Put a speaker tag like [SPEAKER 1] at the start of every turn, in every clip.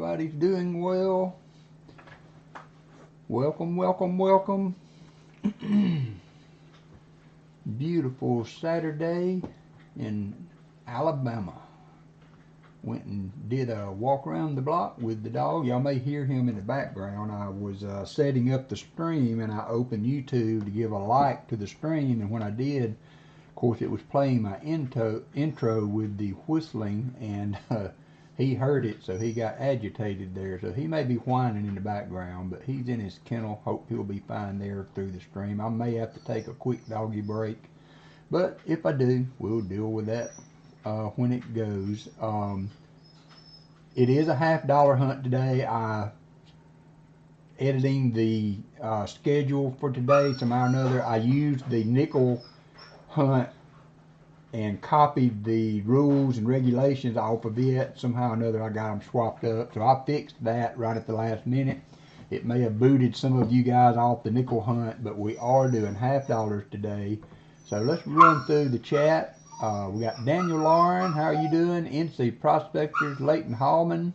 [SPEAKER 1] everybody's doing well. Welcome, welcome, welcome. Beautiful Saturday in Alabama. Went and did a walk around the block with the dog. Y'all may hear him in the background. I was setting up the stream, and I opened YouTube to give a like to the stream, and when I did, of course, it was playing my intro with the whistling, and he heard it, so he got agitated there. So he may be whining in the background, but he's in his kennel. Hope he'll be fine there through the stream. I may have to take a quick doggy break, but if I do, we'll deal with that when it goes. It is a $50 hunt today. I editing the schedule for today. Somehow or another, I used the nickel hunt and copied the rules and regulations off of it. Somehow or another, I got them swapped up, so I fixed that right at the last minute. It may have booted some of you guys off the nickel hunt, but we are doing $50 today. So let's run through the chat. We got Daniel Lauren, how are you doing? NC Prospectors, Leighton Hallman,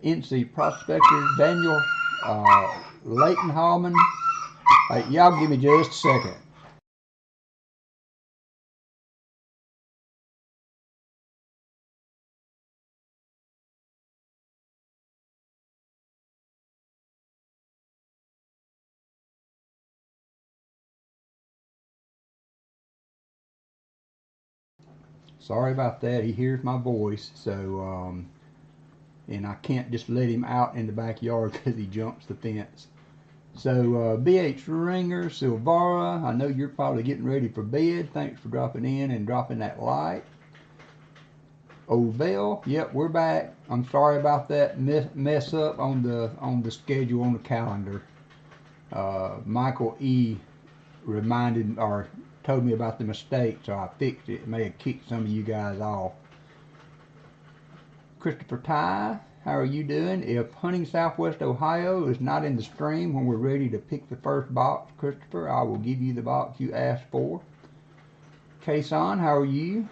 [SPEAKER 1] NC Prospectors, Daniel, Leighton Hallman. Hey, y'all give me just a second. Sorry about that. He hears my voice, so and I can't just let him out in the backyard because he jumps the fence. So BH Ringer, Silvara, I know you're probably getting ready for bed. Thanks for dropping in and dropping that like. Ovell, yep, we're back. I'm sorry about that mess up on the schedule on the calendar. Michael E reminded or told me about the mistake, so I fixed it. It may have kicked some of you guys off. Christopher Ty, how are you doing? If hunting Southwest Ohio is not in the stream when we're ready to pick the first box, Christopher, I will give you the box you asked for. Kason, how are you?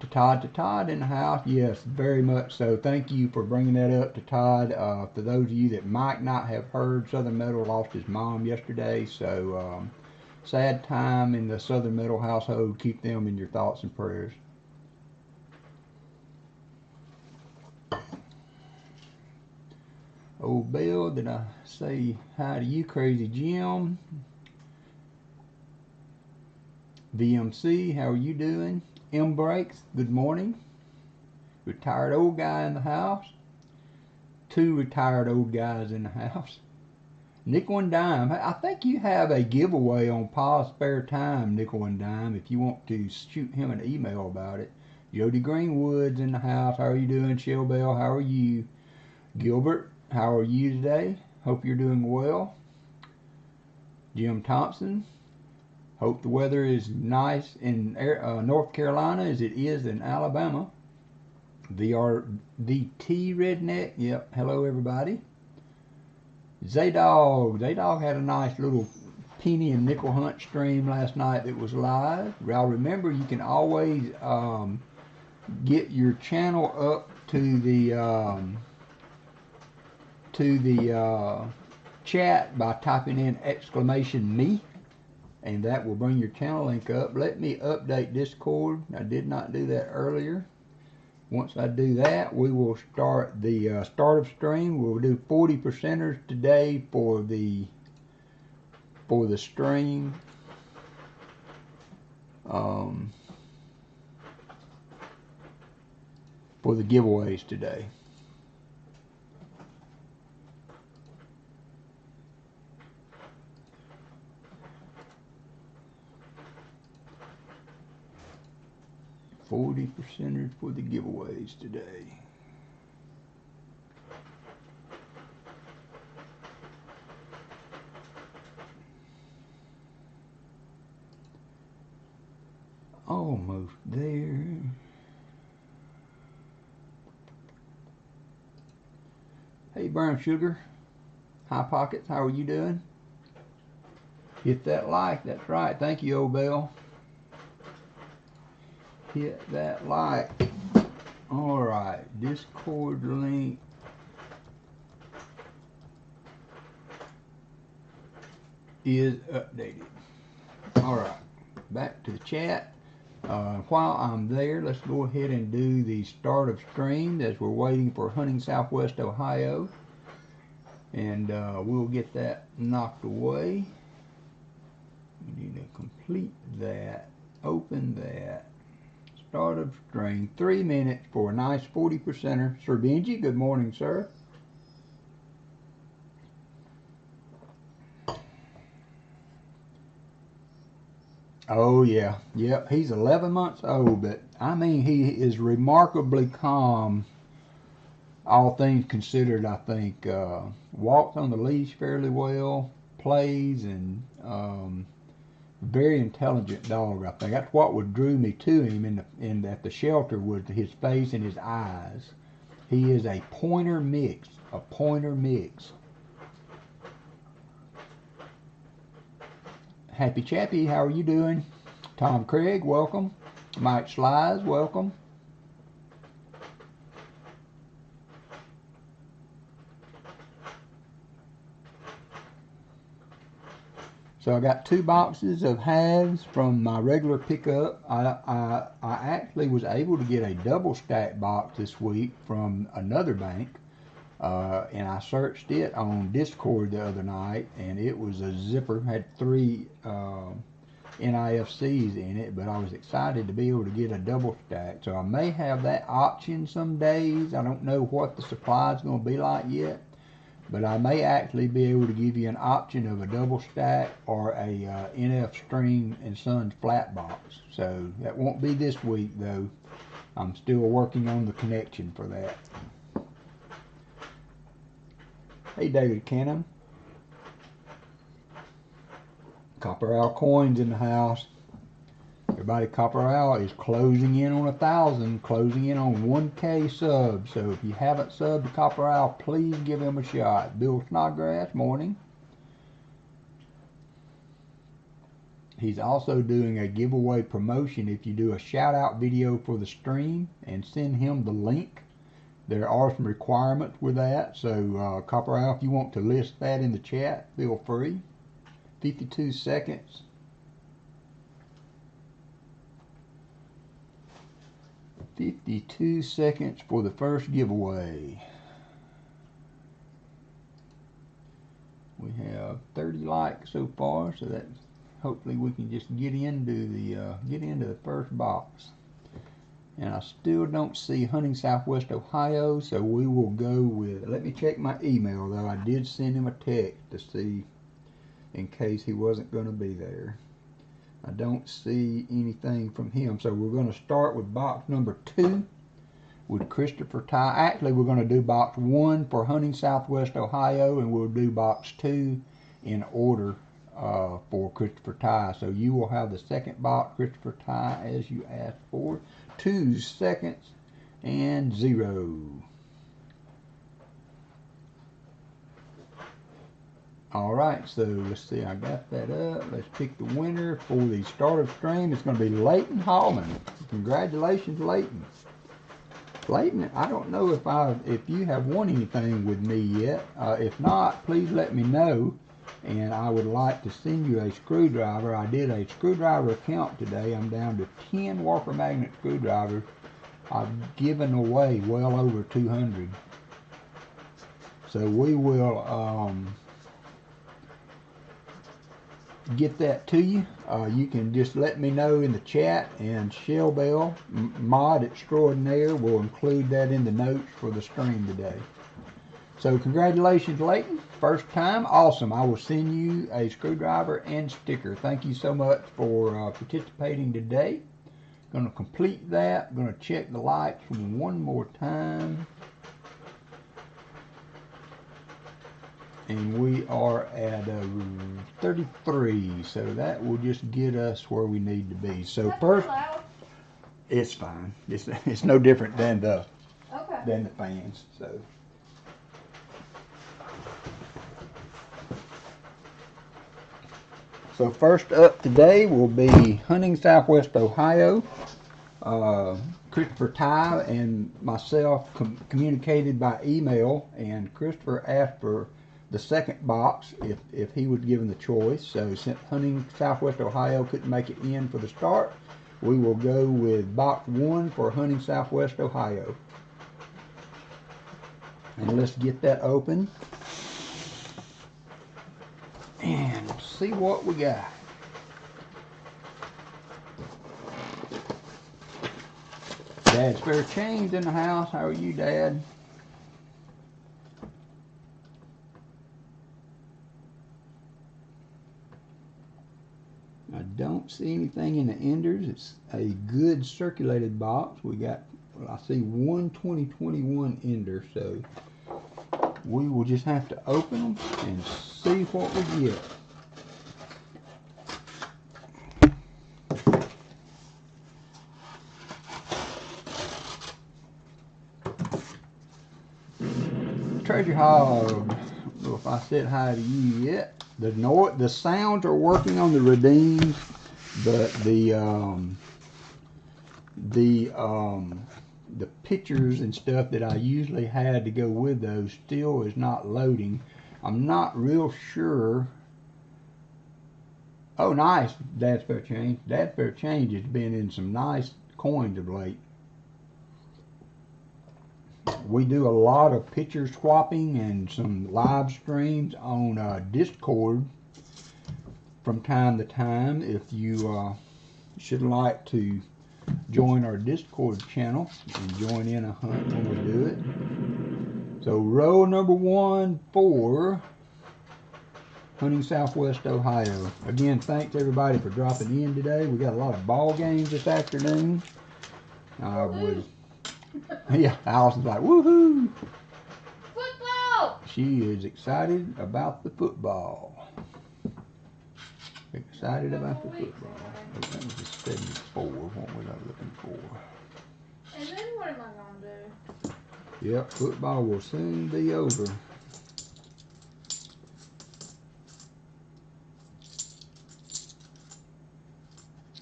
[SPEAKER 1] To Todd in the house, yes, very much so. Thank you for bringing that up to Todd. For those of you that might not have heard, Southern Metal lost his mom yesterday, so sad time in the Southern Metal household. Keep them in your thoughts and prayers. Oh, Bill, did I say hi to you, Crazy Jim? VMC, how are you doing? M Breaks, good morning. Retired old guy in the house. 2 retired old guys in the house. Nickel and Dime, I think you have a giveaway on Pa's spare time, Nickel and Dime, if you want to shoot him an email about it. Jody Greenwood's in the house. How are you doing? Shell Bell, how are you? Gilbert, how are you today? Hope you're doing well. Jim Thompson, hope the weather is nice in North Carolina as it is in Alabama. VT Redneck, yep, hello everybody. Zaydog had a nice little penny and nickel hunt stream last night that was live. Y'all remember you can always get your channel up to the chat by typing in !me, and that will bring your channel link up. Let me update Discord. I did not do that earlier. Once I do that, we will start the start of stream. We'll do 40%ers today for the stream. For the giveaways today. $40% for the giveaways today. Almost there. Hey, Brown Sugar. High Pockets, how are you doing? Hit that like, that's right. Thank you, Obel. Hit that like. Alright, Discord link. Is updated. Alright, back to the chat. While I'm there, let's go ahead and do the start of stream as we're waiting for Hunting Southwest Ohio. And we'll get that knocked away. We need to complete that. Open that. Start of stream. 3 minutes for a nice 40%er. Sir Benji, good morning, sir. Oh yeah, yep. He's 11 months old, but I mean he is remarkably calm. All things considered, I think walks on the leash fairly well, plays, and very intelligent dog. I think that's what drew me to him at the shelter was his face and his eyes. He is a pointer mix, Happy Chappy, how are you doing? Tom Craig, welcome. Mike Slies, welcome. So I got 2 boxes of halves from my regular pickup. I actually was able to get a double stack box this week from another bank. And I searched it on Discord the other night, and it was a zipper, had 3 NIFCs in it, but I was excited to be able to get a double stack. So I may have that option some days. I don't know what the supply is going to be like yet, but I may actually be able to give you an option of a double stack or a NF String and Sons flat box. So that won't be this week though. I'm still working on the connection for that. Hey David Cannon. Copper Owl coins in the house. Everybody, Copper Owl is closing in on 1,000, closing in on 1K subs. So if you haven't subbed to Copper Owl, please give him a shot. Bill Snodgrass, morning. He's also doing a giveaway promotion. If you do a shout out video for the stream and send him the link, there are some requirements with that. So Copper Owl, if you want to list that in the chat, feel free. 52 seconds. 52 seconds for the first giveaway. We have 30 likes so far, so that hopefully we can just get into the first box. And I still don't see Hunting Southwest Ohio, so we will go with, let me check my email though. I did send him a text to see in case he wasn't going to be there. I don't see anything from him, so we're going to start with box number 2 with Christopher Ty. Actually, we're going to do box 1 for Hunting Southwest Ohio, and we'll do box 2 in order for Christopher Ty. So you will have the second box, Christopher Ty, as you asked for. 2 seconds and 0. Alright, so let's see, I got that up. Let's pick the winner for the start of stream. It's going to be Leighton Hallman. Congratulations, Leighton. Leighton, I don't know if you have won anything with me yet. If not, please let me know, and I would like to send you a screwdriver. I did a screwdriver account today. I'm down to 10 WalkerMagnet screwdrivers. I've given away well over 200. So we will get that to you. You can just let me know in the chat, and Shell Bell, mod extraordinaire, will include that in the notes for the stream today. So congratulations, Leighton. First time, awesome. I will send you a screwdriver and sticker. Thank you so much for participating today. Going to complete that. Going to check the lights one more time. And we are at 33, so that will just get us where we need to be. So first, it's fine. It's no different than the fans. So first up today will be Hunting Southwest Ohio. Christopher Ty and myself communicated by email, and Christopher asked for the second box if he was given the choice. So since Hunting Southwest Ohio couldn't make it in for the start, we will go with box 1 for Hunting Southwest Ohio. And let's get that open and see what we got. Dad's Spare Change in the house. How are you, Dad? I don't see anything in the enders. It's a good circulated box. We got, well, I see one 2021 ender, so we will just have to open them and see what we get. Treasure Hog. I don't know if I said hi to you yet. The sounds are working on the redeems, but the pictures and stuff that I usually had to go with those still is not loading. I'm not real sure. Oh, nice, Dad's Spare Change. Dad's Spare Change has been in some nice coins of late. We do a lot of picture swapping and some live streams on Discord from time to time. If you should like to join our Discord channel and join in a hunt when we do it. So row number 1 for Hunting Southwest Ohio. Again, thanks everybody for dropping in today. We got a lot of ball games this afternoon. Yeah, Allison's like, woohoo!
[SPEAKER 2] Football!
[SPEAKER 1] She is excited about the football. Excited about the football. Oh, that was a 74. What was I looking for?
[SPEAKER 2] And then what am I going to do?
[SPEAKER 1] Yep, football will soon be over.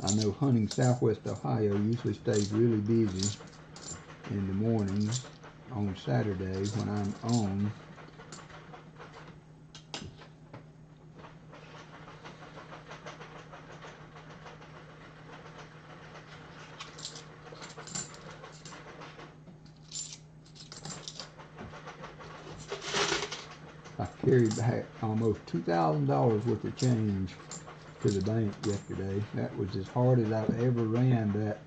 [SPEAKER 1] I know Hunting Southwest Ohio usually stays really busy in the mornings on Saturday when I'm on. I carried back almost $2,000 worth of change to the bank yesterday. That was as hard as I've ever ran that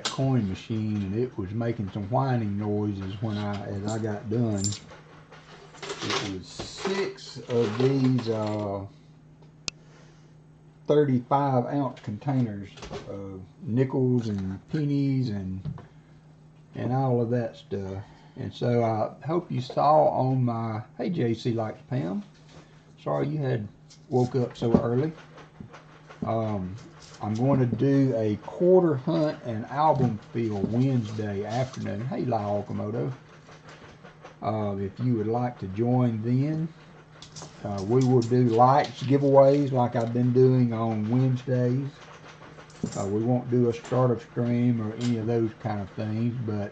[SPEAKER 1] coin machine, and it was making some whining noises when as I got done. It was 6 of these 35-ounce containers of nickels and pennies and all of that stuff. And so I hope you saw on my, hey JC likes Pam. Sorry you had woke up so early. I'm going to do a quarter hunt and album feel Wednesday afternoon. Hey, Lyle Okamoto. If you would like to join then, we will do lights giveaways like I've been doing on Wednesdays. We won't do a startup stream or any of those kind of things, but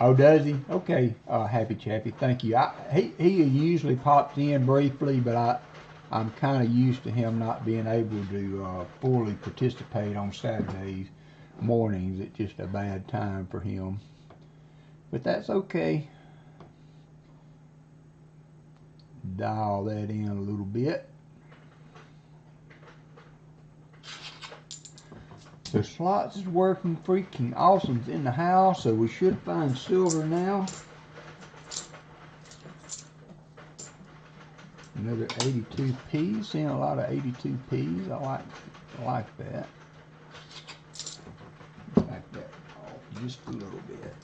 [SPEAKER 1] oh, does he? Okay, Happy Chappy, thank you. He usually pops in briefly, but I'm kind of used to him not being able to fully participate on Saturdays mornings. It's just a bad time for him. But that's okay. Dial that in a little bit. So slots is working freaking awesome's in the house, so we should find silver now. Another 82Ps, seeing a lot of 82Ps. I like that. Back that off just a little bit.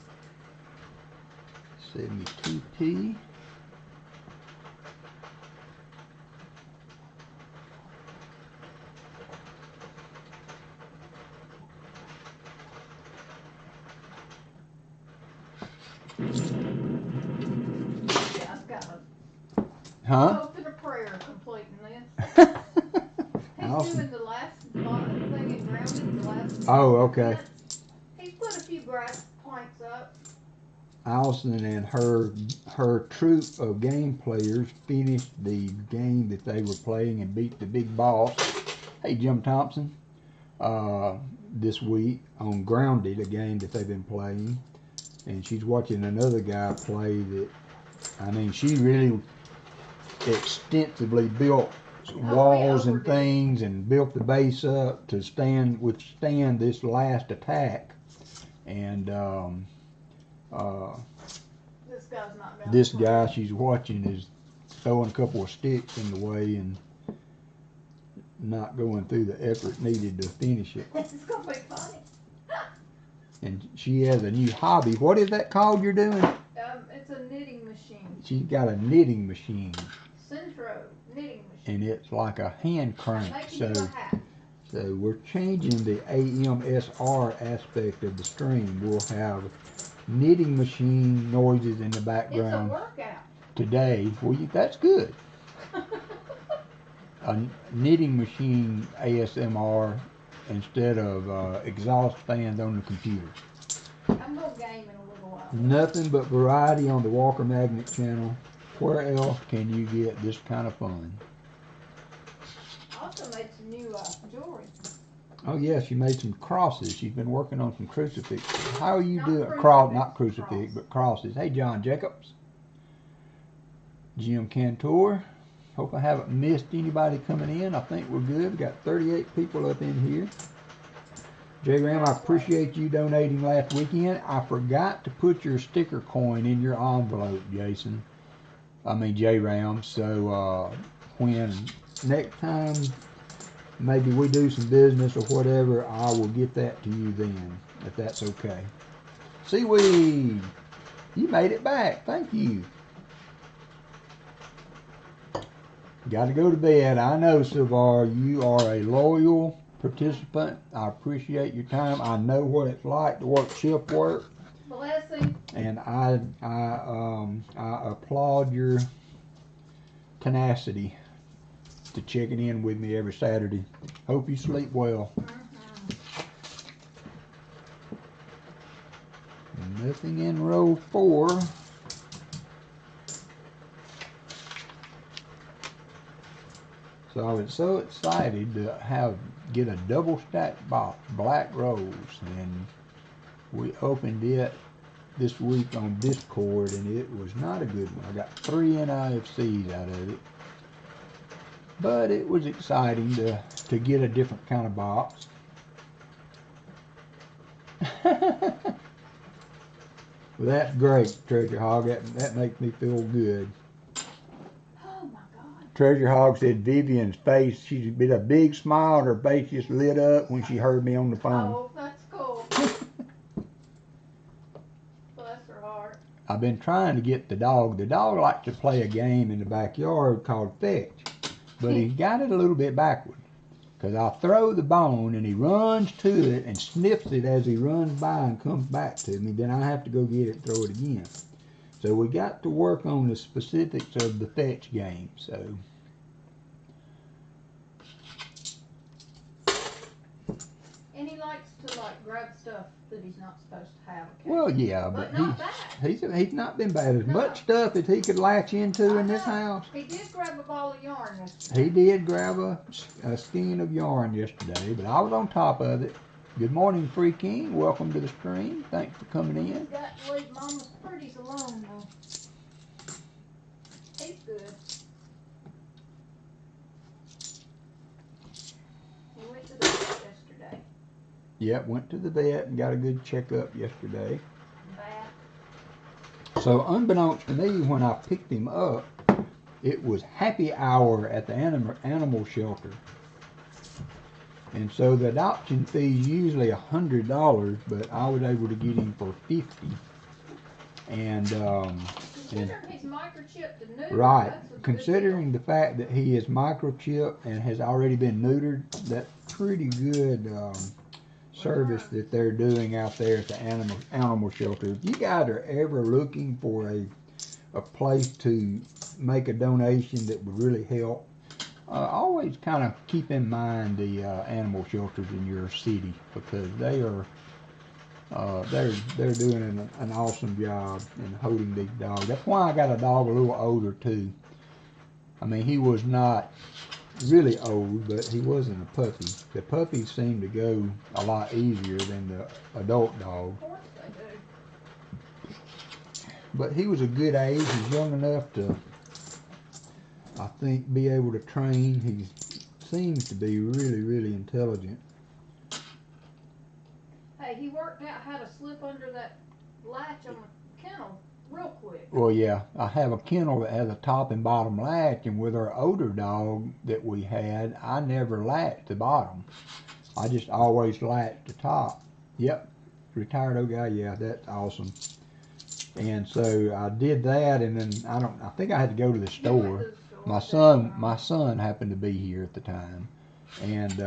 [SPEAKER 1] 72P.
[SPEAKER 2] Yeah, I've got
[SPEAKER 1] Huh?
[SPEAKER 2] hope and a prayer completing this. He's doing the last thing in grounded the last.
[SPEAKER 1] Oh, okay.
[SPEAKER 2] He's put a few grass planks up.
[SPEAKER 1] Allison and her troop of game players finished the game that they were playing and beat the big boss. Hey, Jim Thompson. This week on Grounded, a game that they've been playing, and she's watching another guy play that, I mean, she really extensively built walls and things and built the base up to withstand this last attack. And
[SPEAKER 2] this
[SPEAKER 1] guy she's watching is throwing a couple of sticks in the way and not going through the effort needed to finish it.
[SPEAKER 2] This is gonna be funny.
[SPEAKER 1] And she has a new hobby. What is that called you're doing?
[SPEAKER 2] It's a knitting machine.
[SPEAKER 1] She's got a knitting machine.
[SPEAKER 2] Centro knitting machine.
[SPEAKER 1] And it's like a hand crank. So we're changing the AMSR aspect of the stream. We'll have knitting machine noises in the background.
[SPEAKER 2] It's a workout.
[SPEAKER 1] Today. Well, that's good. A knitting machine ASMR instead of exhaust fans on the computer.
[SPEAKER 2] I'm going to game in a little while.
[SPEAKER 1] Nothing but variety on the WalkerMagnet channel. Where else can you get this kind of fun?
[SPEAKER 2] I also made some new jewelry.
[SPEAKER 1] Oh yeah, she made some crosses. She's been working on some crucifixes. How are you doing? Not crucifix, but crosses. Hey, John Jacobs. Jim Cantor. Hope I haven't missed anybody coming in. I think we're good. We got 38 people up in here. J Ram, I appreciate you donating last weekend. I forgot to put your sticker coin in your envelope, Jason. I mean J Ram. So when next time maybe we do some business or whatever, I will get that to you then, if that's okay. Seaweed, you made it back. Thank you. Got to go to bed. I know, Silvar, you are a loyal participant. I appreciate your time. I know what it's like to work shift work.
[SPEAKER 2] Blessing.
[SPEAKER 1] And I applaud your tenacity to checking in with me every Saturday. Hope you sleep well. Nothing in row 4. So I was so excited to get a double stack box, Black Rose, and we opened it this week on Discord, and it was not a good one. I got 3 NIFCs out of it, but it was exciting to get a different kind of box. Well, that's great, Treasure Hog. That makes me feel good. Treasure Hog said Vivian's face, she did a big smile, her face just lit up when she heard me on the phone.
[SPEAKER 2] Oh, that's cool. Bless her heart.
[SPEAKER 1] I've been trying to get the dog. The dog likes to play a game in the backyard called fetch, but he's got it a little bit backward. Because I throw the bone and he runs to it and sniffs it as he runs by and comes back to me. Then I have to go get it and throw it again. So we got to work on the specifics of the fetch game. So
[SPEAKER 2] and he likes to grab stuff that he's not supposed to have.
[SPEAKER 1] Well, yeah, but
[SPEAKER 2] not
[SPEAKER 1] he's not been bad. As much stuff as he could latch into in this house.
[SPEAKER 2] He did grab a ball of yarn yesterday.
[SPEAKER 1] He did grab a skein of yarn yesterday, but I was on top of it. Good morning, Free King. Welcome to the stream. Thanks for coming in.
[SPEAKER 2] He's got to leave Mama's pretties alone, though. He's good. He went to the vet yesterday.
[SPEAKER 1] Yep, went to the vet and got a good checkup yesterday.
[SPEAKER 2] Bad.
[SPEAKER 1] So unbeknownst to me, when I picked him up, it was happy hour at the animal shelter. And so the adoption fee is usually $100, but I was able to get him for $50. And
[SPEAKER 2] considering he's microchipped and neutered,
[SPEAKER 1] right, considering the fact that he is microchipped and has already been neutered, that's pretty good service that they're doing out there at the animal shelter. If you guys are ever looking for a place to make a donation that would really help, always kind of keep in mind the animal shelters in your city, because they're doing an awesome job in holding these dogs. That's why I got a dog a little older too. I mean, he was not really old, but he wasn't a puppy. The puppies seem to go a lot easier than the adult dog.
[SPEAKER 2] Of course they do.
[SPEAKER 1] But he was a good age. He's young enough to, I think, be able to train. He seems to be really, really intelligent.
[SPEAKER 2] Hey, he worked out how to slip under that latch on the kennel real quick.
[SPEAKER 1] Well, yeah, I have a kennel that has a top and bottom latch, and with our older dog that we had, I never latched the bottom. I just always latched the top. Yep, retired old guy, yeah, that's awesome. And so I did that, and then I think I had to go to the store. My son happened to be here at the time, and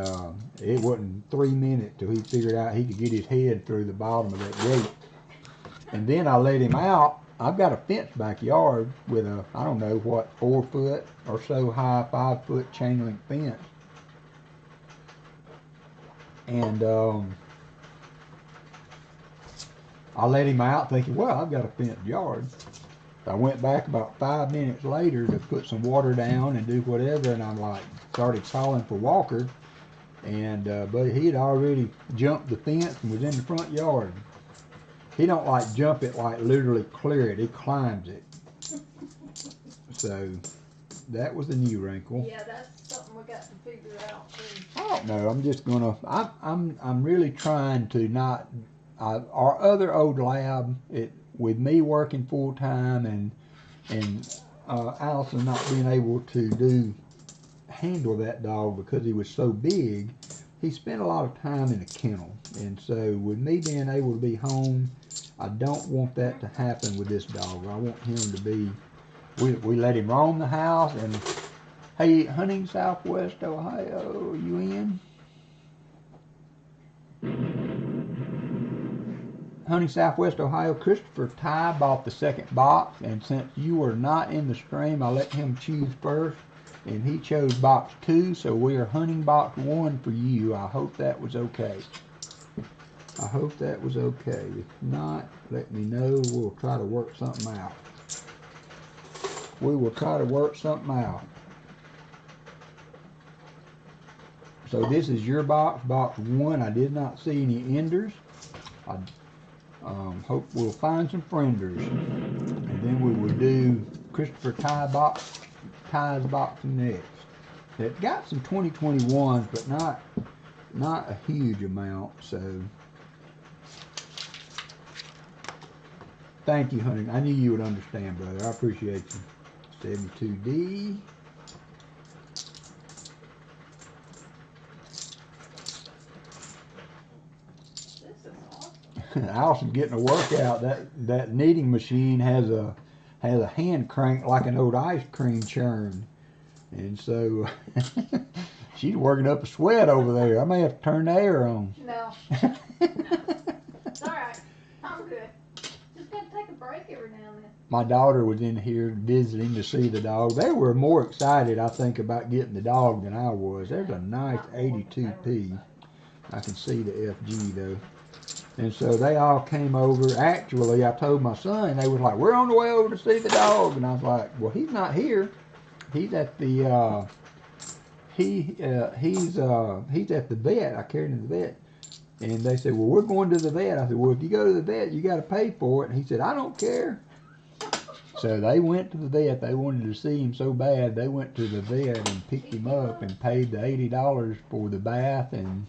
[SPEAKER 1] it wasn't 3 minutes till he figured out he could get his head through the bottom of that gate. And then I let him out. I've got a fenced backyard with a, I don't know what, 4 foot or so high, 5 foot chain link fence. And I let him out thinking, well, I've got a fenced yard. I went back about 5 minutes later to put some water down and do whatever, and I'm like, started calling for Walker, and but he'd already jumped the fence and was in the front yard. He don't like jump it, like literally clear it. He climbs it. So that was a new wrinkle.
[SPEAKER 2] Yeah, that's something we got to figure out too.
[SPEAKER 1] I don't know. I'm just gonna. I'm really trying to not. Our other old lab, with me working full time and Allison not being able to handle that dog because he was so big, he spent a lot of time in a kennel. And so with me being able to be home, I don't want that to happen with this dog. I want him to be, we let him roam the house. And hey, hunting Southwest Ohio, you in? Hunting Southwest Ohio, Christopher Ty bought the second box, and since you were not in the stream, I let him choose first, and he chose box 2, so we are hunting box 1 for you. I hope that was okay. I hope that was okay. If not, let me know. We'll try to work something out. We will try to work something out. So this is your box, box 1. I did not see any enders. I hope we'll find some frienders. And then we will do Christopher Ty's box next. It got some 2021s, but not a huge amount, so thank you, honey. I knew you would understand, brother. I appreciate you. 72D. Allison getting a workout. That kneading machine has a hand crank like an old ice cream churn, and so she's working up a sweat over there. I may have to turn the air on.
[SPEAKER 2] No. It's all right. I'm good. Just gotta take a break every now and then.
[SPEAKER 1] My daughter was in here visiting to see the dog. They were more excited, I think, about getting the dog than I was. There's a nice 82P. I can see the FG though. And so they all came over. Actually, I told my son, they was like, we're on the way over to see the dog. And I was like, well, he's not here. He's at the, he's at the vet. I carried him to the vet. And they said, well, we're going to the vet. I said, well, if you go to the vet, you got to pay for it. And he said, I don't care. So they went to the vet. They wanted to see him so bad. They went to the vet and picked him up and paid the $80 for the bath and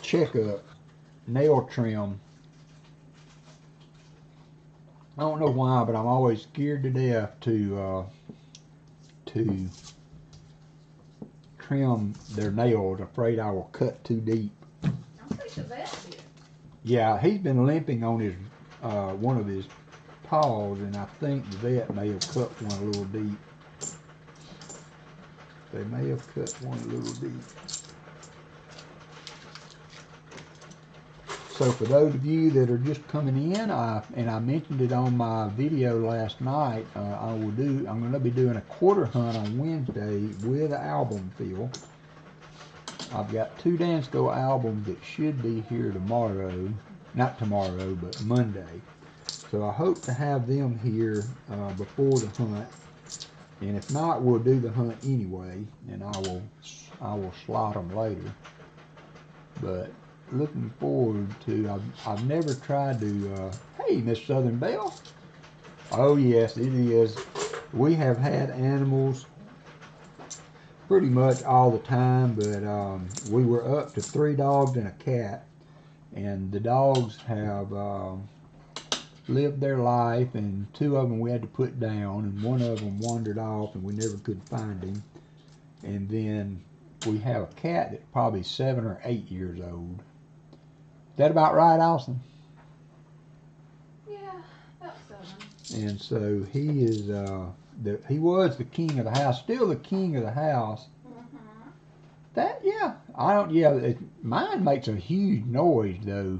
[SPEAKER 1] checkup, nail trim. I don't know why, but I'm always scared to death to trim their nails. Afraid I will cut too deep.
[SPEAKER 2] I think the vet did.
[SPEAKER 1] Yeah, he's been limping on his one of his paws, and I think the vet may have cut one a little deep. They may have cut one a little deep. So for those of you that are just coming in, and I mentioned it on my video last night, I'm going to be doing a quarter hunt on Wednesday with an album fill. I've got 2 Dansco albums that should be here tomorrow. Not tomorrow, but Monday. So I hope to have them here before the hunt. And if not, we'll do the hunt anyway, and I will slot them later. But looking forward to. I've never tried to. Hey, Miss Southern Belle. Oh yes, it is. We have had animals pretty much all the time, but we were up to 3 dogs and a cat, and the dogs have lived their life, and 2 of them we had to put down, and 1 of them wandered off, and we never could find him. And then we have a cat that's probably 7 or 8 years old. Is that about right, Allison?
[SPEAKER 2] Yeah, about 7.
[SPEAKER 1] And so he is he was the king of the house, still the king of the house. That, yeah, mine makes a huge noise though.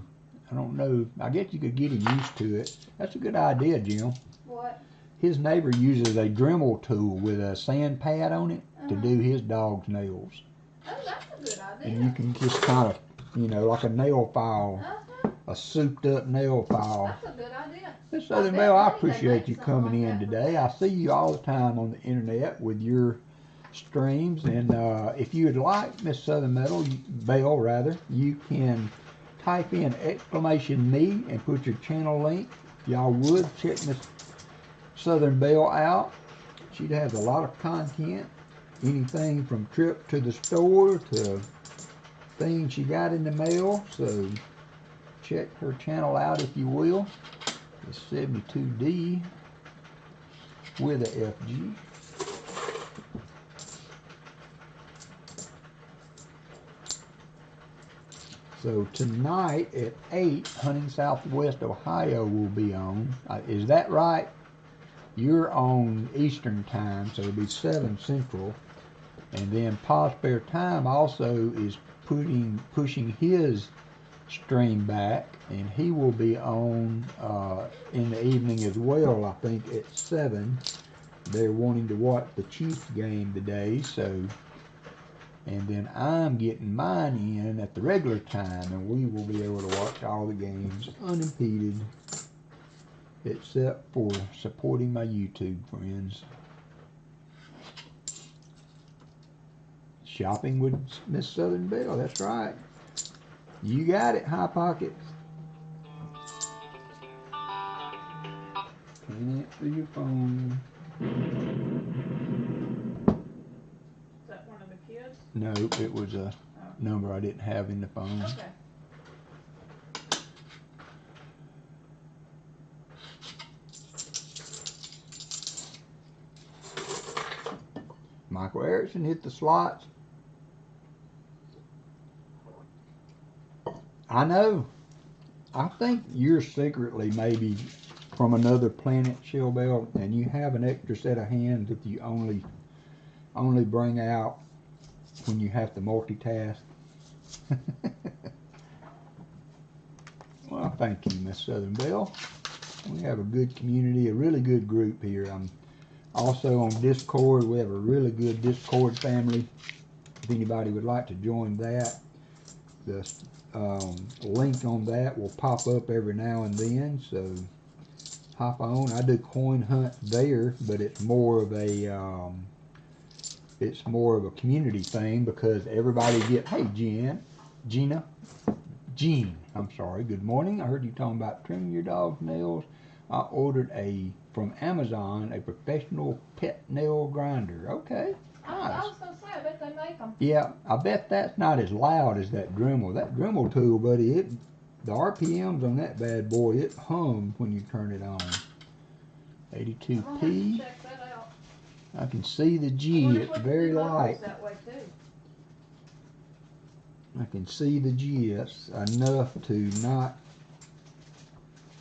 [SPEAKER 1] I don't know, I guess you could get him used to it. That's a good idea, Jim.
[SPEAKER 2] What?
[SPEAKER 1] His neighbor uses a Dremel tool with a sand pad on it to do his dog's nails.
[SPEAKER 2] Oh, that's a good idea.
[SPEAKER 1] And you can just kind of, like a nail file, a souped up nail file.
[SPEAKER 2] That's a good idea.
[SPEAKER 1] Miss Southern Belle, I appreciate you coming in today. I see you all the time on the internet with your streams, and if you would like, Miss Southern Belle, you can type in !me and put your channel link. If y'all would check Miss Southern Belle out. She has a lot of content, anything from trip to the store to things she got in the mail. So check her channel out if you will. It's 72D with a FG. So tonight at 8, Hunting Southwest Ohio will be on. Is that right? You're on Eastern time, so it'll be 7 Central. And then Pa Spare Time also is pushing his stream back, and he will be on in the evening as well, I think at 7. They're wanting to watch the Chiefs game today, so. And then I'm getting mine in at the regular time, and we will be able to watch all the games unimpeded, except for supporting my YouTube friends. Shopping with Miss Southern Belle, that's right. You got it, High Pocket. Can't answer your phone. No, it was a number I didn't have in the phone.
[SPEAKER 2] Okay.
[SPEAKER 1] Michael Erickson hit the slots. I know. I think you're secretly maybe from another planet, Shellbell, and you have an extra set of hands that you only bring out when you have to multitask. Well, thank you, Miss Southern Belle. We have a good community, a really good group here. I'm also on Discord. We have a really good Discord family. If anybody would like to join that, the link on that will pop up every now and then. So hop on. I do coin hunt there, but it's more of a community thing because everybody hey, Jean, I'm sorry, good morning. I heard you talking about trimming your dog's nails. I ordered from Amazon a professional pet nail grinder. Okay, nice.
[SPEAKER 2] I was going to say, I bet they make them.
[SPEAKER 1] Yeah, I bet that's not as loud as that Dremel. That Dremel tool, buddy, the RPMs on that bad boy, it hums when you turn it on. 82p.
[SPEAKER 2] Check that out.
[SPEAKER 1] I can see the G. It's very light.
[SPEAKER 2] That way too.
[SPEAKER 1] I can see the G. That's enough to not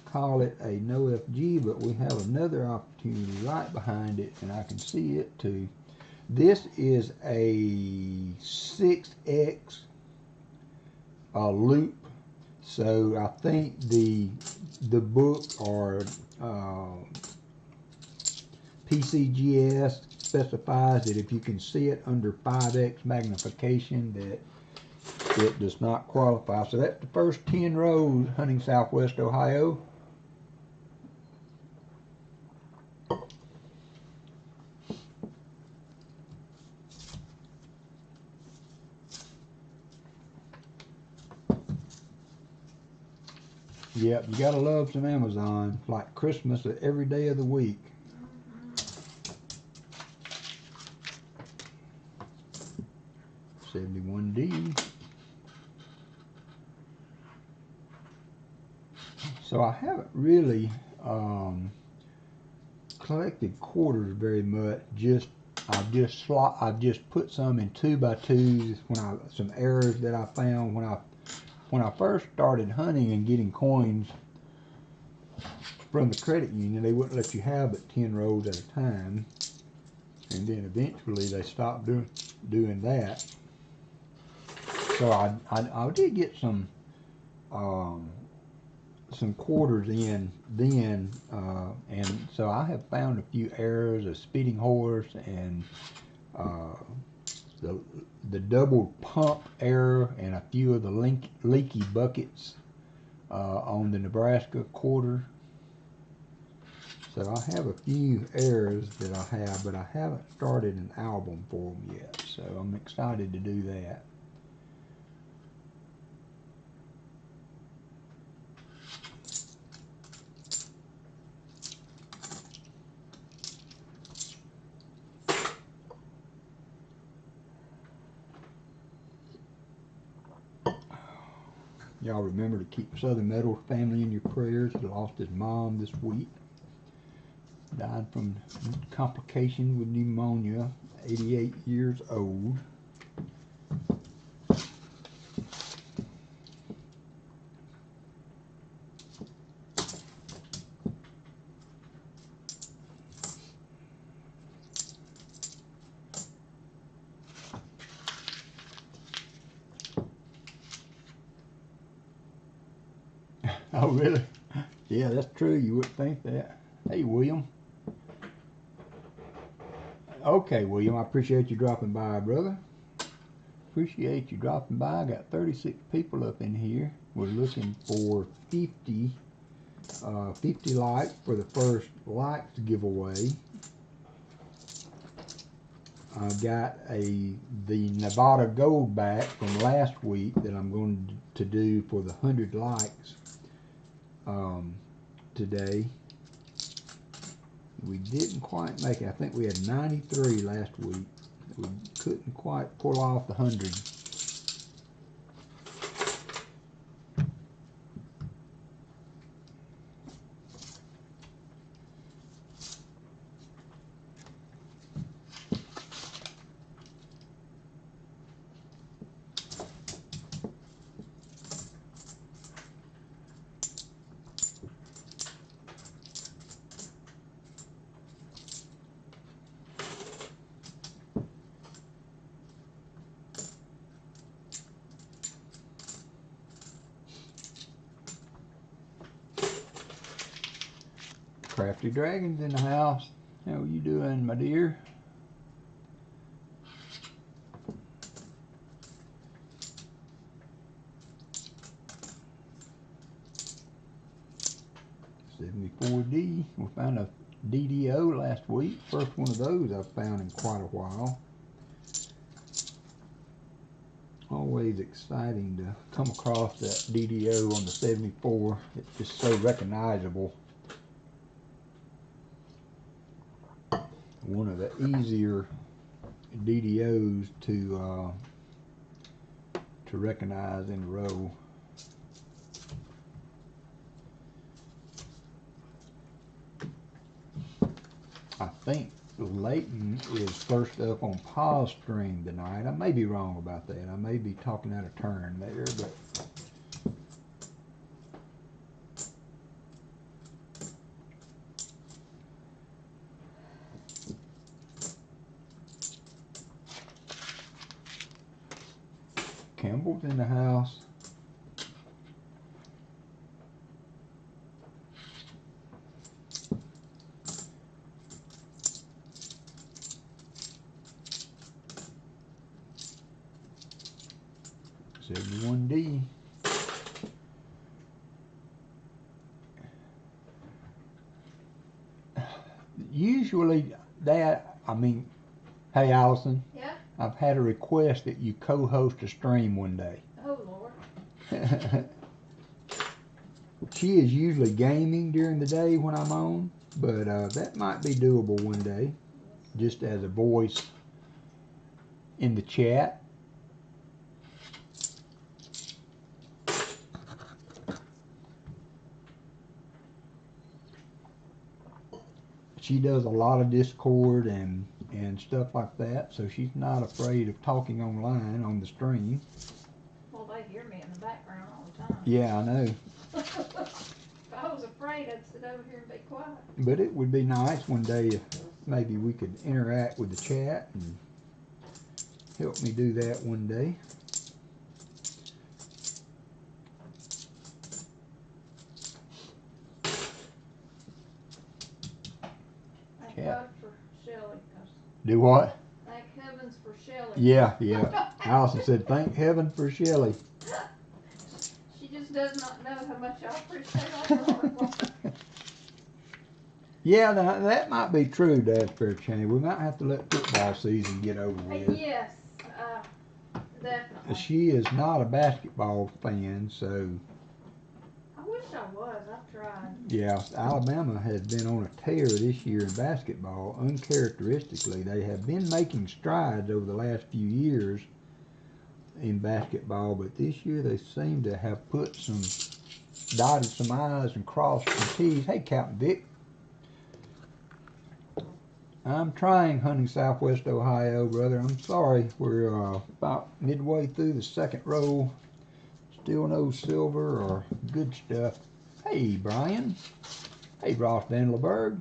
[SPEAKER 1] call it a no FG, but we have another opportunity right behind it, and I can see it too. This is a 6X loop So I think the book or PCGS specifies that if you can see it under 5x magnification, that it does not qualify. So that's the first 10 rows hunting Southwest Ohio. Yep, you gotta love some Amazon, like Christmas every day of the week. 71D. So I haven't really collected quarters very much. I've just put some in 2x2s when some errors that I found when I first started hunting and getting coins from the credit union. They wouldn't let you have but 10 rolls at a time, and then eventually they stopped doing that. So I did get some quarters in then, and so I have found a few errors, a speeding horse, and the double pump error, and a few of the leaky buckets on the Nebraska quarter. So I have a few errors that I have, but I haven't started an album for them yet. So I'm excited to do that. Y'all remember to keep Southern Meadows family in your prayers. He lost his mom this week. Died from complication with pneumonia, 88 years old. Oh, really? Yeah, that's true. You wouldn't think that. Hey, William. Okay, William, I appreciate you dropping by, brother. Appreciate you dropping by. I got 36 people up in here. We're looking for 50 likes for the first likes giveaway. I got the Nevada Gold back from last week that I'm going to do for the 100 likes today. We didn't quite make it. I think we had 93 last week. We couldn't quite pull off the 100. Crafty Dragon's in the house. How are you doing, my dear? $74D. We found a DDO last week. First one of those I've found in quite a while. Always exciting to come across that DDO on the 74. It's just so recognizable. One of the easier DDOs to recognize in a row. I think Layton is first up on pause string tonight. I may be wrong about that. I may be talking out of turn there, but Campbell's in the house. 71D. Usually that, hey Allison.
[SPEAKER 2] Yeah?
[SPEAKER 1] I've had a request that you co-host a stream one day.
[SPEAKER 2] Oh, Lord.
[SPEAKER 1] She is usually gaming during the day when I'm on, but that might be doable one day, just as a voice in the chat. She does a lot of Discord and stuff like that, so she's not afraid of talking online on the stream.
[SPEAKER 2] Well, they hear me in the background all the time.
[SPEAKER 1] Yeah, I know.
[SPEAKER 2] If I was afraid, I'd sit over here and be quiet.
[SPEAKER 1] But it would be nice one day if maybe we could interact with the chat and help me do that one day.
[SPEAKER 2] Thank God for Shelley.
[SPEAKER 1] Do what?
[SPEAKER 2] Thank heavens for Shelley.
[SPEAKER 1] Yeah. Allison said, thank heaven for Shelley.
[SPEAKER 2] She just does not know how much I appreciate all her hard work.
[SPEAKER 1] Yeah, that might be true, Dad Fairchain. We might have to let football season get over with.
[SPEAKER 2] Yes, definitely.
[SPEAKER 1] She is not a basketball fan, so...
[SPEAKER 2] I wish I was. I've tried.
[SPEAKER 1] Yeah, Alabama has been on a tear this year in basketball. Uncharacteristically, they have been making strides over the last few years in basketball, but this year they seem to have dotted some I's and crossed some T's. Hey, Captain Vic. I'm trying, Hunting Southwest Ohio, brother. I'm sorry. We're about midway through the second roll. Still no silver or good stuff. Hey, Brian. Hey, Ross Dandelberg.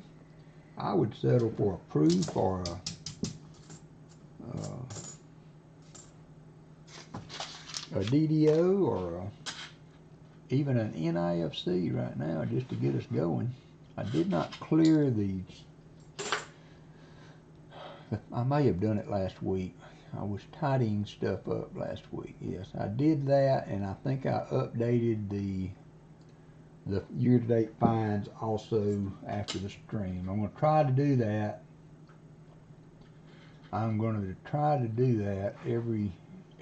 [SPEAKER 1] I would settle for a proof or a DDO or even an NIFC right now just to get us going. I did not clear these. I may have done it last week. I was tidying stuff up last week. Yes, I did that, and I think I updated the year-to-date finds also after the stream. I'm going to try to do that. I'm going to try to do that every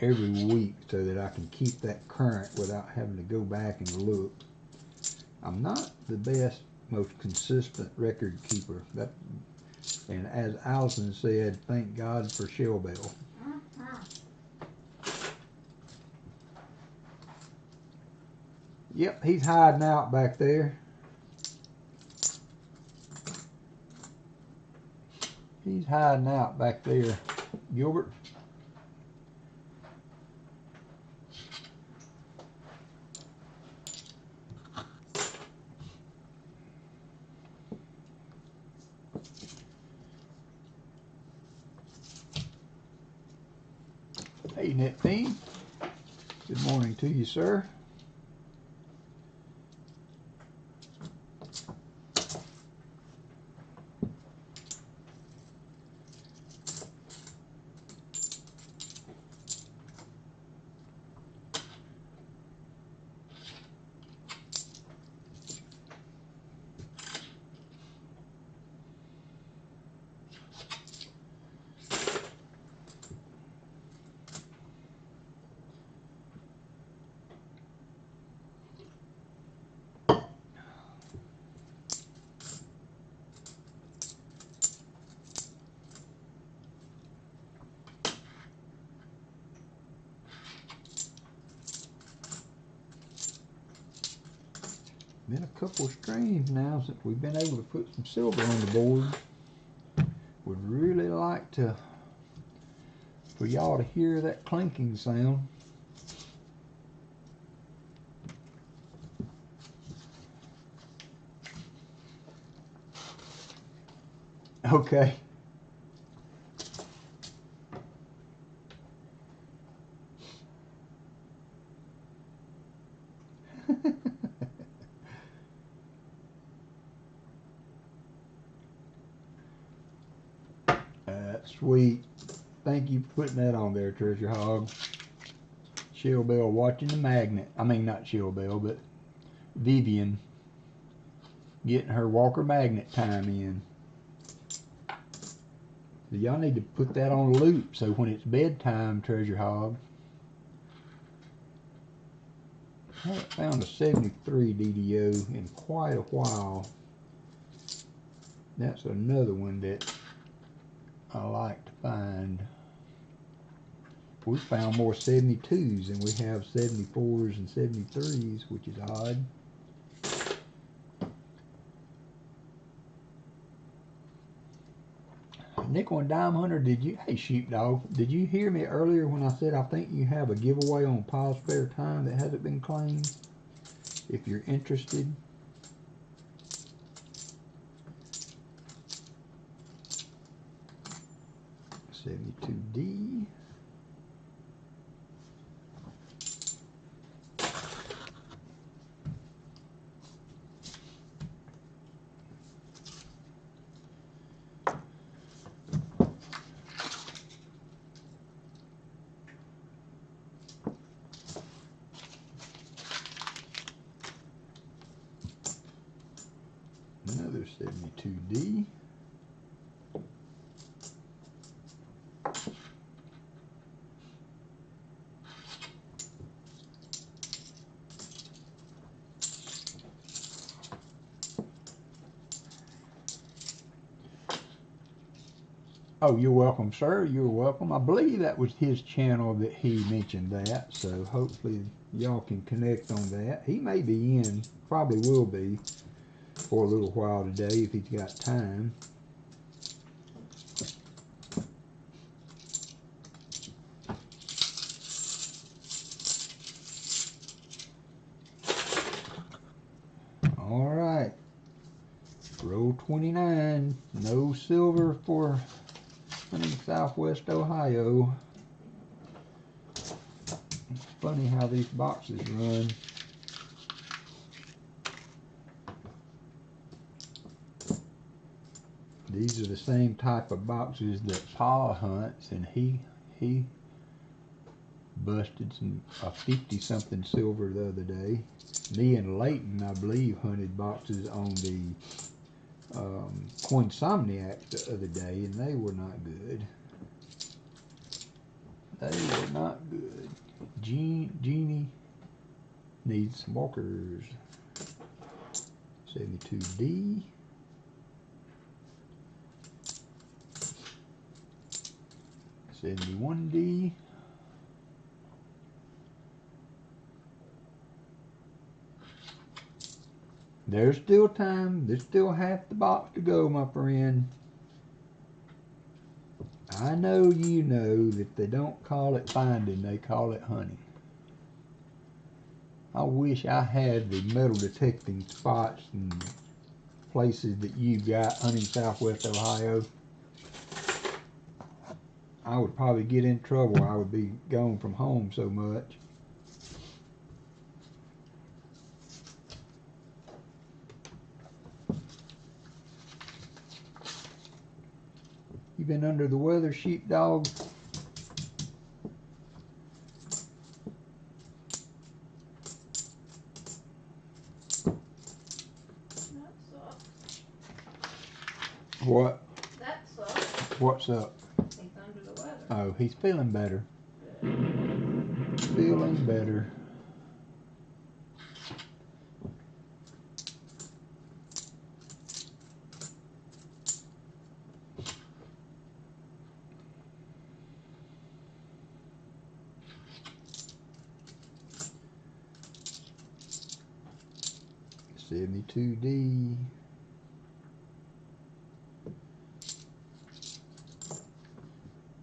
[SPEAKER 1] week so that I can keep that current without having to go back and look. I'm not the best, most consistent record keeper. And as Allison said, thank God for Shell Bell. Yep, he's hiding out back there. He's hiding out back there, Gilbert. Hey, Netfeen. Good morning to you, sir. Been a couple of streams now since we've been able to put some silver on the board. Would really like for y'all to hear that clinking sound. Okay. That's sweet. Thank you for putting that on there, Treasure Hog. Shell Bell watching the magnet. I mean, not Shell Bell, but Vivian getting her WalkerMagnet time in. So y'all need to put that on loop so when it's bedtime, Treasure Hog. I haven't found a 73 DDO in quite a while. That's another one that I like to find. We found more 72s than we have 74s and 73s, which is odd. Nickel and Dime Hunter, hey Sheepdog, did you hear me earlier when I said I think you have a giveaway on Paul's Spare Time that hasn't been claimed? If you're interested. 72D. Another 72D. Oh, you're welcome, sir. You're welcome. I believe that was his channel that he mentioned that, so hopefully y'all can connect on that. He may be in, probably will be, for a little while today if he's got time. All right. Row 29. No silver for Southwest Ohio. It's funny how these boxes run. These are the same type of boxes that Pa hunts, and he busted a 50-something silver the other day. Me and Leighton, I believe, hunted boxes on the Coinsomniacs the other day, and they were not good. They were not good. Jeannie needs some walkers. 72D. $71D. There's still time. There's still half the box to go, my friend. I know you know that they don't call it finding, they call it hunting. I wish I had the metal detecting spots and places that you got hunting Southwest Ohio. I would probably get in trouble. I would be gone from home so much. You been under the weather, Sheepdog?
[SPEAKER 2] That sucks.
[SPEAKER 1] What?
[SPEAKER 2] That sucks.
[SPEAKER 1] What's up?
[SPEAKER 2] He's under the weather.
[SPEAKER 1] Oh, he's feeling better.
[SPEAKER 2] Good.
[SPEAKER 1] Feeling better. $72D.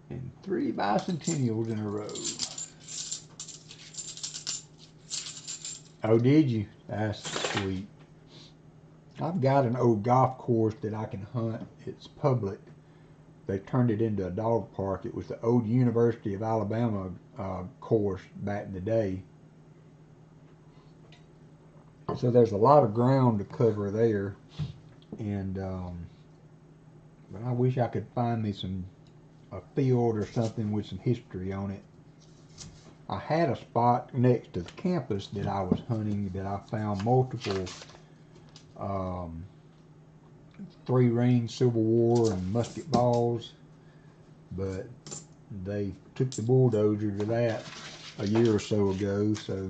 [SPEAKER 1] And 3 bicentennials in a row. Oh, did you? That's sweet. I've got an old golf course that I can hunt. It's public. They turned it into a dog park. It was the old University of Alabama course back in the day. So there's a lot of ground to cover there, and but I wish I could find me a field or something with some history on it. I had a spot next to the campus that I was hunting that I found multiple 3-ring Civil War and musket balls, but they took the bulldozer to that a year or so ago, so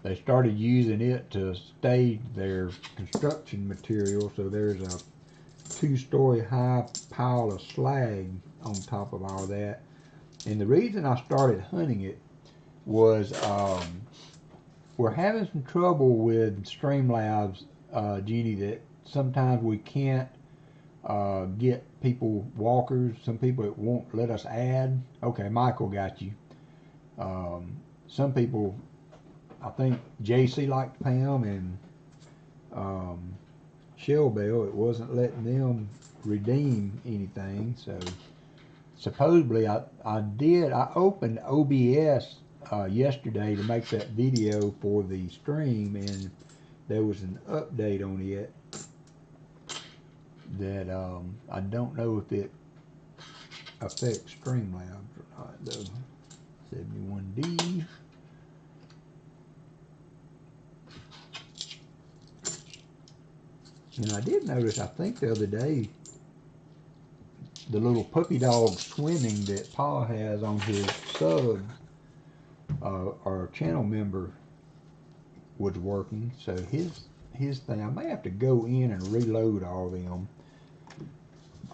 [SPEAKER 1] they started using it to stage their construction material. So there's a 2-story high pile of slag on top of all that. And the reason I started hunting it was we're having some trouble with Streamlabs, Jeannie, that sometimes we can't get people walkers. Some people that won't let us add. Okay, Michael got you. Some people, I think JC liked to pay them, and Shell Bell, it wasn't letting them redeem anything. So supposedly I opened OBS yesterday to make that video for the stream, and there was an update on it that I don't know if it affects Streamlabs or not though. 71D. And I did notice, I think the other day, the little puppy dog swimming that Pa has on his sub or channel member was working. So his thing, I may have to go in and reload all them.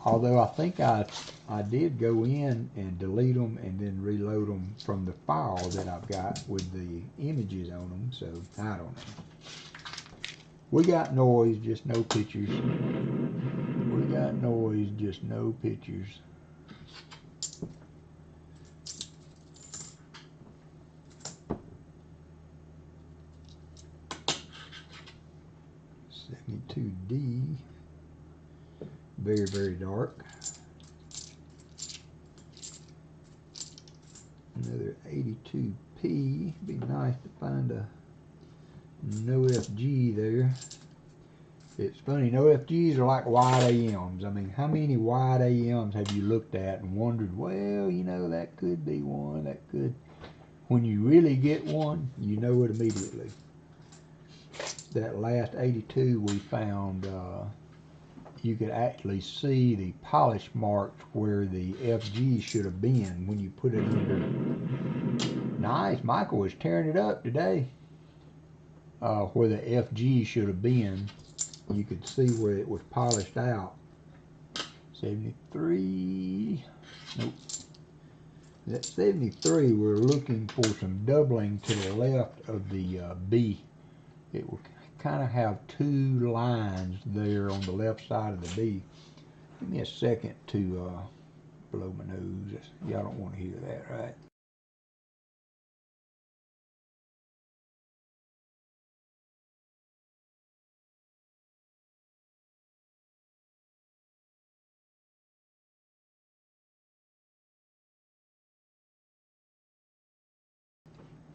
[SPEAKER 1] Although I think I did go in and delete them and then reload them from the file that I've got with the images on them. So I don't know. We got noise, just no pictures. We got noise, just no pictures. .72D, very, very dark. Another 82P. Be nice to find a no FG there. It's funny, no FGs are like wide AMs. I mean, how many wide AMs have you looked at and wondered, well, you know, that could be one, that could. When you really get one, you know it immediately. That last 82 we found, you could actually see the polish marks where the FG should have been when you put it under. Nice, Michael was tearing it up today. Where the FG should have been, you could see where it was polished out. 73, nope. That 73, we're looking for some doubling to the left of the B. It will kind of have 2 lines there on the left side of the B. Give me a second to blow my nose. Y'all don't want to hear that, right?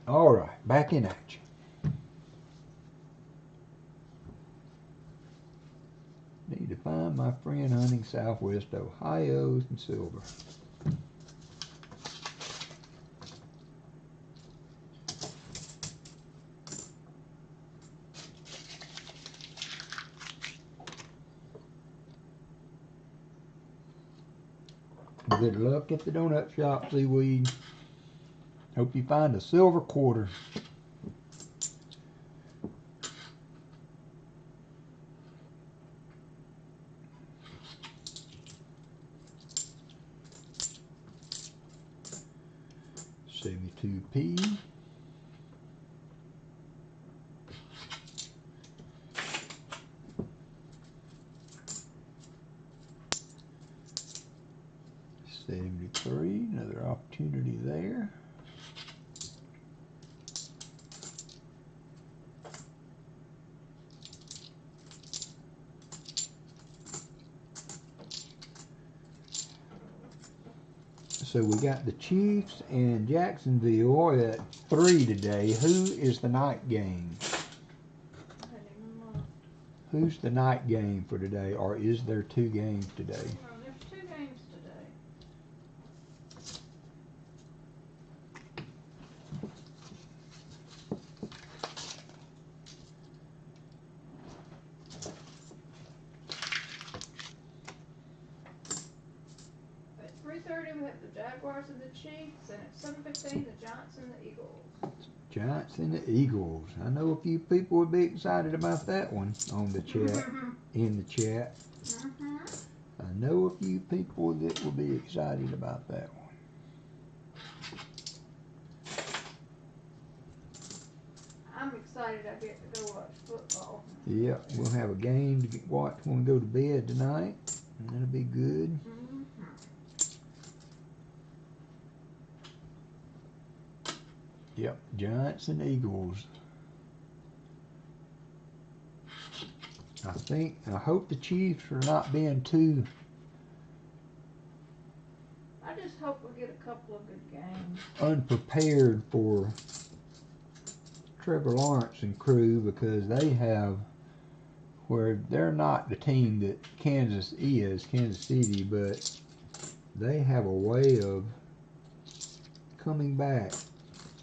[SPEAKER 1] All right, back in action. Need to find my friend hunting Southwest Ohio and silver. Good luck at the donut shop, Seaweed. Hope you find a silver quarter. .72P. .73, another opportunity there. So we got the Chiefs and Jacksonville at 3 today. Who is the night game? Who's the night game for today, or is there 2 games today?
[SPEAKER 2] No, there's 2 games today. we have the Jaguars and the Chiefs, and at 7:15 the Giants and the Eagles.
[SPEAKER 1] Giants and the Eagles. I know a few people would be excited about that one on the chat, in the chat. I know a few people that will be excited about that one.
[SPEAKER 2] I'm excited I get to go watch football.
[SPEAKER 1] Yeah, we'll have a game to watch when we go to bed tonight, and that'll be good. Yep, Giants and Eagles. I hope the Chiefs are not being too.
[SPEAKER 2] I just hope we get a couple of good games.
[SPEAKER 1] Unprepared for Trevor Lawrence and crew, because they have, where they're not the team that Kansas City, but they have a way of coming back.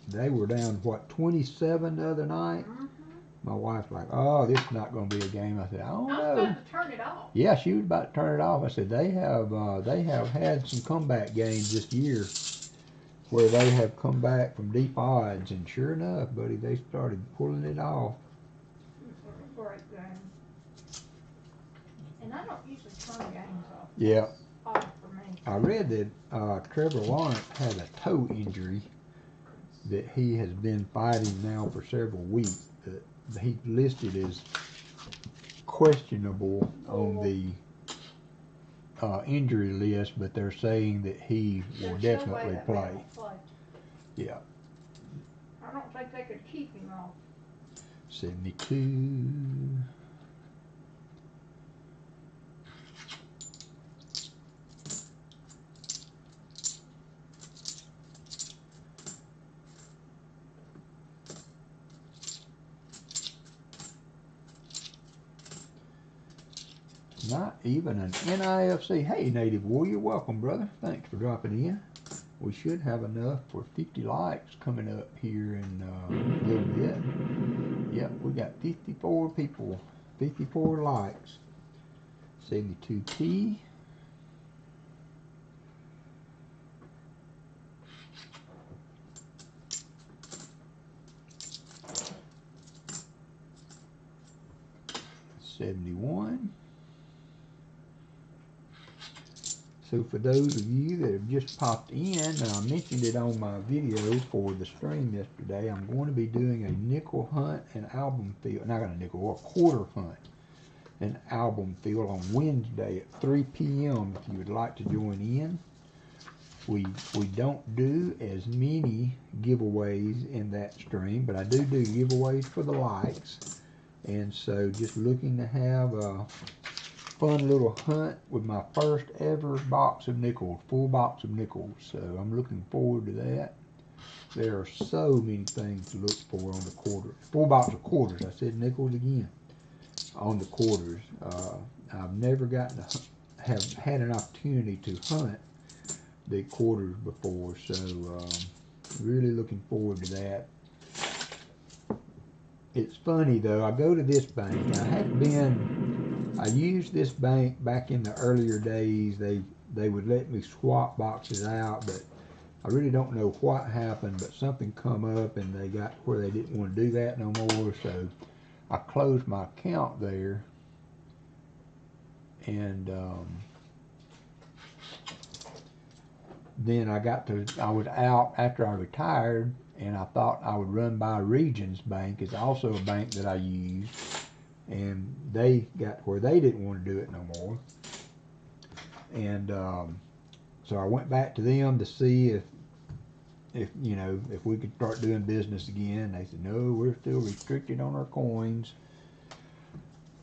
[SPEAKER 1] They were down, 27 the other night? My wife's like, oh, this is not going to be a game. I said, I don't know.
[SPEAKER 2] I was about to turn it off.
[SPEAKER 1] Yeah, she was about to turn it off. I said, they have had some comeback games this year where they have come back from deep odds, and sure enough, buddy, they started pulling it off.
[SPEAKER 2] It was a great game. And I don't usually turn games off.
[SPEAKER 1] Yeah.
[SPEAKER 2] It's odd for me.
[SPEAKER 1] I read that Trevor Lawrence had a toe injury that he has been fighting now for several weeks. That he listed as questionable on the injury list, but they're saying that he will definitely play. Yeah.
[SPEAKER 2] I don't think they could keep him off.
[SPEAKER 1] 72. Not even an NIFC. Hey, Native Warrior, welcome, brother. Thanks for dropping in. We should have enough for 50 likes coming up here in a little bit. Yep, we got 54 people, 54 likes. 72T. $71. So for those of you that have just popped in, I mentioned it on my video for the stream yesterday, I'm going to be doing a nickel hunt and album field, not a nickel, a quarter hunt and album field on Wednesday at 3 p.m. if you would like to join in. We don't do as many giveaways in that stream, but I do giveaways for the likes. And so just looking to have a fun little hunt with my first ever box of nickels, full box of nickels. So I'm looking forward to that. There are so many things to look for on the quarters. Full box of quarters. I said nickels again. On the quarters. I've never gotten to have had an opportunity to hunt the quarters before. So really looking forward to that. It's funny though, I go to this bank. I used this bank back in the earlier days. They would let me swap boxes out, but I really don't know what happened, but something come up and they got where they didn't want to do that no more. So I closed my account there, and then I was out after I retired, and I thought I would run by Regions Bank. It's also a bank that I use, and they got where they didn't want to do it no more. And so I went back to them to see if we could start doing business again. They said, no, we're still restricted on our coins.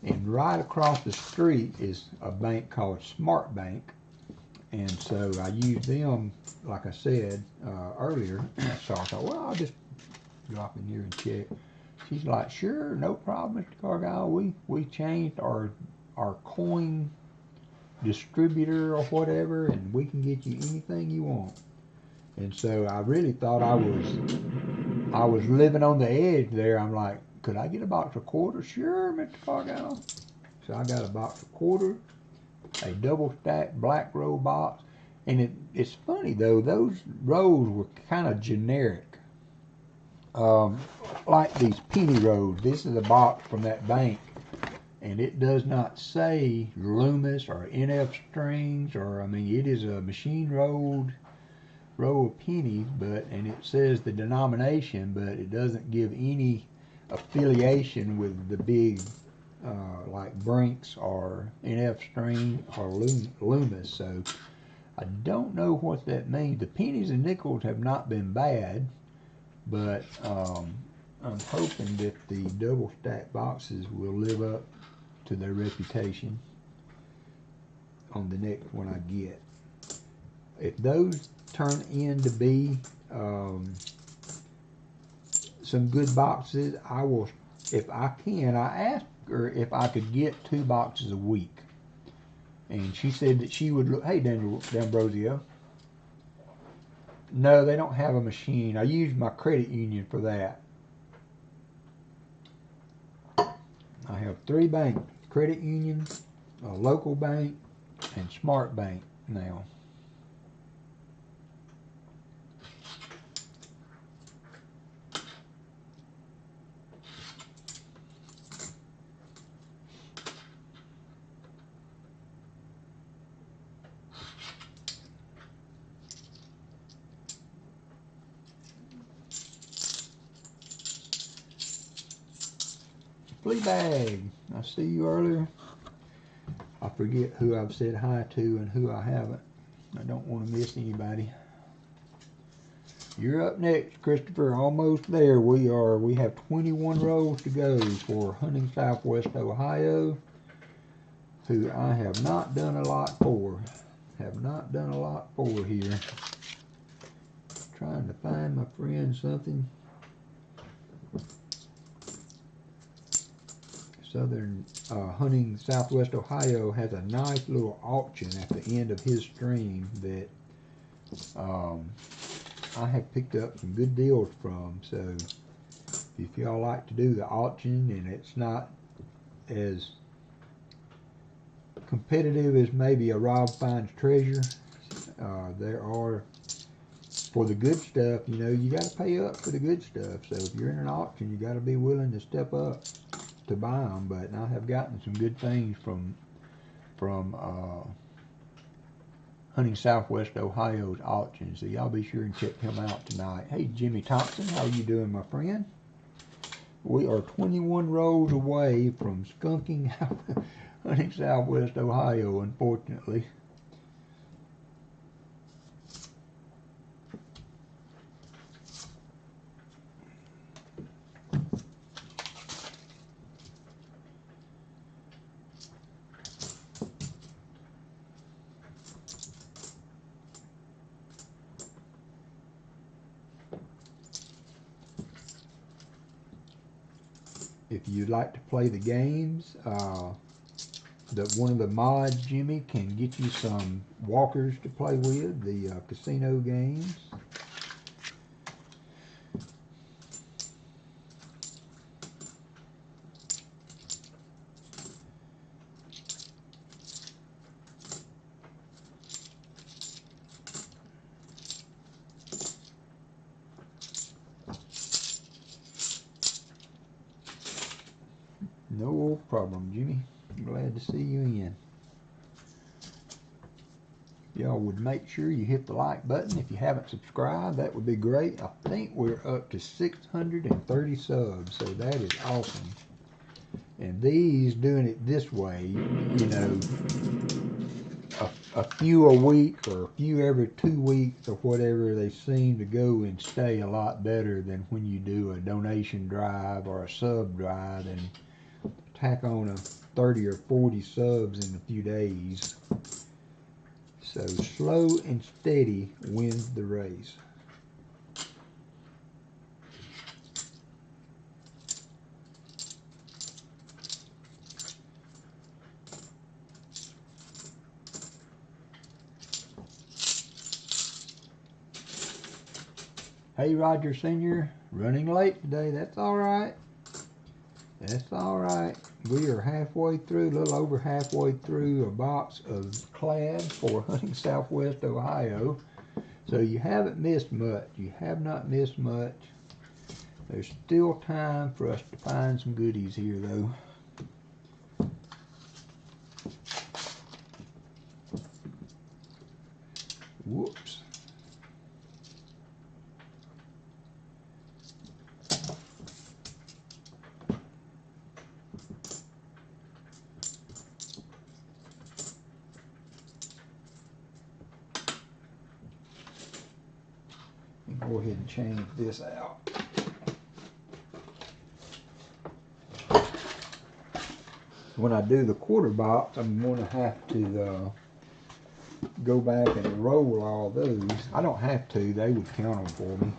[SPEAKER 1] And right across the street is a bank called Smart Bank. And so I used them, like I said earlier. So I thought, well, I'll just drop in here and check. She's like, sure, no problem, Mr. Cargyle. We changed our coin distributor or whatever, and we can get you anything you want. And so I really thought I was living on the edge there. I'm like, could I get a box of quarters? Sure, Mr. Cargyle. So I got a box of quarters, a double stacked black roll box, And it's funny though, those rolls were kind of generic. Like these penny rolls. This is a box from that bank, and it does not say Loomis or NF strings, or I mean, it is a machine rolled row of pennies, and it says the denomination, but it doesn't give any affiliation with the big like Brinks or NF string or Loomis. So I don't know what that means. The pennies and nickels have not been bad, but I'm hoping that the double stack boxes will live up to their reputation on the next one I get. If those turn in to be some good boxes, I will, if I can. I asked her if I could get 2 boxes a week, and she said that she would look. Hey, D'Ambrosio. No, they don't have a machine. I use my credit union for that. I have 3 banks: credit union, a local bank, and smart bank now. Fleabag, I see you earlier. I forget who I've said hi to and who I haven't. I don't want to miss anybody. You're up next, Christopher. Almost there. We have 21 rolls to go for Hunting Southwest Ohio, who I have not done a lot for. Here. Trying to find my friend something. Southern Hunting Southwest Ohio has a nice little auction at the end of his stream that I have picked up some good deals from. So if y'all like to do the auction and it's not as competitive as maybe a Rob Finds Treasure, there are, for the good stuff, you know, you got to pay up for the good stuff. So if you're in an auction, you got to be willing to step up to buy them. But I have gotten some good things from Hunting Southwest Ohio's auction, so y'all be sure and check him out tonight. Hey, Jimmy Thompson, how you doing, my friend? We are 21 rolls away from skunking Hunting Southwest Ohio, unfortunately. If you'd like to play the games, one of the mods, Jimmy, can get you some walkers to play with, the casino games. No problem, Jimmy. Glad to see you in. Y'all would make sure you hit the like button if you haven't subscribed. That would be great. I think we're up to 630 subs, so that is awesome. And these, doing it this way, you know, a few a week or a few every 2 weeks or whatever, they seem to go and stay a lot better than when you do a donation drive or a sub drive and tack on a 30 or 40 subs in a few days. So slow and steady wins the race. Hey, Roger Sr., running late today. That's all right. That's all right. we are halfway through, a little over halfway through a box of clad for hunting Southwest Ohio. So you haven't missed much. You have not missed much. There's still time for us to find some goodies here, though. Whoops. Go ahead and change this out. When I do the quarter box, I'm going to have to go back and roll all those. I don't have to; they would count them for me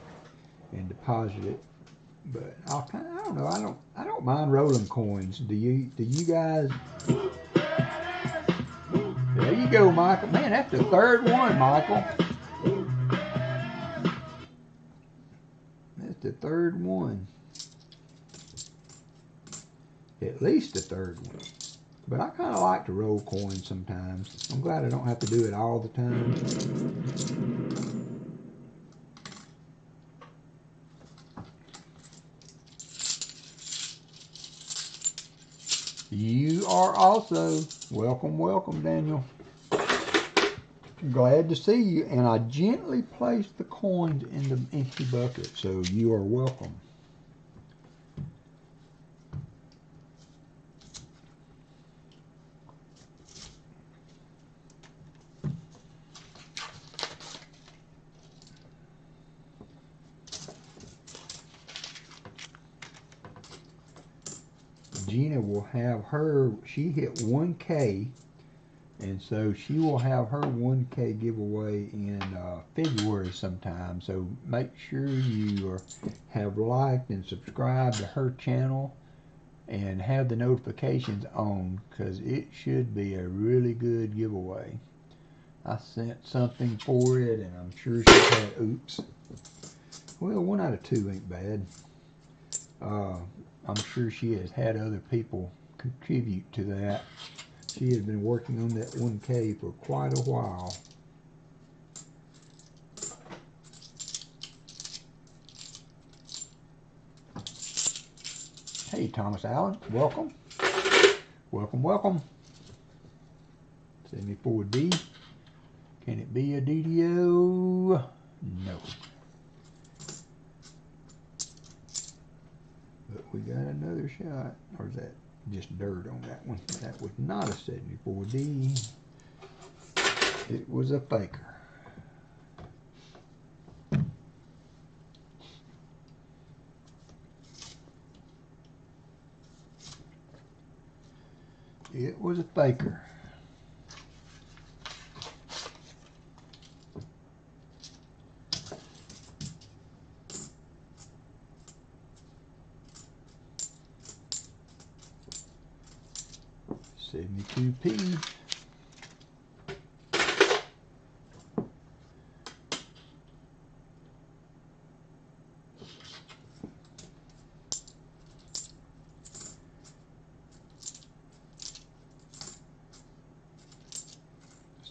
[SPEAKER 1] and deposit it. But I don't know. I don't mind rolling coins. Do you guys? There you go, Michael. Man, that's the third one, Michael. That's the third one. At least the third one. But I kind of like to roll coins sometimes. I'm glad I don't have to do it all the time. You are also welcome, welcome, Daniel. Glad to see you. And I gently placed the coins in the empty bucket, so you are welcome. Gina will have her, she hit 1K, and so she will have her 1K giveaway in February sometime. So make sure you have liked and subscribed to her channel and have the notifications on, because it should be a really good giveaway. I sent something for it, and I'm sure she had, oops. Well, 1 out of 2 ain't bad. I'm sure she has had other people contribute to that. She has been working on that 1K for quite a while. Hey, Thomas Allen, welcome. Welcome, welcome. 74D. Can it be a DDO? No. But we got another shot. Or is that just dirt on that one? That was not a 74D. It was a faker. It was a faker. $72p.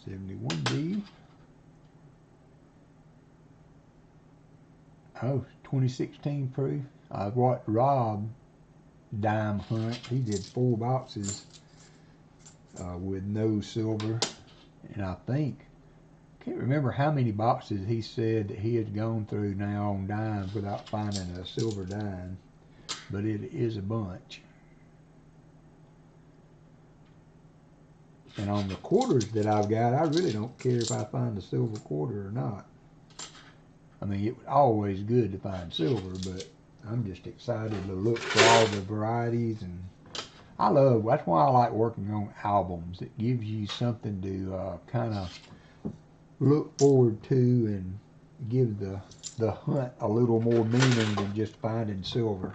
[SPEAKER 1] $71D. Oh, 2016 proof. I watched Rob dime hunt. He did 4 boxes with no silver, and I can't remember how many boxes he said that he had gone through now on dimes without finding a silver dime, but it is a bunch. And on the quarters that I've got, I really don't care if I find a silver quarter or not. I mean, it's always good to find silver, but I'm just excited to look for all the varieties, and that's why I like working on albums. It gives you something to kind of look forward to and give the hunt a little more meaning than just finding silver.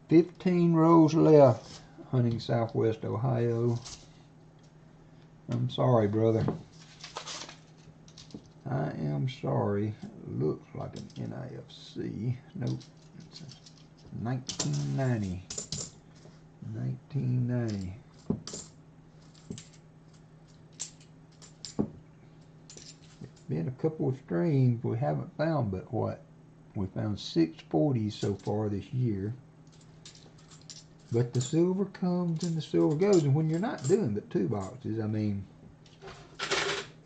[SPEAKER 1] 15 rows left, hunting Southwest Ohio. I'm sorry, brother. I am sorry. Looks like an NIFC. Nope. 1990. 1990. It's been a couple of streams we haven't found, but what? We found 640s so far this year. But the silver comes and the silver goes, and when you're not doing but 2 boxes, I mean,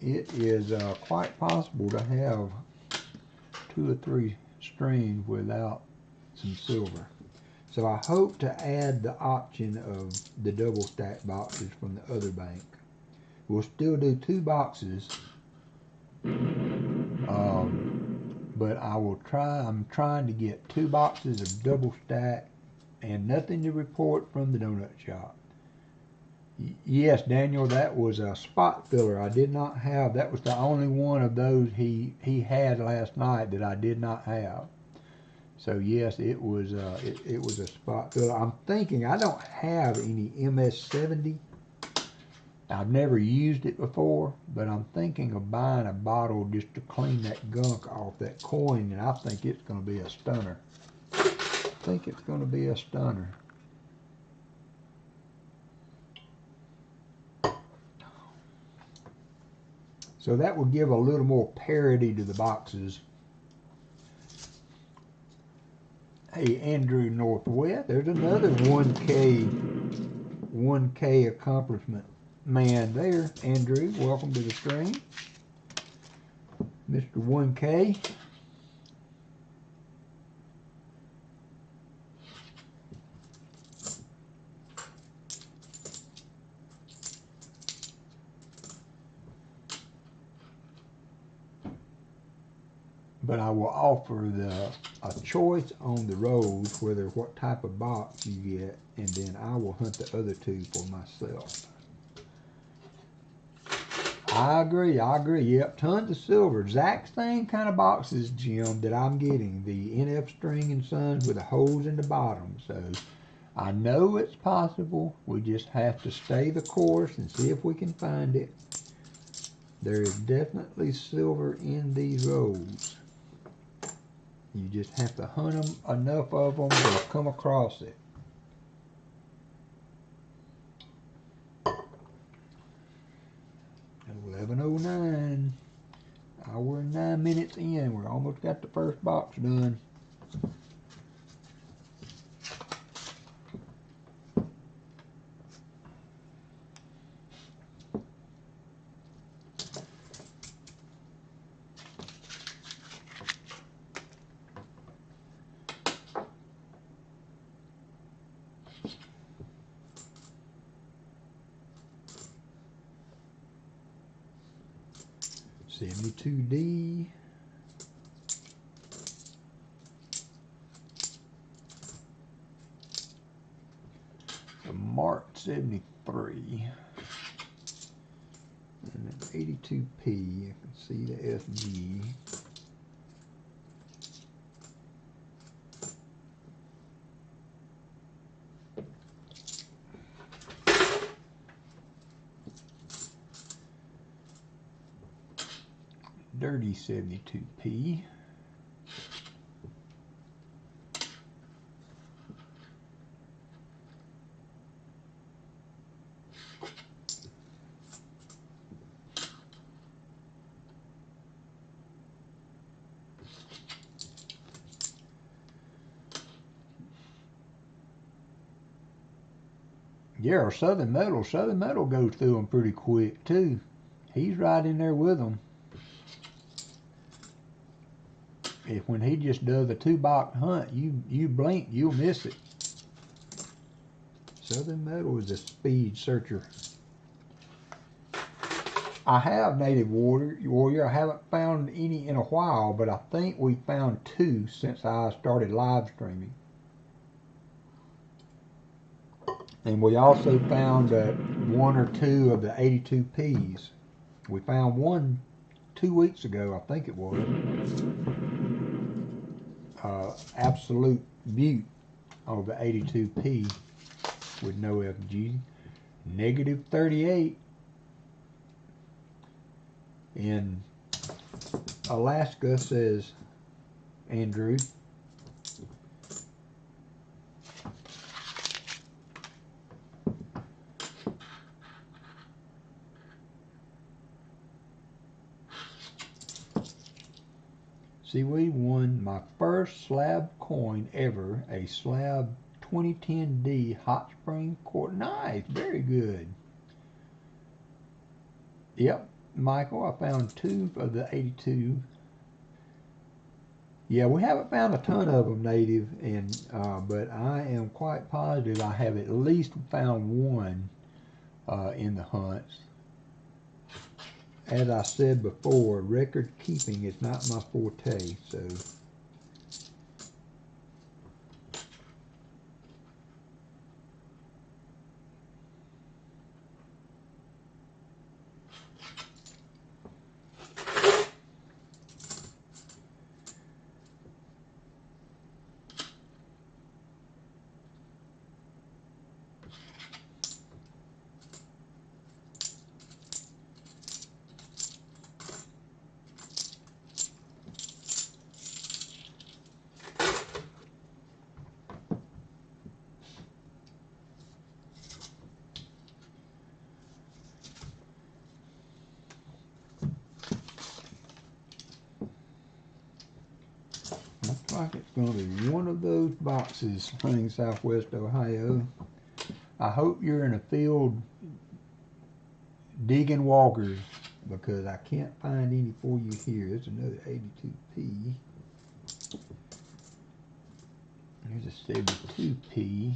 [SPEAKER 1] it is quite possible to have 2 or 3 streams without some silver. So I hope to add the option of the double stack boxes from the other bank. We'll still do 2 boxes, but I will try. I'm trying to get 2 boxes of double stack and nothing to report from the donut shop. Yes, Daniel, that was a spot filler. I did not have. That was the only one of those he had last night that I did not have. So yes, it was a spot filler. I'm thinking I don't have any MS-70. I've never used it before, but I'm thinking of buying a bottle just to clean that gunk off that coin, and I think it's going to be a stunner. I think it's going to be a stunner. So that will give a little more parity to the boxes. Hey, Andrew Northwest, there's another 1K accomplishment man there. Andrew, welcome to the stream. Mr. 1K. But I will offer a choice on the rolls, whether what type of box you get, and then I will hunt the other 2 for myself. I agree. Yep, tons of silver. Exact same kind of boxes, Jim, that I'm getting. The NF String and Sons with the holes in the bottom. So I know it's possible. We just have to stay the course and see if we can find it. There is definitely silver in these rolls. You just have to hunt them, enough of them to come across it. At 11:09, hour and 9 minutes in, we're almost got the first box done. $72D. A Mark 73. And an 82P. You can see the FG. Dirty 72P. Yeah, or Southern Metal. Southern Metal goes through them pretty quick too. He's right in there with them. If when he just does a 2-box hunt, you blink, you'll miss it. Southern Metal is a speed searcher. I have Native Warrior. I haven't found any in a while, but I think we found 2 since I started live streaming. And we also found 1 or 2 of the 82Ps. We found one 2 weeks ago, I think it was. Absolute Butte of the 82P with no FG. Negative 38 in Alaska, says Andrew. Seaweed won my first slab coin ever, a slab 2010D hot spring quartz. Nice, very good. Yep, Michael, I found 2 of the 82. Yeah, we haven't found a ton of them, Native, and but I am quite positive I have at least found 1 in the hunts. As I said before, record keeping is not my forte, so. Looks like it's going to be one of those boxes, hunting Southwest Ohio. I hope you're in a field digging walkers, because I can't find any for you here. There's another 82P. There's a 72P.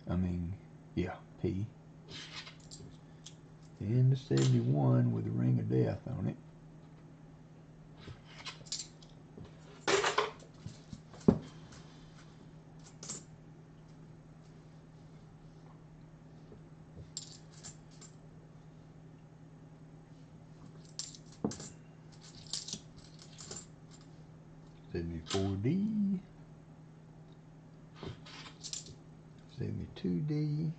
[SPEAKER 1] I mean, yeah, P. And the 71 with a ring of death on it. .74D, 72D,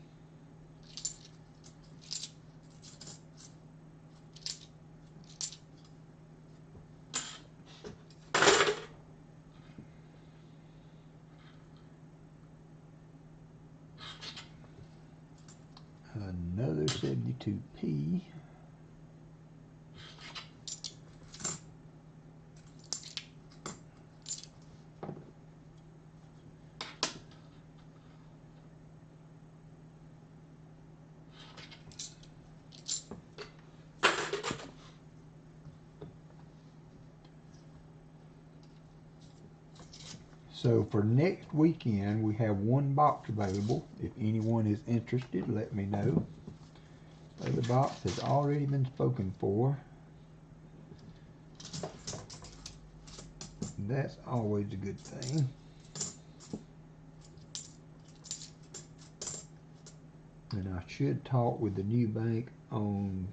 [SPEAKER 1] another 72P, So for next weekend, we have 1 box available. If anyone is interested, let me know. The other box has already been spoken for. That's always a good thing. And I should talk with the new bank on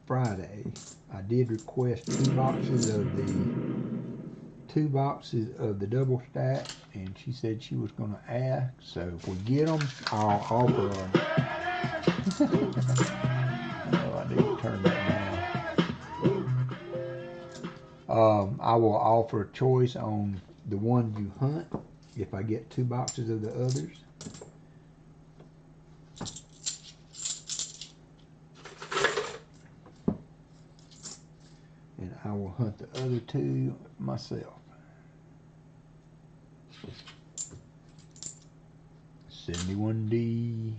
[SPEAKER 1] Friday. I did request 2 boxes of the double stack, and she said she was going to ask. So if we get them, I'll offer them. Oh, I need to turn that down. I will offer a choice on the one you hunt if I get 2 boxes of the others. And I will hunt the other 2 myself. 71D.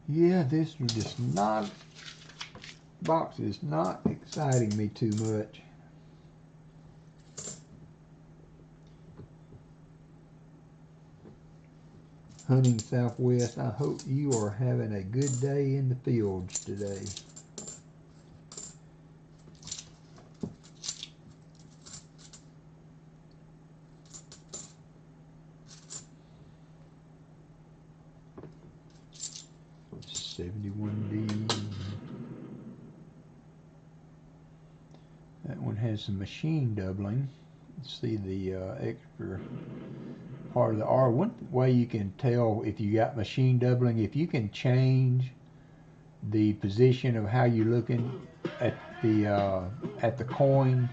[SPEAKER 1] Yeah, this is just not, box is not exciting me too much. Hunting Southwest, I hope you are having a good day in the fields today. .71D. That one has some machine doubling. See the extra part of the R. One way you can tell if you got machine doubling, if you can change the position of how you're looking at the coin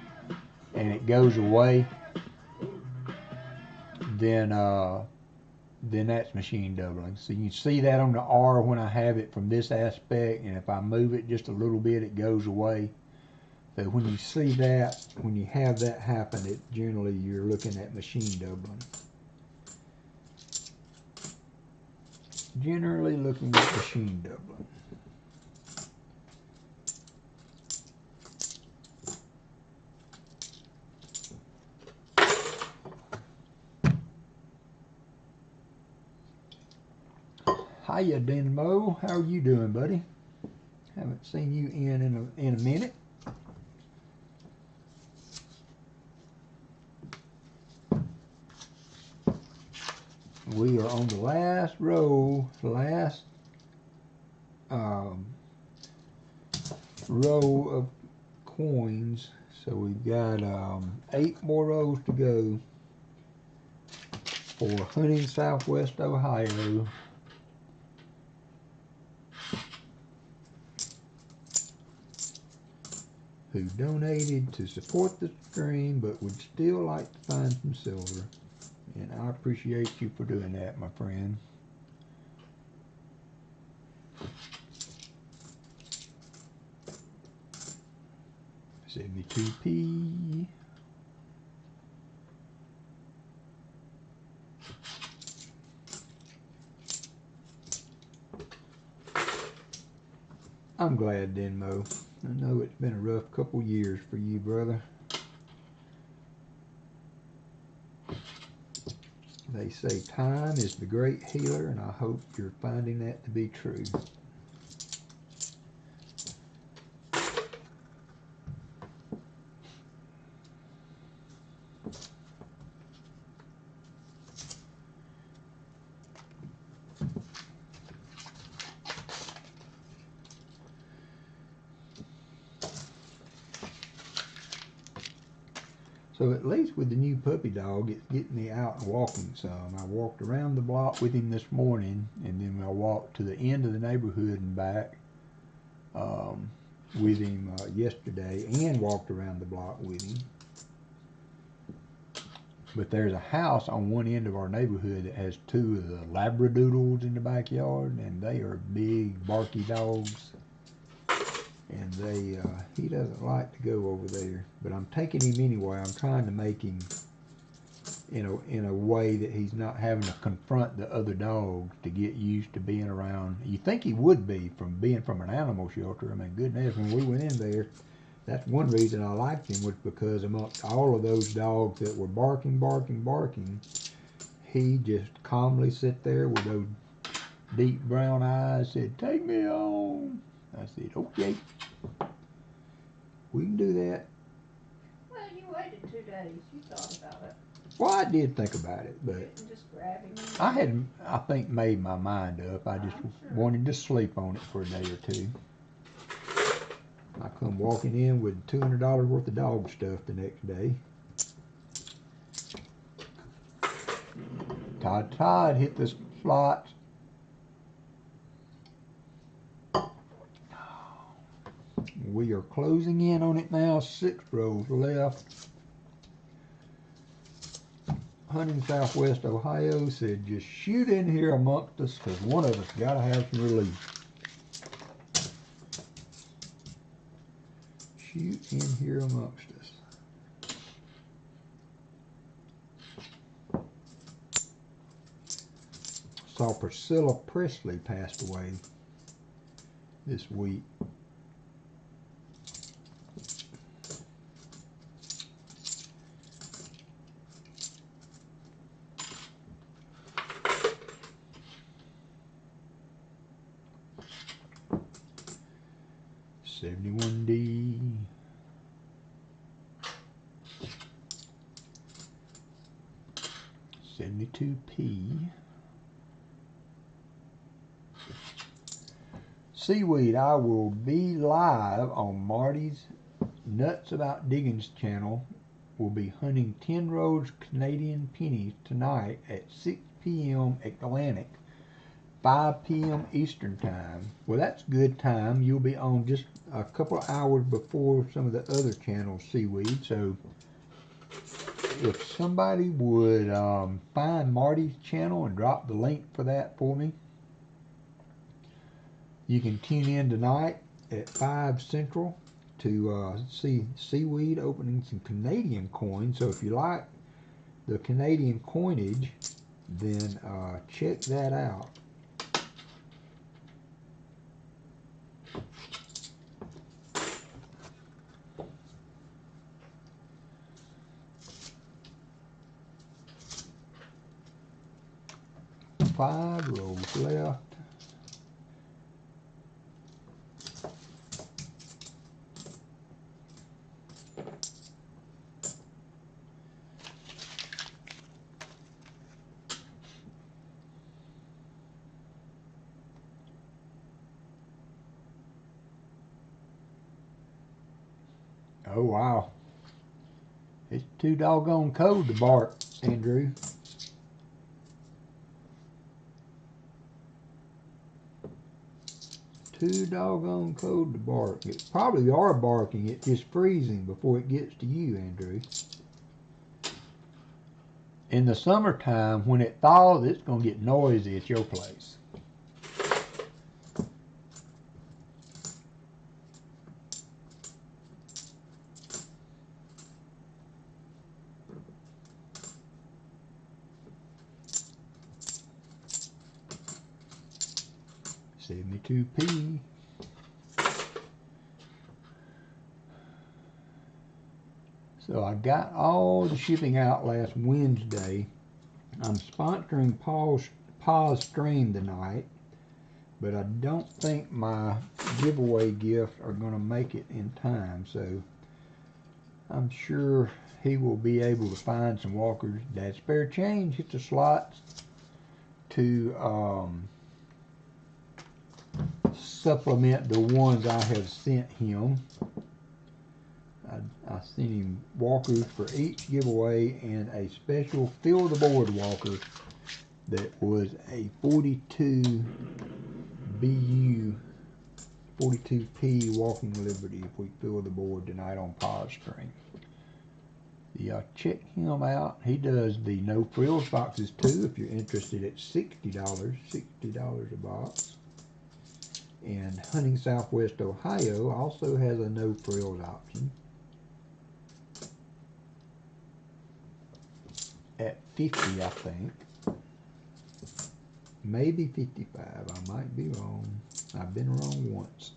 [SPEAKER 1] and it goes away, then that's machine doubling. So you can see that on the R when I have it from this aspect, and if I move it just a little bit, it goes away. So when you see that, when you have that happen, it generally you're looking at machine doubling. Generally looking at machine doubling. Hiya, Denmo. How are you doing, buddy? Haven't seen you in a minute. We are on the last row, row of coins. So we've got 8 more rows to go for Hunting Southwest Ohio. Who donated to support the stream but would still like to find some silver. And I appreciate you for doing that, my friend. $72p. I'm glad, Denmo. I know it's been a rough couple years for you, brother. They say time is the great healer, and I hope you're finding that to be true. So at least with the new puppy dog, it's getting me out and walking some. I walked around the block with him this morning, and then I walked to the end of the neighborhood and back with him yesterday, and walked around the block with him. But there's a house on one end of our neighborhood that has 2 of the Labradoodles in the backyard, and they are big, barky dogs. And he doesn't like to go over there, but I'm taking him anyway. I'm trying to make him in a way that he's not having to confront the other dogs to get used to being around. You think he would be from being from an animal shelter. I mean, goodness, when we went in there, that's one reason I liked him, was because amongst all of those dogs that were barking, he just calmly sit there with those deep brown eyes, said, "Take me home." I said, "Okay, we can do that."
[SPEAKER 2] Well, you waited 2 days. You thought about it.
[SPEAKER 1] Well, I did think about it, but
[SPEAKER 2] Just grabbing him.
[SPEAKER 1] I had, I think, made my mind up. I just wanted to sleep on it for a day or two. I come walking in with $200 worth of dog stuff the next day. Todd hit the slots. We are closing in on it now. 6 rows left. Hunting Southwest Ohio said, just shoot in here amongst us, because one of us got to have some relief. Shoot in here amongst us. Saw Priscilla Presley passed away this week. $71D. $72p. Seaweed, I will be live on Marty's Nuts About Diggins channel will be hunting 10 rows Canadian pennies tonight at 6 p.m. Atlantic, 5 p.m. Eastern time. Well, that's good time. You'll be on just a couple of hours before some of the other channels, Seaweed. So if somebody would find Marty's channel and drop the link for that for me, you can tune in tonight at 5 Central to see Seaweed opening some Canadian coins. So if you like the Canadian coinage, then check that out. Five rows left. Oh wow. It's too doggone cold to bark, Andrew. Too doggone cold to bark. It probably are barking. It's just freezing before it gets to you, Andrew. In the summertime, when it thaws, it's going to get noisy at your place. $72p. So I got all the shipping out last Wednesday. I'm sponsoring Pa's stream tonight, but I don't think my giveaway gifts are going to make it in time. So I'm sure he will be able to find some walkers. That spare change hit the slots to supplement the ones I have sent him. I sent him walkers for each giveaway and a special fill the board walker that was a 42 BU 42p Walking Liberty if we fill the board tonight on Pa's stream. Yeah, check him out. He does the no frills boxes too if you're interested at $60 a box. And Hunting Southwest Ohio also has a no frills option at 50, I think. Maybe 55. I might be wrong. I've been wrong once.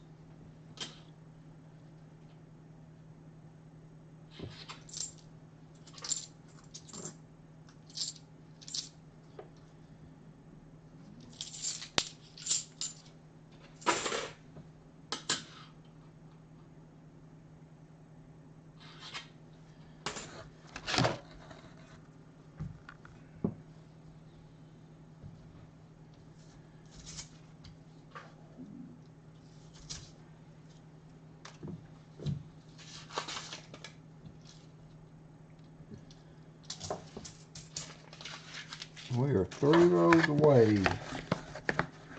[SPEAKER 1] We are 3 rows away.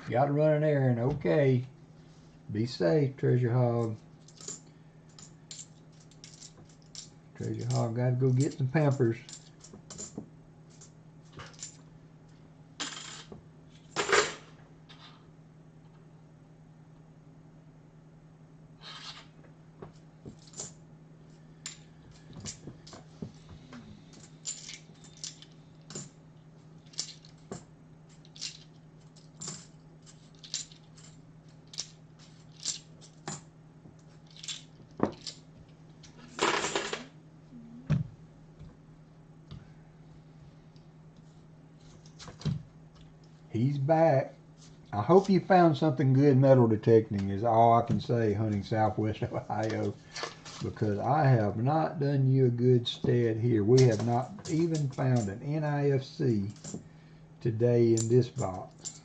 [SPEAKER 1] Gotta run an errand. Okay. Be safe, Treasure Hog. Treasure Hog gotta go get some Pampers. He's back. I hope you found something good metal detecting is all I can say, Hunting Southwest Ohio, because I have not done you a good stead here. We have not even found an NIFC today in this box.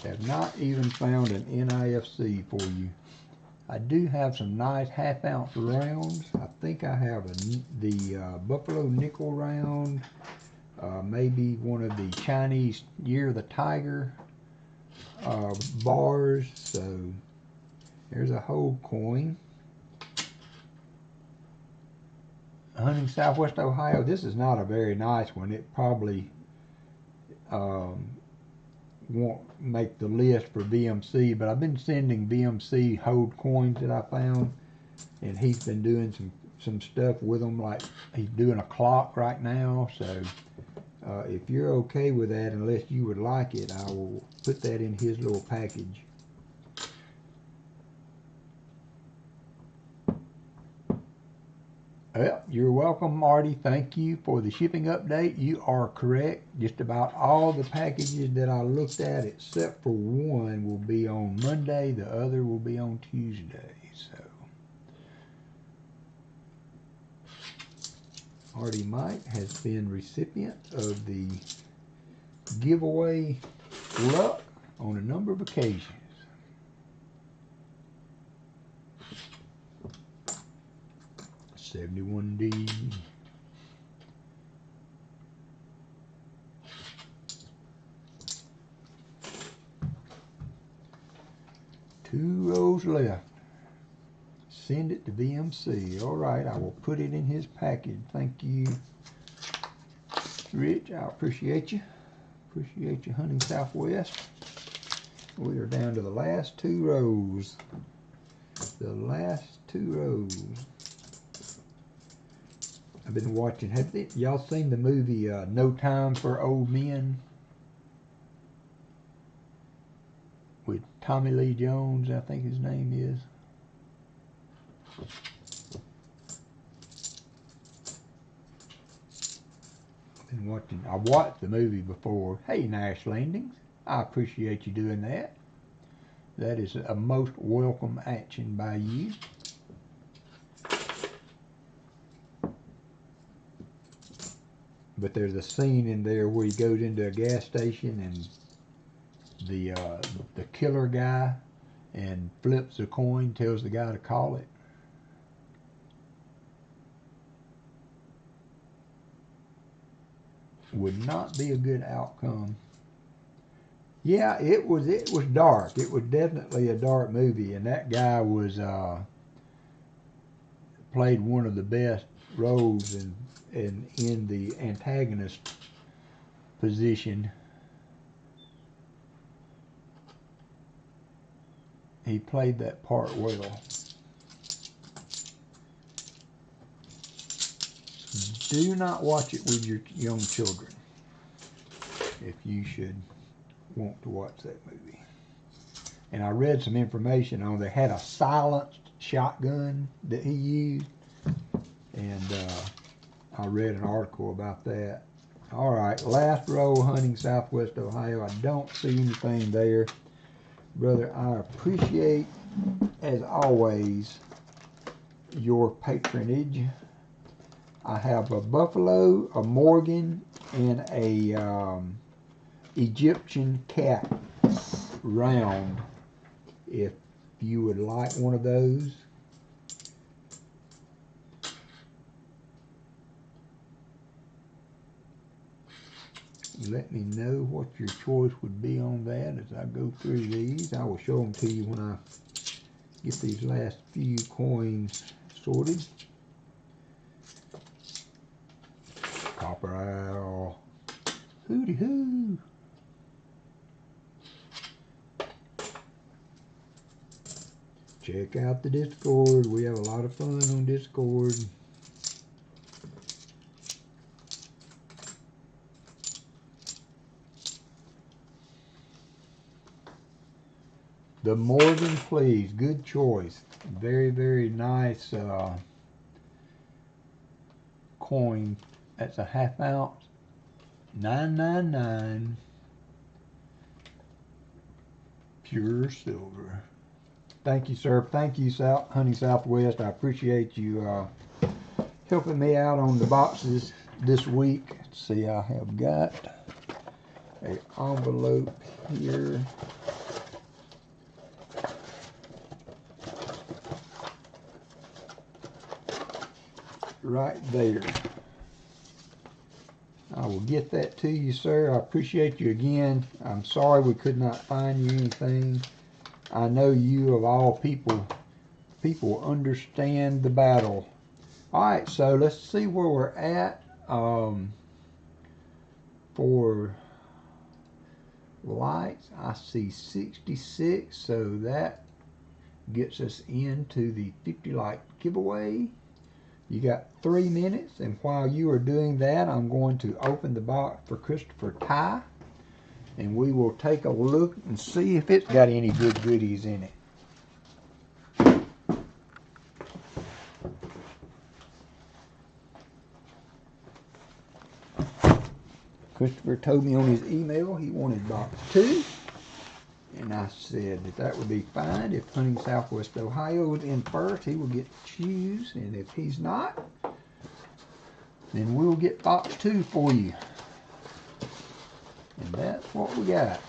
[SPEAKER 1] Have not even found an NIFC for you. I do have some nice half-ounce rounds. I think I have the Buffalo nickel round, maybe one of the Chinese Year of the Tiger bars. So there's a whole coin. Hunting Southwest Ohio. This is not a very nice one. It probably won't make the list for VMC, but I've been sending VMC hold coins that I found, and he's been doing some stuff with them, like he's doing a clock right now. So if you're okay with that, unless you would like it, I will put that in his little package. Well, you're welcome, Marty. Thank you for the shipping update. You are correct. Just about all the packages that I looked at, except for one, will be on Monday. The other will be on Tuesday. So, Marty Mike has been recipient of the giveaway luck on a number of occasions. $71D. Two rows left. Send it to VMC. All right, I will put it in his package. Thank you, Rich. I appreciate you. Appreciate you, Hunting Southwest. We are down to the last two rows. The last two rows. I've been watching. Have y'all seen the movie No Time for Old Men with Tommy Lee Jones? I think his name is. Been watching. I watched the movie before. Hey, Nash Landings, I appreciate you doing that. That is a most welcome action by you. But there's a scene in there where he goes into a gas station and the killer guy and flips a coin, tells the guy to call it. Would not be a good outcome. Yeah, it was dark. It was definitely a dark movie, and that guy was played one of the best roles in the antagonist position. He played that part well. Do not watch it with your young children if you should want to watch that movie. And I read some information on, they had a silenced shotgun that he used, and I read an article about that. All right, last row, Hunting Southwest Ohio. I don't see anything there. Brother, I appreciate, as always, your patronage. I have a Buffalo, a Morgan, and a Egyptian cat round. If you would like one of those. Let me know what your choice would be on that as I go through these. I will show them to you when I get these last few coins sorted. Copper Owl. Hooty hoo. Check out the Discord. We have a lot of fun on Discord. The Morgan, please. Good choice. Very, very nice coin. That's a half ounce. 999. Pure silver. Thank you, sir. Thank you, Hunting Southwest. I appreciate you helping me out on the boxes this week. Let's see, I have got an envelope here. right there. I will get that to you, sir. I appreciate you again. I'm sorry we could not find you anything. I know you of all people understand the battle. Alright, so let's see where we're at for lights. I see 66, so that gets us into the 50 light giveaway. You got 3 minutes, and while you are doing that, I'm going to open the box for Christopher Ty, and we will take a look and see if it's got any good goodies in it. Christopher told me on his email he wanted box 2, and I said that would be fine. If Hunting Southwest Ohio was in first, he will get to choose, and if he's not, then we'll get box 2 for you. And that's what we got.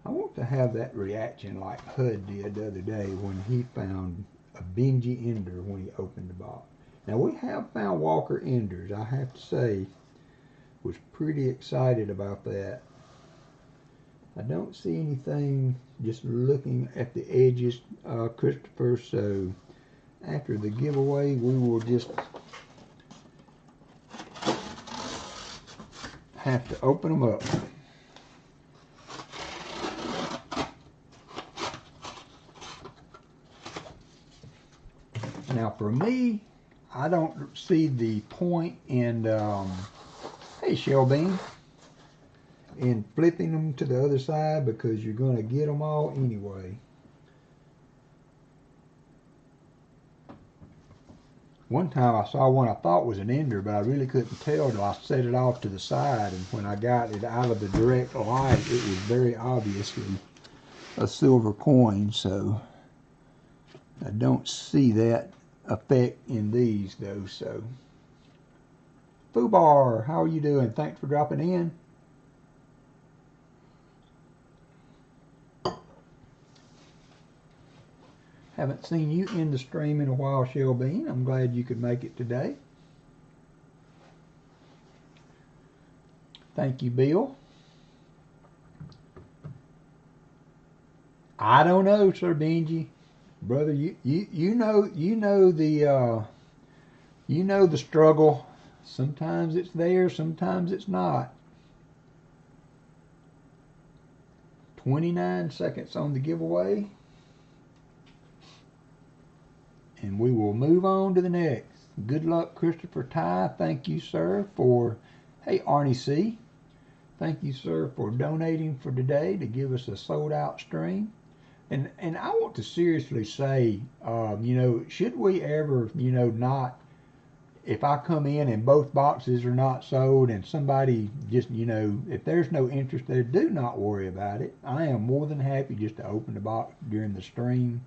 [SPEAKER 1] I want to have that reaction like Hud did the other day when he found a Benji Ender when he opened the box. Now we have found Walker Enders. I have to say, was pretty excited about that. I don't see anything just looking at the edges, Christopher, so after the giveaway we will just have to open them up. Now for me, I don't see the point in, hey Shellbean, in flipping them to the other side because you're going to get them all anyway. One time I saw one I thought was an ender, but I really couldn't tell till I set it off to the side, and when I got it out of the direct light, it was very obviously a silver coin, so I don't see that effect in these though. So Fubar, how are you doing? Thanks for dropping in. Haven't seen you in the stream in a while, Shellbean. I'm glad you could make it today. Thank you, Bill. I don't know, Sir Benji. Brother, you know the struggle. Sometimes it's there, sometimes it's not. 29 seconds on the giveaway. And we will move on to the next. Good luck, Christopher Ty. Thank you, sir, for, hey, Arnie C. Thank you, sir, for donating for today to give us a sold out stream. And I want to seriously say, you know, should we ever, you know, not, if I come in and both boxes are not sold and somebody just, you know, if there's no interest there, do not worry about it. I am more than happy just to open the box during the stream.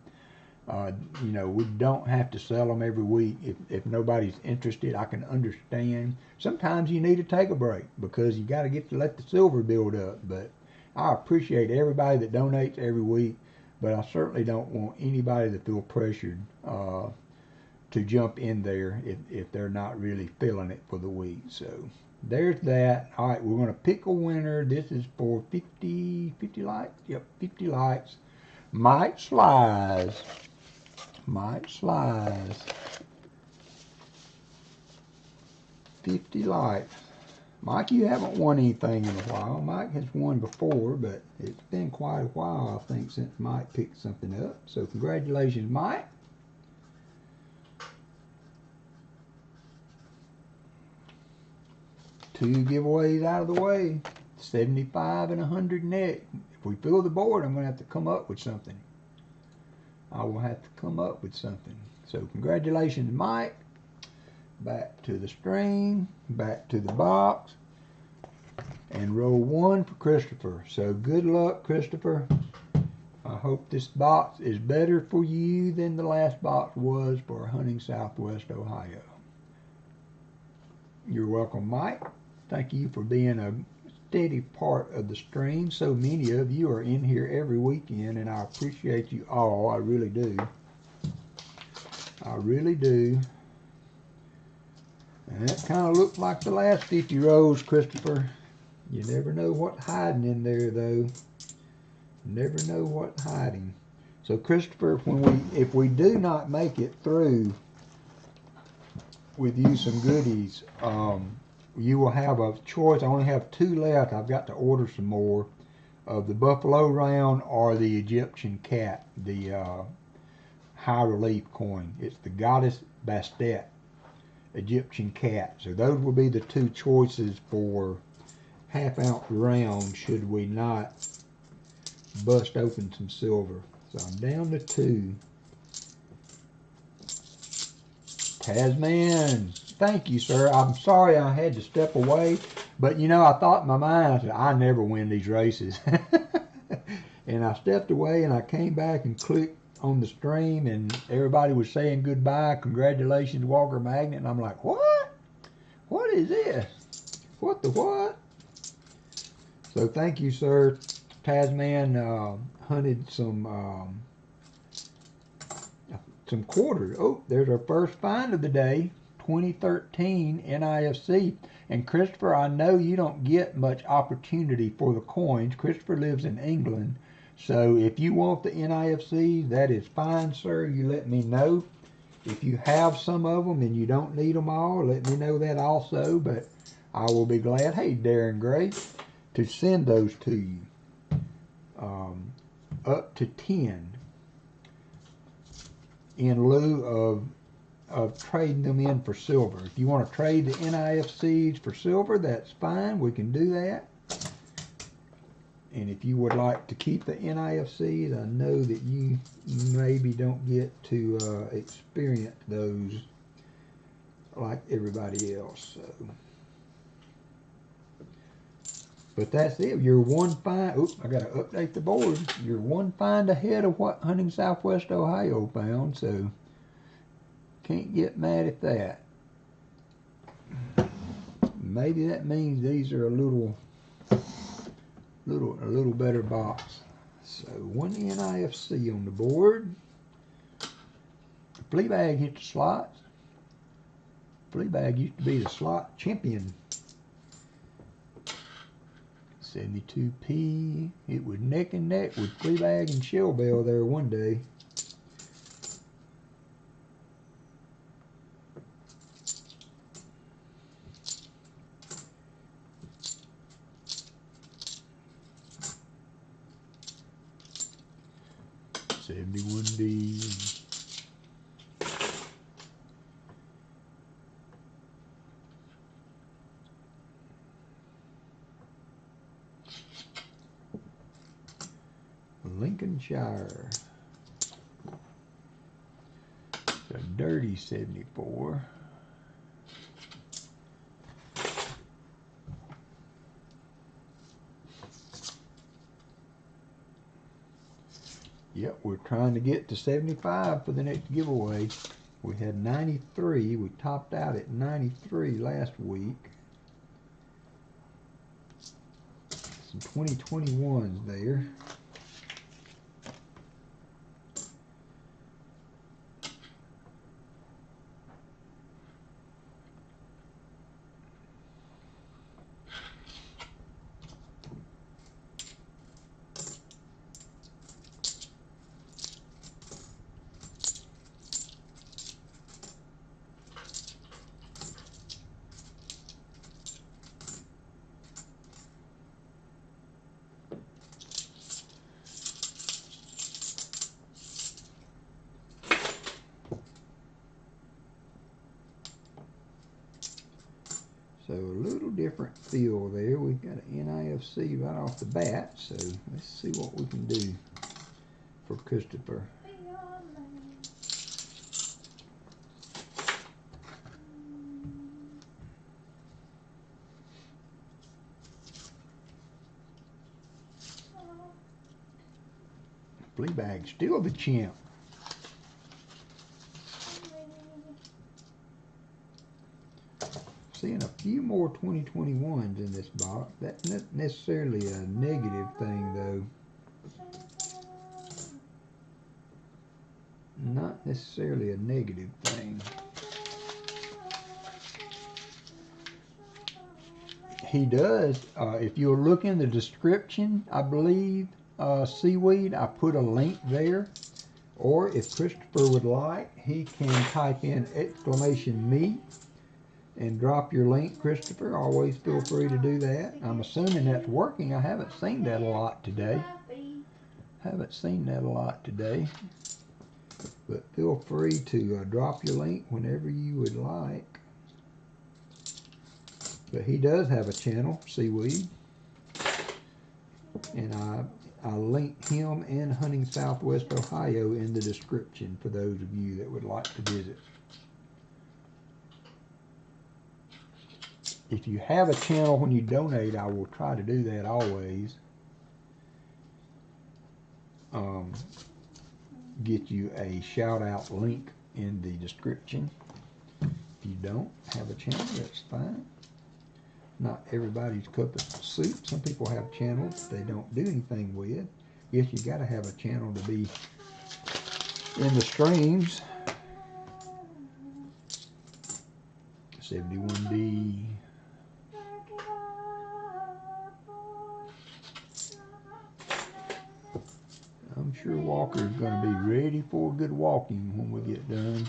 [SPEAKER 1] You know, we don't have to sell them every week. If nobody's interested, I can understand. Sometimes you need to take a break because you got to get to let the silver build up. But I appreciate everybody that donates every week. But I certainly don't want anybody to feel pressured to jump in there if they're not really feeling it for the week. So there's that. All right, we're going to pick a winner. This is for 50 likes. Yep, 50 likes. Mike Slice. Mike Slice. 50 likes. Mike, you haven't won anything in a while. Mike has won before, but it's been quite a while, I think, since Mike picked something up. So congratulations, Mike. Two giveaways out of the way. 75 and 100 net. If we fill the board, I'm going to have to come up with something. I will have to come up with something. So congratulations, Mike. Back to the stream, back to the box, and roll 1 for Christopher. So good luck, Christopher. I hope this box is better for you than the last box was for Hunting Southwest Ohio. You're welcome, Mike. Thank you for being a steady part of the stream. So many of you are in here every weekend, and I appreciate you all. I really do. I really do. And that kind of looked like the last 50 rows, Christopher. You never know what's hiding in there, though. Never know what's hiding. So, Christopher, if we do not make it through with you some goodies, you will have a choice. I only have 2 left. I've got to order some more of the Buffalo Round or the Egyptian Cat, the high relief coin. It's the Goddess Bastet Egyptian Cat. So those will be the 2 choices for half-ounce round should we not bust open some silver. So I'm down to 2. Tasman, thank you, sir. I'm sorry I had to step away, but you know, I thought in my mind, I said, I never win these races. And I stepped away and I came back and clicked on the stream and everybody was saying goodbye, congratulations, WalkerMagnet, and I'm like, what? What is this? What the what? So thank you, sir. Tasman hunted some quarters. Oh, there's our first find of the day, 2013 NIFC. And Christopher, I know you don't get much opportunity for the coins. Christopher lives in England. So if you want the NIFCs, that is fine, sir. You let me know. If you have some of them and you don't need them all, let me know that also. But I will be glad, hey, Darren Gray, to send those to you. Up to 10 in lieu of trading them in for silver. If you want to trade the NIFCs for silver, that's fine. We can do that. And if you would like to keep the NIFCs, I know that you maybe don't get to experience those like everybody else. So. But that's it. You're 1 find. Oops, I got to update the board. You're 1 find ahead of what Hunting Southwest Ohio found. So can't get mad at that. Maybe that means these are a little better box. So 1 NIFC on the board. Fleabag hit the slots. Fleabag used to be the slot champion. 72p. It was neck and neck with Fleabag and Shell Bell there one day. $71. Lincolnshire. It's a dirty 74. Yep, we're trying to get to 75 for the next giveaway. We had 93. We topped out at 93 last week. Some 2021s there. So a little different feel there. We've got an NIFC right off the bat, so let's see what we can do for Christopher. Fleabag still the champ. seeing a few more 2021s in this box. That's not necessarily a negative thing, though. Not necessarily a negative thing. He does, if you'll look in the description, I believe, Seaweed, I put a link there. Or if Christopher would like, he can type in !me and drop your link, Christopher. Always feel free to do that. I'm assuming that's working. I haven't seen that a lot today. But feel free to drop your link whenever you would like. But he does have a channel, Seaweed. And I'll link him and Hunting Southwest Ohio in the description for those of you that would like to visit. If you have a channel when you donate, I will try to do that always. Get you a shout out link in the description. If you don't have a channel, that's fine. Not everybody's cup of soup. Some people have channels they don't do anything with. Yes, you got to have a channel to be in the streams. 71D. I'm sure Walker's going to be ready for good walking when we get done.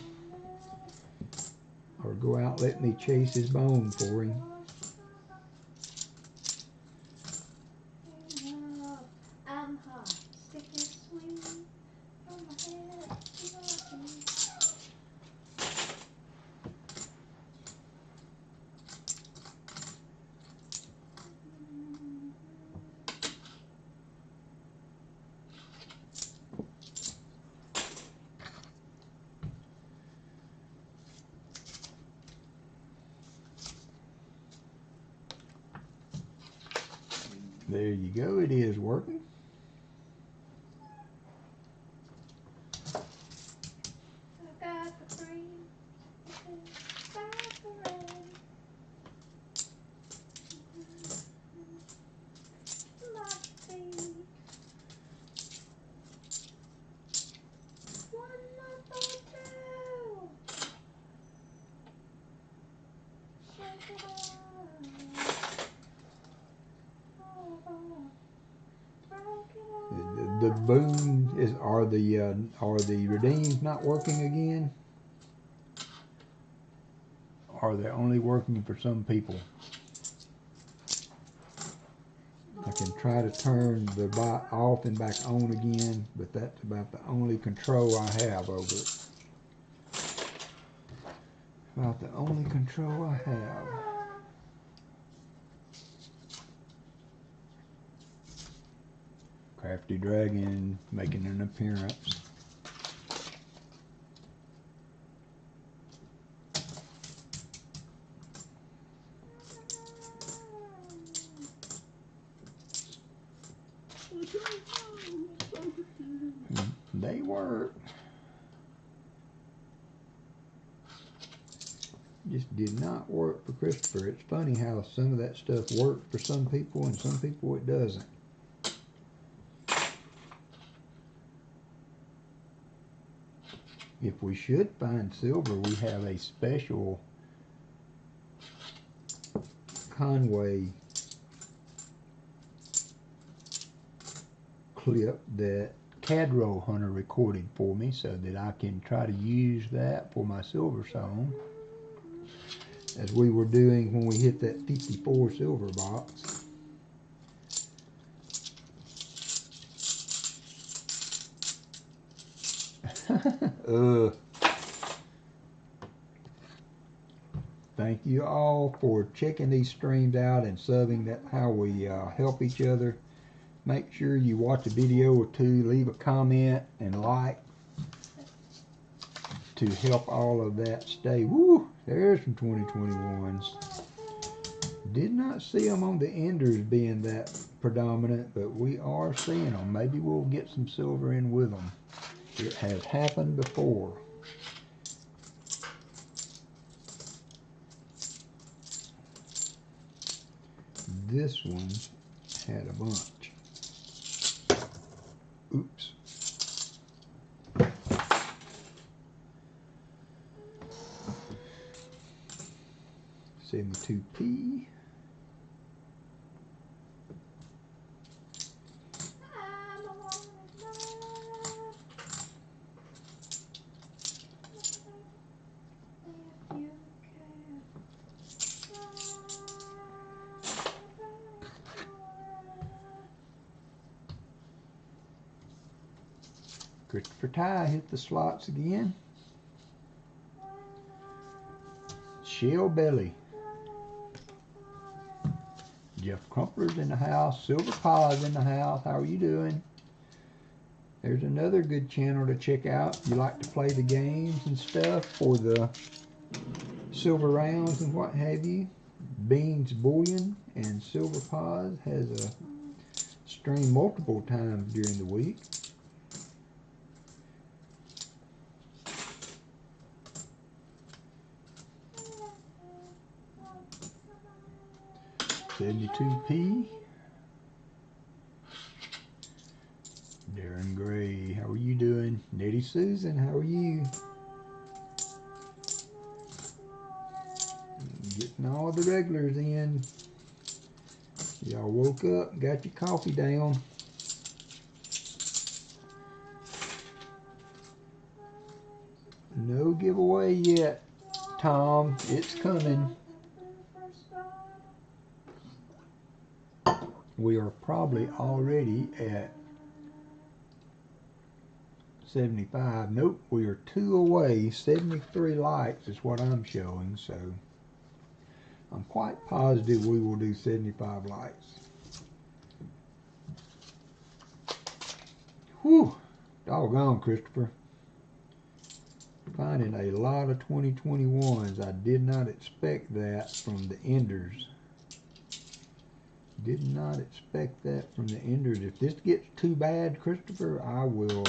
[SPEAKER 1] Or go out and let me chase his bone for him. There you go, it is working. The boom is, are the redeems not working again? Are they only working for some people? I can try to turn the bot off and back on again, but that's about the only control I have over it. About the only control I have. Crafty Dragon making an appearance. They work. Just did not work for Christopher. It's funny how some of that stuff works for some people and some people it doesn't. If we should find silver, we have a special Conway clip that Cadro Hunter recorded for me so that I can try to use that for my silver song, as we were doing when we hit that 54 silver box. Thank you all for checking these streams out and subbing. That's how we help each other. Make sure you watch a video or two, leave a comment and like to help all of that stay. Woo! There's some 2021s. Did not see them on the enders being that predominant, but we are seeing them. Maybe we'll get some silver in with them. It has happened before. this one had a bunch. Oops. 72p. Christopher Ty hit the slots again. Shell Belly. Jeff Crumpler's in the house. Silver Paws in the house. How are you doing? There's another good channel to check out. You like to play the games and stuff for the silver rounds and what have you. Beans Bullion and Silver Paws has a stream multiple times during the week. $72p. Darren Gray, how are you doing? Nettie Susan, how are you? Getting all the regulars in. Y'all woke up, got your coffee down. No giveaway yet, Tom. It's coming. We are probably already at 75. Nope, we are 2 away. 73 likes is what I'm showing, so I'm quite positive we will do 75 likes. Whew, doggone, Christopher. Finding a lot of 2021s. I did not expect that from the enders. Did not expect that from the enders. If this gets too bad, Christopher, I will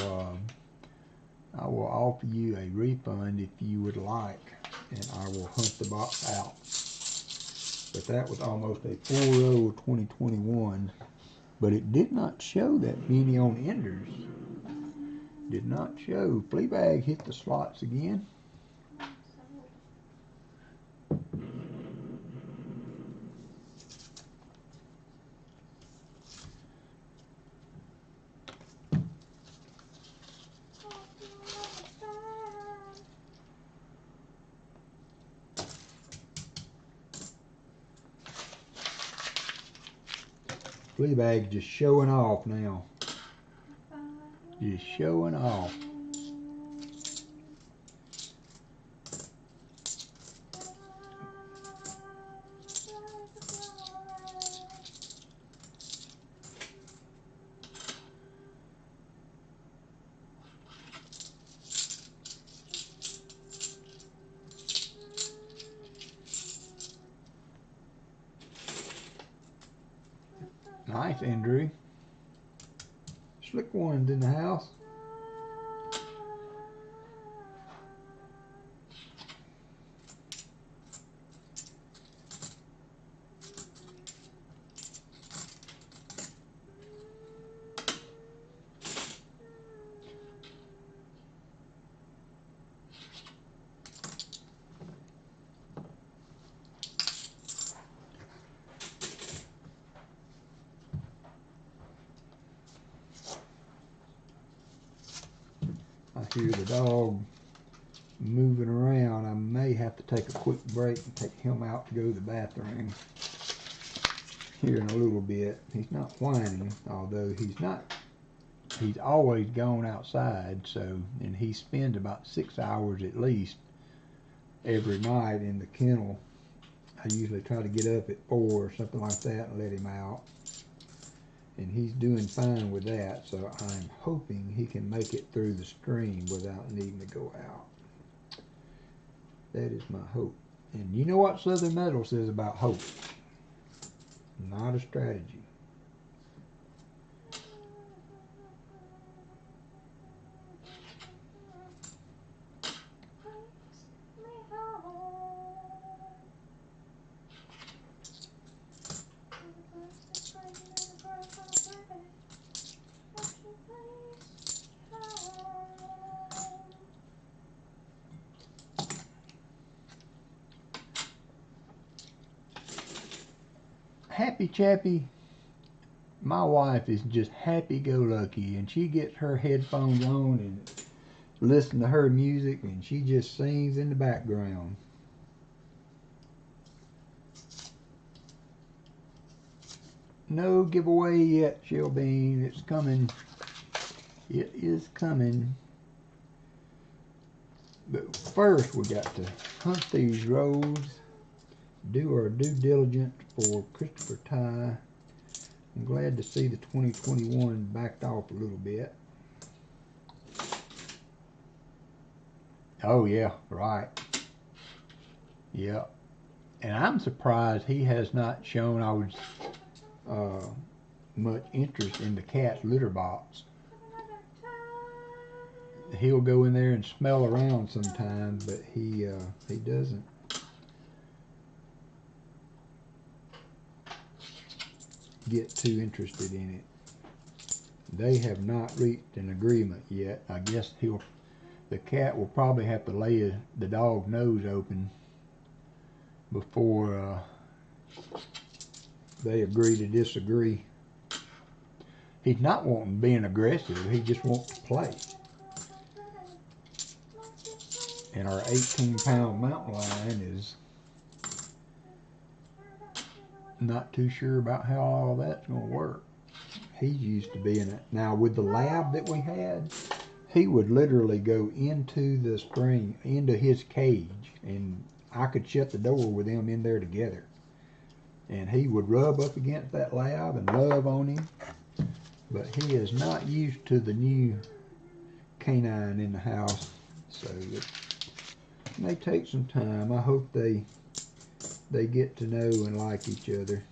[SPEAKER 1] offer you a refund if you would like, and I will hunt the box out. But that was almost a 4-0 2021. But it did not show that many on enders. Did not show. Fleabag hit the slots again. Fleabag's just showing off now. Just showing off. Nice, Andrew. Slick ones in the house. I hear the dog moving around. I may have to take a quick break and take him out to go to the bathroom here in a little bit. He's not whining, although he's always gone outside, so, and he spends about 6 hours at least every night in the kennel. I usually try to get up at 4 or something like that and let him out. And he's doing fine with that, so I'm hoping he can make it through the stream without needing to go out. That is my hope. And you know what Southern Metal says about hope? Not a strategy. Happy Chappy, my wife is just happy-go-lucky, and she gets her headphones on and listens to her music, and she just sings in the background. No giveaway yet, Shellbean. It's coming. It is coming. But first, we got to hunt these roads, do our due diligence for Christopher Ty. I'm glad to see the 2021 backed off a little bit. Oh yeah, right. Yeah. And I'm surprised he has not shown much interest in the cat's litter box. He'll go in there and smell around sometimes, but he doesn't. Get too interested in it. They have not reached an agreement yet. I guess the cat will probably have to lay the dog nose open before they agree to disagree. He's not wanting being aggressive. He just wants to play. And our 18-pound mountain lion is not too sure about how all that's going to work. He's used to being it. Now with the lab that we had, he would literally go into the string, into his cage, and I could shut the door with them in there together. And he would rub up against that lab and love on him. But he is not used to the new canine in the house. So it may take some time. I hope they get to know and like each other.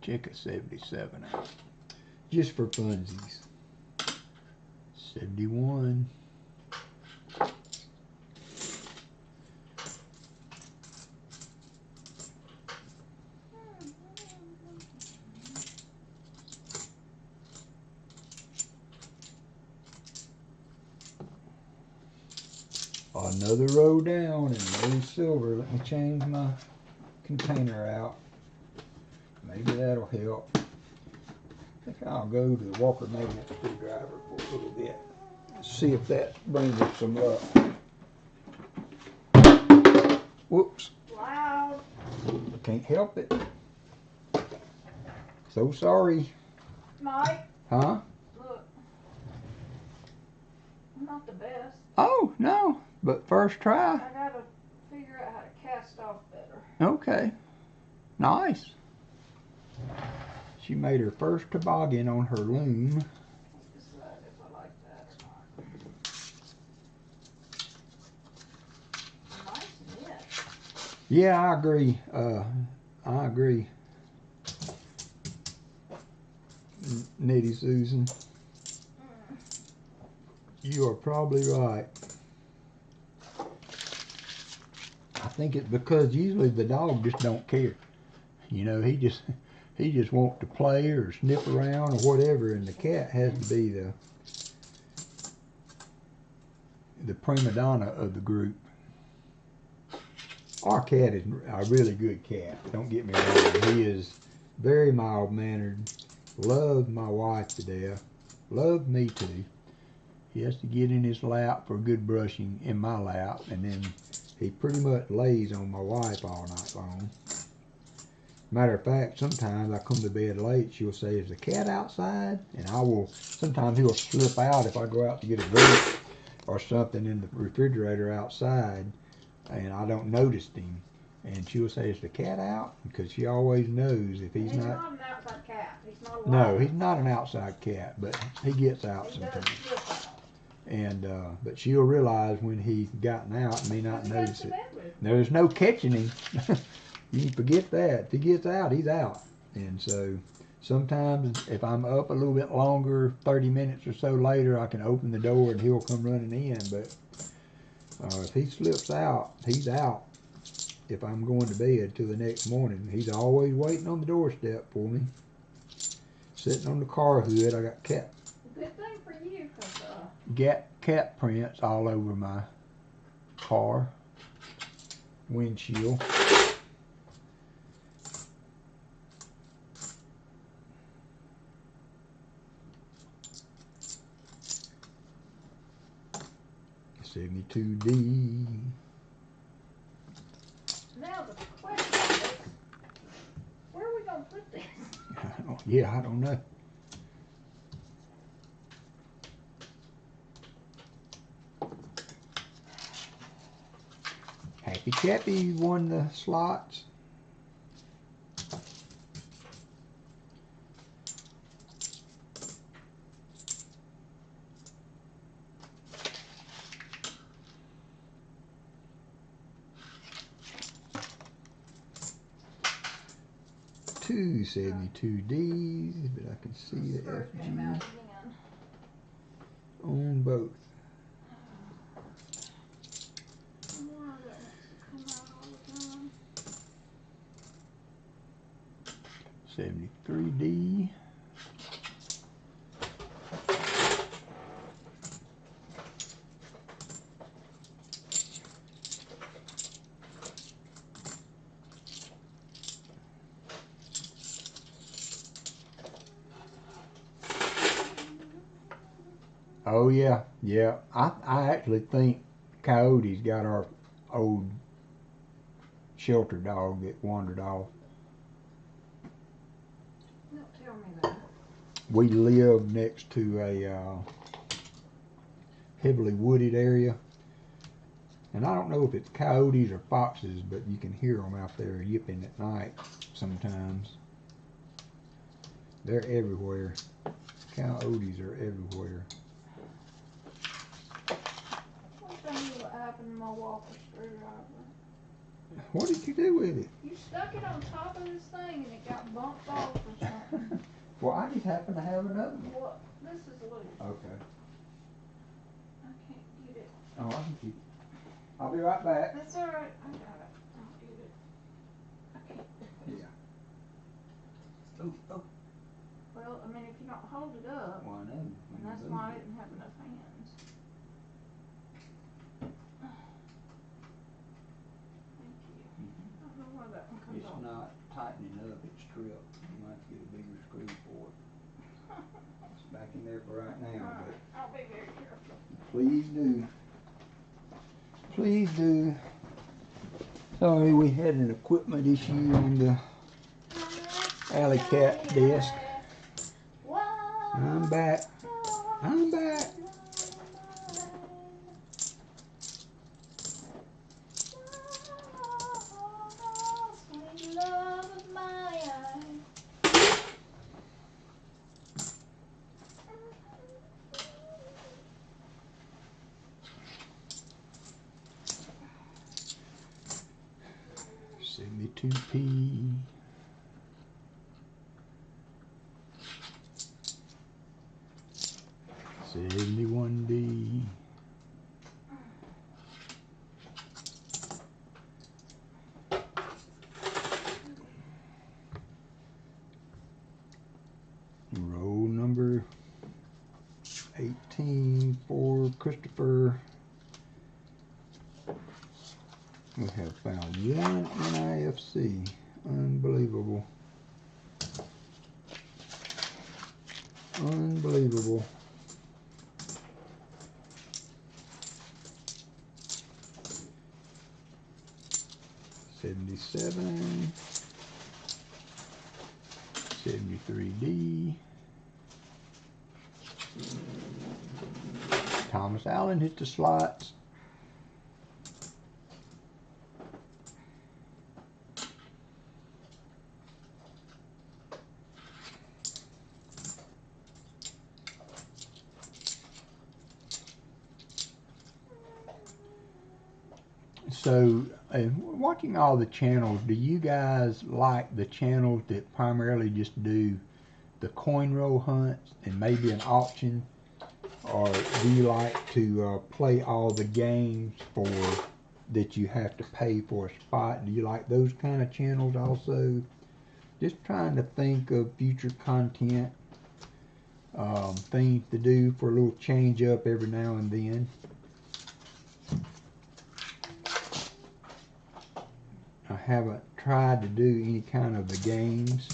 [SPEAKER 1] Check a 77 out. Just for funsies. 71. Another row down and no silver. Let me change my container out. Maybe that'll help. I think I'll go to the WalkerMagnet screwdriver for a little bit. See if that brings us some luck. Whoops.
[SPEAKER 2] Loud.
[SPEAKER 1] I can't help it. So sorry.
[SPEAKER 2] Mike.
[SPEAKER 1] Huh?
[SPEAKER 2] Look. I'm not the best.
[SPEAKER 1] Oh, no. But first try.
[SPEAKER 2] I gotta figure out how to cast off better.
[SPEAKER 1] Okay. Nice. She made her first toboggan on her loom.
[SPEAKER 2] Decide if I like that or not. Nice knit.
[SPEAKER 1] Yeah, I agree. I agree. Nitty Susan. You are probably right. I think it's because usually the dog just don't care. You know, he just wants to play or sniff around or whatever, and the cat has to be the prima donna of the group. Our cat is a really good cat, don't get me wrong. He is very mild-mannered, loves my wife to death, loves me too. He has to get in his lap for good brushing in my lap, and then he pretty much lays on my wife all night long. Matter of fact, sometimes I come to bed late, she'll say, "Is the cat outside?" And sometimes he'll slip out if I go out to get a drink or something in the refrigerator outside, and I don't notice him. And she'll say, "Is the cat out?" Because she always knows if he's not.
[SPEAKER 2] He's not an outside cat. He's not a
[SPEAKER 1] No, he's not an outside cat, but he gets out
[SPEAKER 2] he
[SPEAKER 1] sometimes.
[SPEAKER 2] does slip out.
[SPEAKER 1] And but she'll realize when he's gotten out and may not
[SPEAKER 2] He
[SPEAKER 1] notice
[SPEAKER 2] goes to
[SPEAKER 1] it.
[SPEAKER 2] bed with him.
[SPEAKER 1] There's no catching him. You can forget that. If he gets out, he's out. And so sometimes if I'm up a little bit longer, 30 minutes or so later, I can open the door and he'll come running in. But if he slips out, he's out. if I'm going to bed till the next morning. He's always waiting on the doorstep for me. Sitting on the car hood. I got
[SPEAKER 2] Good thing for you, 'cause
[SPEAKER 1] cat prints all over my car windshield. $72D.
[SPEAKER 2] now the question is, where are we gonna put this?
[SPEAKER 1] Yeah, I don't know. Happy Chappy won the slots. Two 72Ds, but I can see the FG on both. 73D. Oh yeah, yeah. I actually think Coyote's got our old shelter dog that wandered off.
[SPEAKER 2] Don't tell me that.
[SPEAKER 1] We live next to a heavily wooded area, and I don't know if it's coyotes or foxes, but you can hear them out there yipping at night sometimes. They're everywhere. Coyotes are everywhere.
[SPEAKER 2] What happened to my Walker screwdriver?
[SPEAKER 1] What did you do with it?
[SPEAKER 2] You stuck it on top of this thing and it got bumped off or something.
[SPEAKER 1] Well, I just happen to have another one.
[SPEAKER 2] What? This is loose.
[SPEAKER 1] Okay.
[SPEAKER 2] I can't get it.
[SPEAKER 1] Oh, I can keep it. I'll be right back.
[SPEAKER 2] That's alright. I got it. I'll get it. I can't do it.
[SPEAKER 1] Yeah. Oh, oh.
[SPEAKER 2] Well, I mean, if you don't hold it up,
[SPEAKER 1] Well, I know.
[SPEAKER 2] and that's why I didn't have enough hands. Thank you. I don't know why that one comes
[SPEAKER 1] It's
[SPEAKER 2] off.
[SPEAKER 1] not tightening up, it's stripped. You might have to get a bigger screw for it. It's back in there for right now, but
[SPEAKER 2] I'll be very careful.
[SPEAKER 1] please do. Please do. Sorry, we had an equipment issue on the alley cat desk. I'm back. I'm back.
[SPEAKER 2] Sweet love of mine.
[SPEAKER 1] $72P. $71D. Roll number 18 for Christopher. We have found one NIFC. Unbelievable. Unbelievable. $77. $73D. Thomas Allen hit the slots. So, watching all the channels, do you guys like the channels that primarily just do the coin roll hunts and maybe an auction? Or do you like to play all the games for that you have to pay for a spot. Do you like those kind of channels also? Just trying to think of future content, things to do for a little change up every now and then. I haven't tried to do any kind of the games,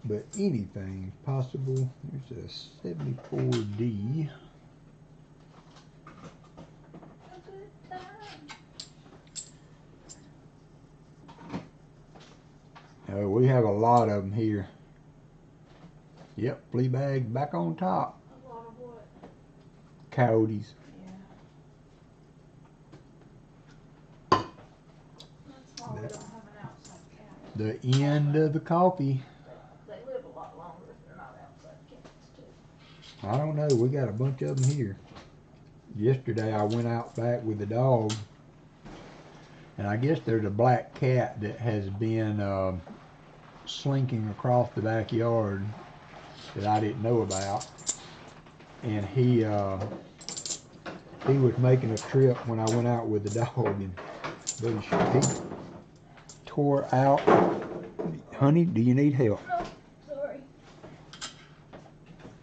[SPEAKER 1] but anything's possible. There's a 74D. We have a lot of them here. Yep, flea bag back on top.
[SPEAKER 2] A lot of what?
[SPEAKER 1] Coyotes.
[SPEAKER 2] Yeah. That's why we don't have an outside cat.
[SPEAKER 1] The end of the coffee.
[SPEAKER 2] They live a lot longer if they're not outside cats too.
[SPEAKER 1] I don't know. We got a bunch of them here. Yesterday I went out back with the dog, and I guess there's a black cat that has been slinking across the backyard that I didn't know about, and he was making a trip when I went out with the dog, and he tore out. Honey, do you need help?
[SPEAKER 2] No, sorry.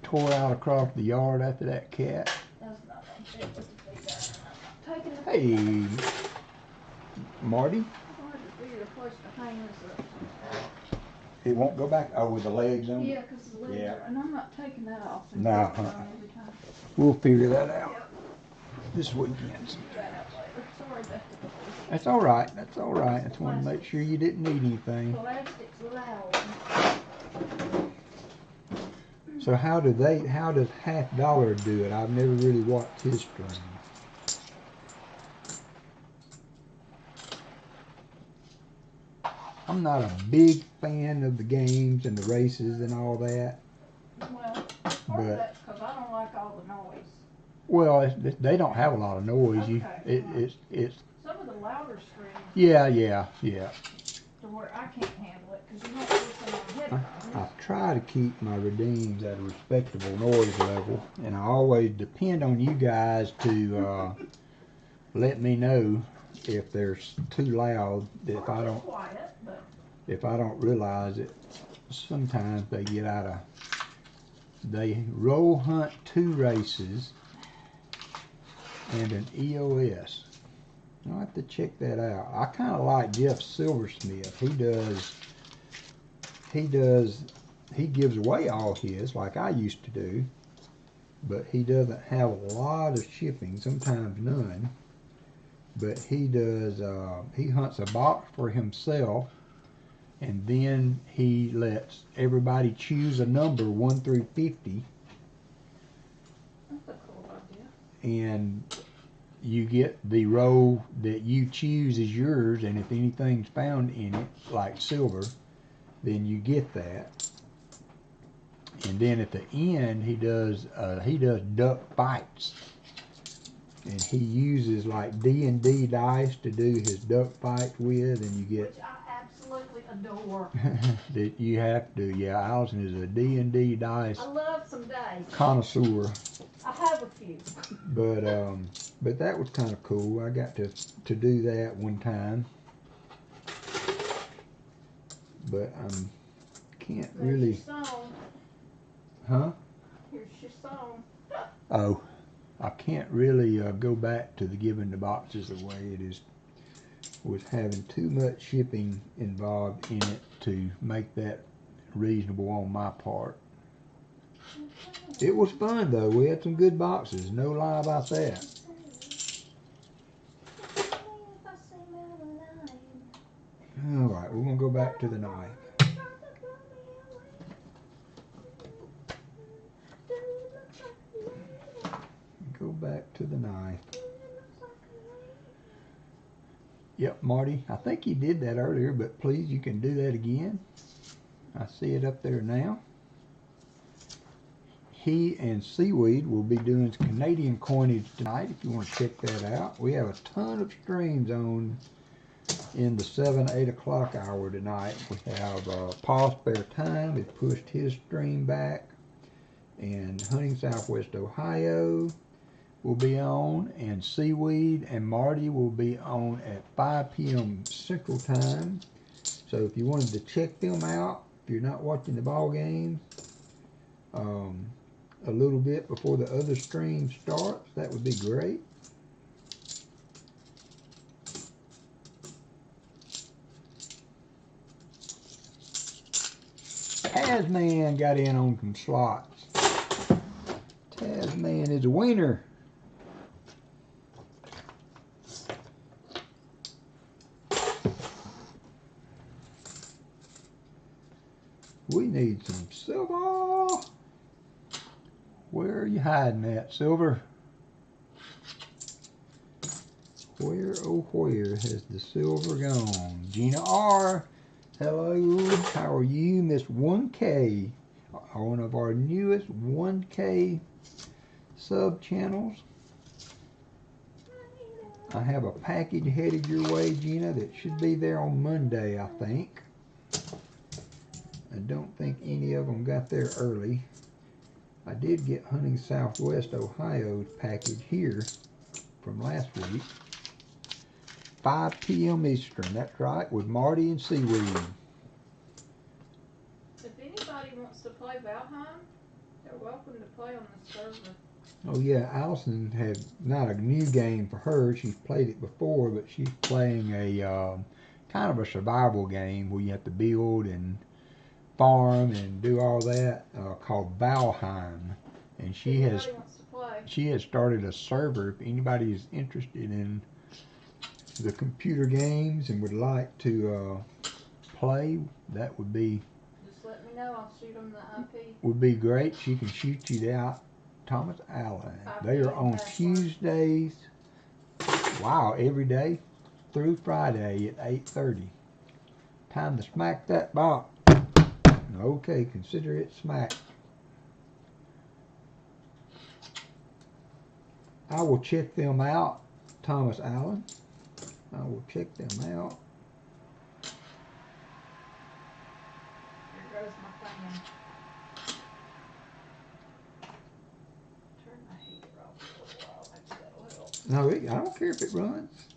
[SPEAKER 1] Tore out across the yard after that cat.
[SPEAKER 2] That's not it was the feeder. I'm not taking the
[SPEAKER 1] Hey, Marty.
[SPEAKER 2] hard to figure a place to hang this up.
[SPEAKER 1] It won't go back. Oh, with the legs on.
[SPEAKER 2] Yeah, because the legs are, and I'm not taking that off. And
[SPEAKER 1] No.
[SPEAKER 2] putting it on every time.
[SPEAKER 1] We'll figure that out
[SPEAKER 2] Yep.
[SPEAKER 1] this weekend.
[SPEAKER 2] Figure that out later. Sorry, Beth.
[SPEAKER 1] That's all right. That's all right. I just wanted to make sure you didn't need anything.
[SPEAKER 2] Plastic's loud.
[SPEAKER 1] So how does Half Dollar do it? I've never really watched his stream. I'm not a big fan of the games and the races and all that.
[SPEAKER 2] Well, part of that's because I don't like all the noise.
[SPEAKER 1] Well, they don't have a lot of noise.
[SPEAKER 2] Okay.
[SPEAKER 1] It's
[SPEAKER 2] Some of the louder streams.
[SPEAKER 1] yeah.
[SPEAKER 2] To where I can't handle it because you don't listen on headphones.
[SPEAKER 1] I try to keep my redeems at a respectable noise level, and I always depend on you guys to let me know if they're too loud. If I don't,
[SPEAKER 2] Quiet, but
[SPEAKER 1] if I don't realize it, sometimes they get out of. They roll hunt 2 races and an EOS. I'll have to check that out. I kind of like Jeff Silversmith. He gives away all his like I used to do, but he doesn't have a lot of shipping, sometimes none. But he does, he hunts a box for himself, and then he lets everybody choose a number 1 through 50.
[SPEAKER 2] that's a cool idea.
[SPEAKER 1] And you get the row that you choose as yours, and if anything's found in it, like silver, then you get that. And then at the end, he does duck fights, and he uses like D&D dice to do his duck fight with, and you get
[SPEAKER 2] Which I absolutely adore.
[SPEAKER 1] that you have to. Yeah, Allison is a D&D dice
[SPEAKER 2] I love some dice.
[SPEAKER 1] connoisseur.
[SPEAKER 2] I have a few.
[SPEAKER 1] But that was kind of cool. I got to do that one time, but can't
[SPEAKER 2] There's
[SPEAKER 1] really.
[SPEAKER 2] your song.
[SPEAKER 1] Huh?
[SPEAKER 2] Here's your song.
[SPEAKER 1] Oh, I can't really go back to the giving the boxes away. It was having too much shipping involved in it to make that reasonable on my part. It was fun though. We had some good boxes. No lie about that. All right, we're gonna go back to the knife. Go back to the knife. Yep, Marty. I think you did that earlier, but please, you can do that again. I see it up there now. He and Seaweed will be doing Canadian coinage tonight if you want to check that out. We have a ton of streams on in the 7-8 o'clock hour tonight. We have Paul Spare Time has pushed his stream back, and Hunting Southwest Ohio. will be on, and Seaweed and Marty will be on at 5 p.m. Central Time. So if you wanted to check them out, if you're not watching the ball game, a little bit before the other stream starts, that would be great. Tasman got in on some slots. Tasman is a winner. We need some silver. Where are you hiding at, Silver? Where, oh where has the silver gone? Gina R. Hello, how are you, Miss 1K? One of our newest 1K sub channels. I have a package headed your way, Gina, that should be there on Monday, I think. I don't think any of them got there early. I did get Hunting Southwest Ohio's package here from last week. 5 p.m. Eastern, that's right, with Marty and Seaweed.
[SPEAKER 2] If anybody wants to play Valheim, they're welcome to play on the server.
[SPEAKER 1] Oh yeah, Allison had not a new game for her. She's played it before, but she's playing a kind of a survival game where you have to build and farm and do all that, called Valheim. And she has started a server. If anybody is interested in the computer games and would like to play, that would be,
[SPEAKER 2] just let me know. I'll shoot them the IP.
[SPEAKER 1] Would be great. She can shoot you out. Thomas Allen. They are on Tuesdays. Wow, every day through Friday at 8:30. Time to smack that box. Okay, consider it smacked. I will check them out, Thomas Allen. I will check them out.
[SPEAKER 2] Here goes my fan. Turn my heater off for a while. Maybe that'll help.
[SPEAKER 1] No, I don't care if it runs.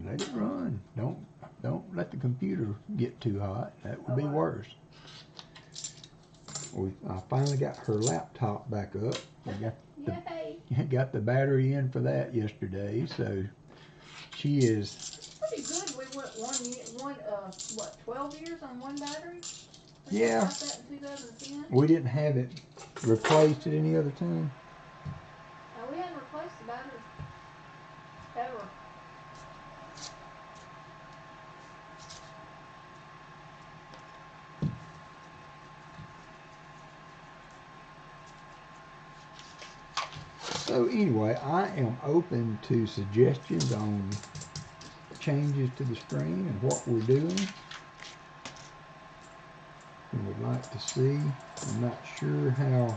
[SPEAKER 1] Let it run. Don't let the computer get too hot. That would be worse. I finally got her laptop back up. I got the battery in for that yesterday, so she is.
[SPEAKER 2] It's pretty good. We went 12 years on one battery?
[SPEAKER 1] Yeah.
[SPEAKER 2] Got that in 2010.
[SPEAKER 1] We didn't have it replaced at any other time.
[SPEAKER 2] No, we hadn't replaced the battery ever.
[SPEAKER 1] So anyway, I am open to suggestions on changes to the stream and what we're doing. And would like to see. I'm not sure how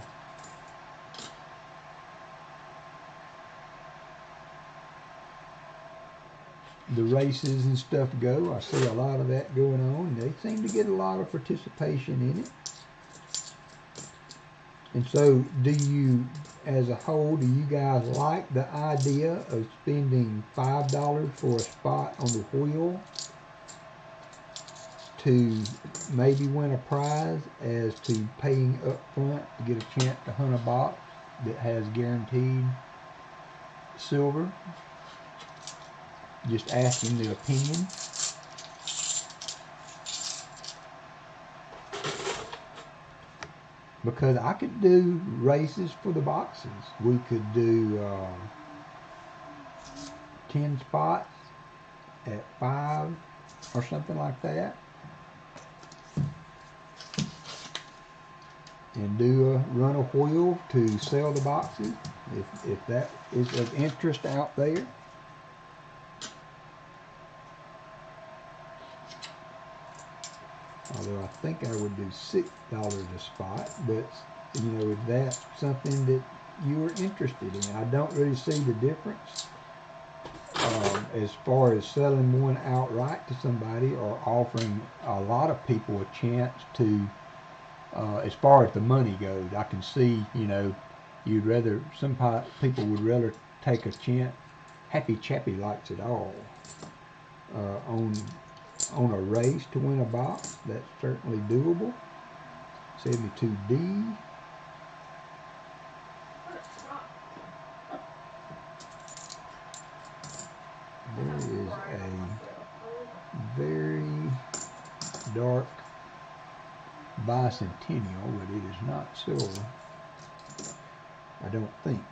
[SPEAKER 1] the races and stuff go. I see a lot of that going on. They seem to get a lot of participation in it. And so, do you, as a whole, do you guys like the idea of spending $5 for a spot on the wheel to maybe win a prize, as to paying up front to get a chance to hunt a box that has guaranteed silver? Just asking the opinion. Because I could do races for the boxes. We could do 10 spots at 5 or something like that. And do run a wheel to sell the boxes, if that is of interest out there. Although I think I would do $6 a spot, but you know, if that's something that you are interested in, I don't really see the difference as far as selling one outright to somebody or offering a lot of people a chance to. As far as the money goes, I can see, you know, some people would rather take a chance. Happy Chappy likes it all. On a race to win a box, that's certainly doable. 72D. There is a very dark bicentennial, but it is not silver, I don't think.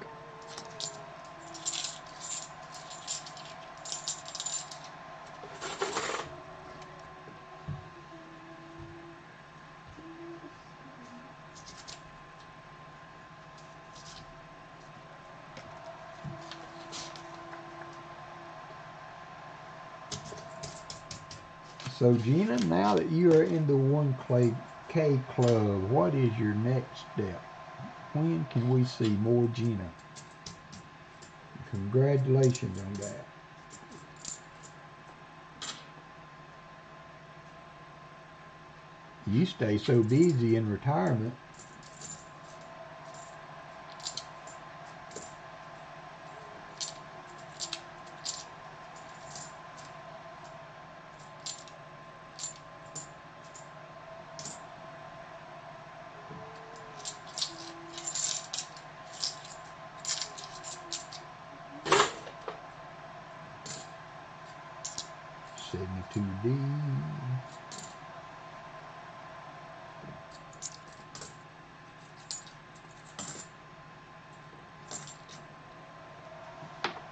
[SPEAKER 1] So Gina, now that you are in the 1K club, what is your next step? When can we see more Gina? Congratulations on that. You stay so busy in retirement. 72D.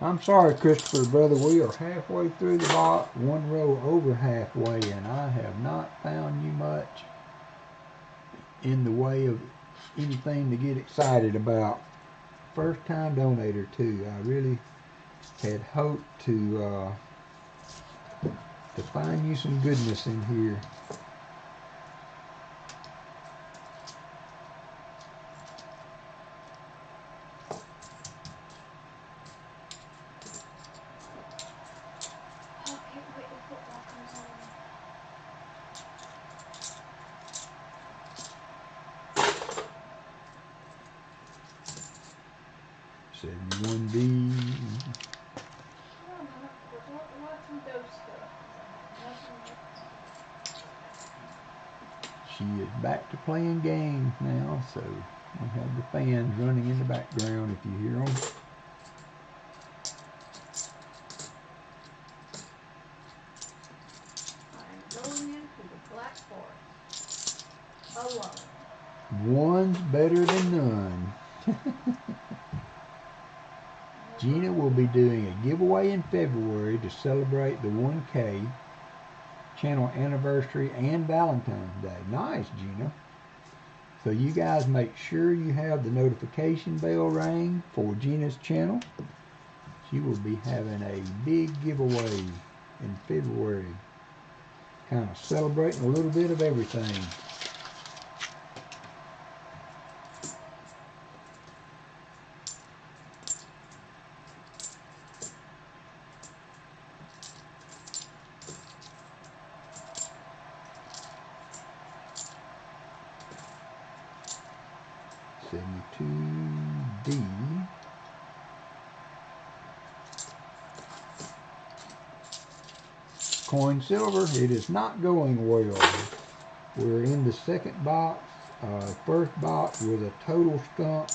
[SPEAKER 1] I'm sorry, Christopher, brother, we are halfway through the box, one row over halfway, and I have not found you much in the way of anything to get excited about. First time donator too. I really had hoped to find you some goodness in here. She is back to playing games now, so we have the fans running in the background if you hear them.
[SPEAKER 2] I'm going into the Black Forest alone.
[SPEAKER 1] One's better than none. Gina will be doing a giveaway in February to celebrate the 1K channel anniversary and Valentine's Day. Nice, Gina. So you guys make sure you have the notification bell ring for Gina's channel. She will be having a big giveaway in February, kind of celebrating a little bit of everything. D. Coin silver, it is not going well. We're in the second box. First box was a total stump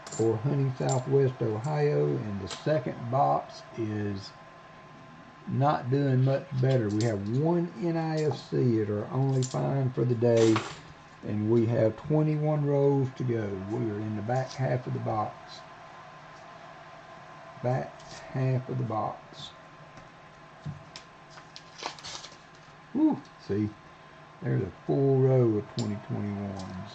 [SPEAKER 1] for Honey Southwest Ohio, and the second box is not doing much better. We have one NIFC at our only find for the day, and we have 21 rows to go. We are in the back half of the box. Back half of the box. Woo, see, there's a full row of 2021s.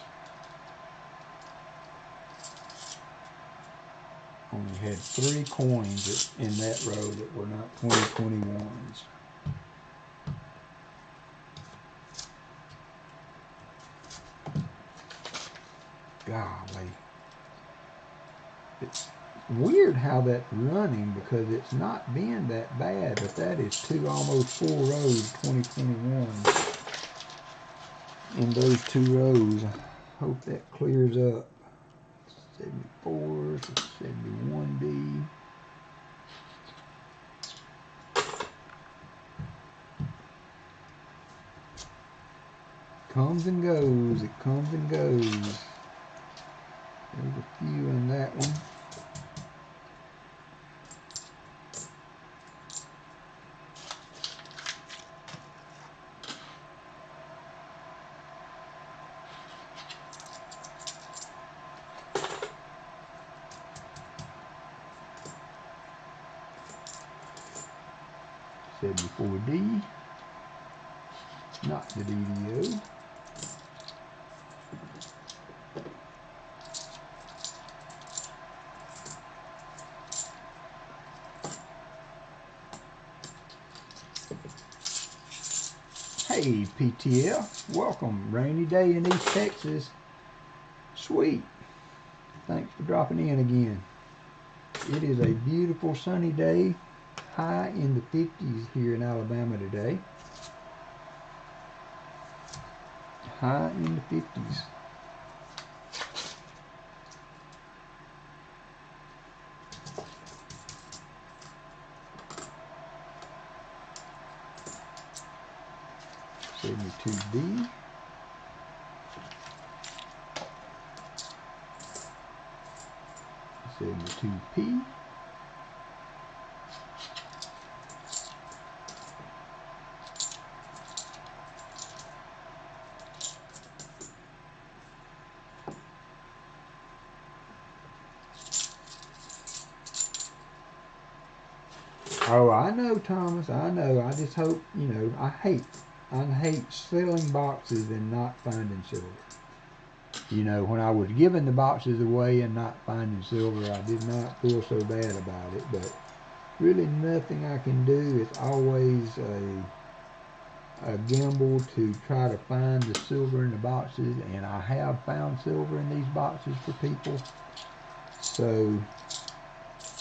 [SPEAKER 1] Only had 3 coins in that row that were not 2021s. Golly. It's weird how that's running because it's not been that bad, but that is 2 almost full rows 2021 in those 2 rows. Hope that clears up. 74, 71D. comes and goes. It comes and goes. There's a few in that one. .74D, not the DDO. Hey PTF, welcome. Rainy day in East Texas. Sweet. Thanks for dropping in again. It is a beautiful sunny day. High in the 50s here in Alabama today. High in the 50s. .72D. .72P. Oh, I know, Thomas. I know. I just hope, you know, I hate selling boxes and not finding silver. You know, when I was giving the boxes away and not finding silver, I did not feel so bad about it. But really nothing I can do. It's always a gamble to try to find the silver in the boxes. And I have found silver in these boxes for people. So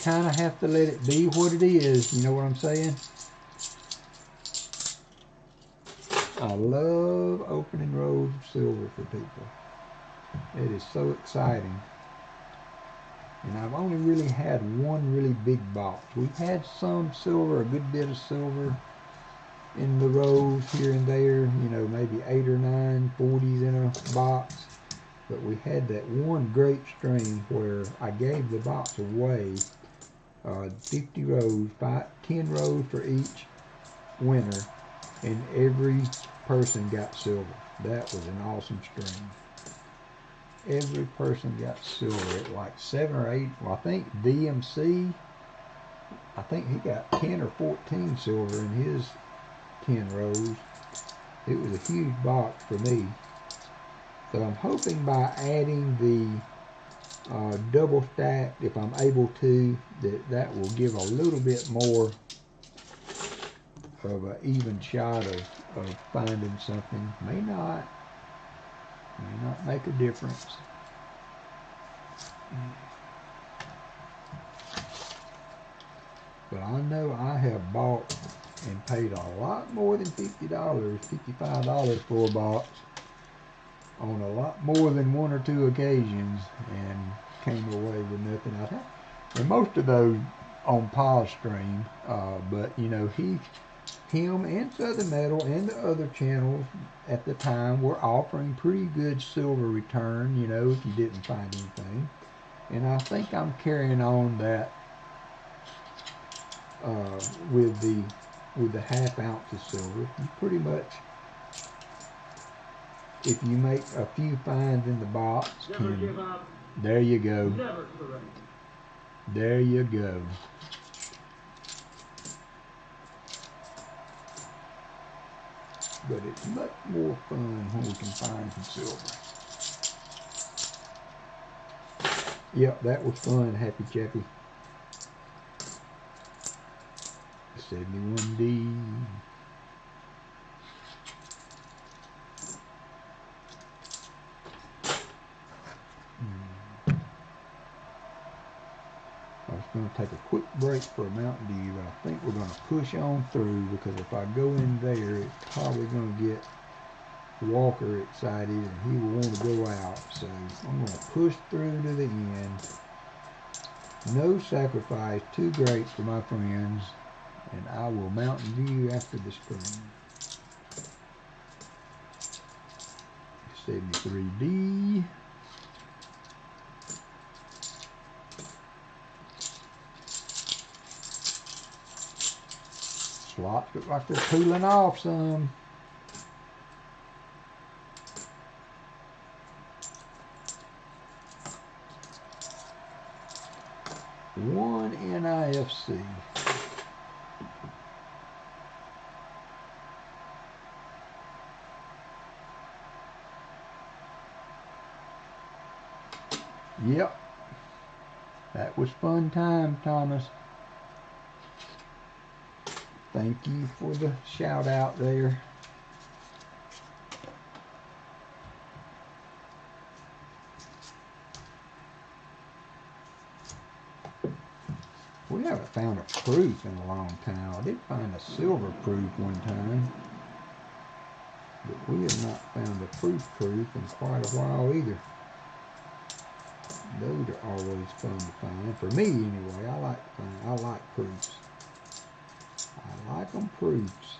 [SPEAKER 1] kind of have to let it be what it is. You know what I'm saying? I love opening rolls of silver for people. It is so exciting. And I've only really had one really big box. We've had some silver, a good bit of silver in the rolls here and there. You know, maybe 8 or 9 40s in a box. But we had that one great string where I gave the box away. 50 rows, 10 rows for each winner, and every person got silver. That was an awesome string. Every person got silver at like 7 or 8. Well, I think DMC, I think he got 10 or 14 silver in his 10 rows. It was a huge box for me. So I'm hoping by adding the double stacked, if I'm able to, that will give a little bit more of an even shot of finding something. May not make a difference. But I know I have bought and paid a lot more than $50, $55 for a box on a lot more than 1 or 2 occasions, and came away with nothing. I've had, and most of those on Pa's stream, but you know, him and Southern Metal and the other channels at the time were offering pretty good silver return, you know, if you didn't find anything. And I think I'm carrying on that with the half ounce of silver. You pretty much, if you make a few finds in the box, there you go. There you go. But it's much more fun when we can find some silver. Yep, that was fun, Happy Chappy. 71D. I was going to take a quick break for a Mountain Dew, but I think we're going to push on through, because if I go in there, it's probably going to get Walker excited and he will want to go out. So I'm going to push through to the end. No sacrifice too great for my friends, and I will Mountain Dew after the stream. 73D. Slots look like they're cooling off some. One NIFC. Yep. That was fun time, Thomas. Thank you for the shout out there. We haven't found a proof in a long time. I did find a silver proof one time, but we have not found a proof in quite a while either. Those are always fun to find. For me, anyway, I like proofs. I like them proofs.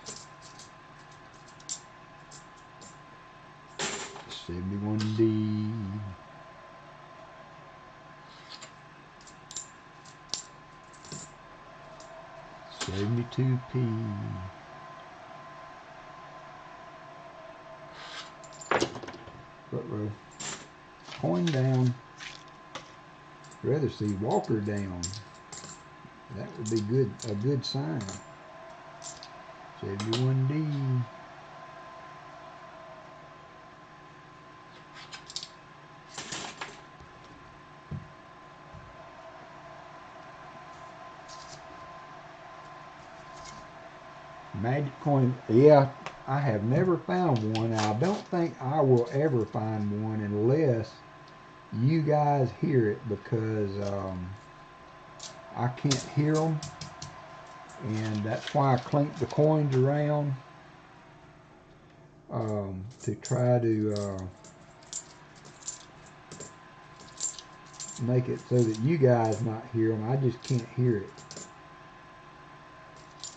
[SPEAKER 1] 71D. $72P. Uh-oh. Coin down. Rather see Walker down. That would be good, a good sign. 71D. Magic coin, yeah, I have never found one. I don't think I will ever find one unless you guys hear it, because I can't hear them, and that's why I clink the coins around to try to make it so that you guys might hear them. I just can't hear it.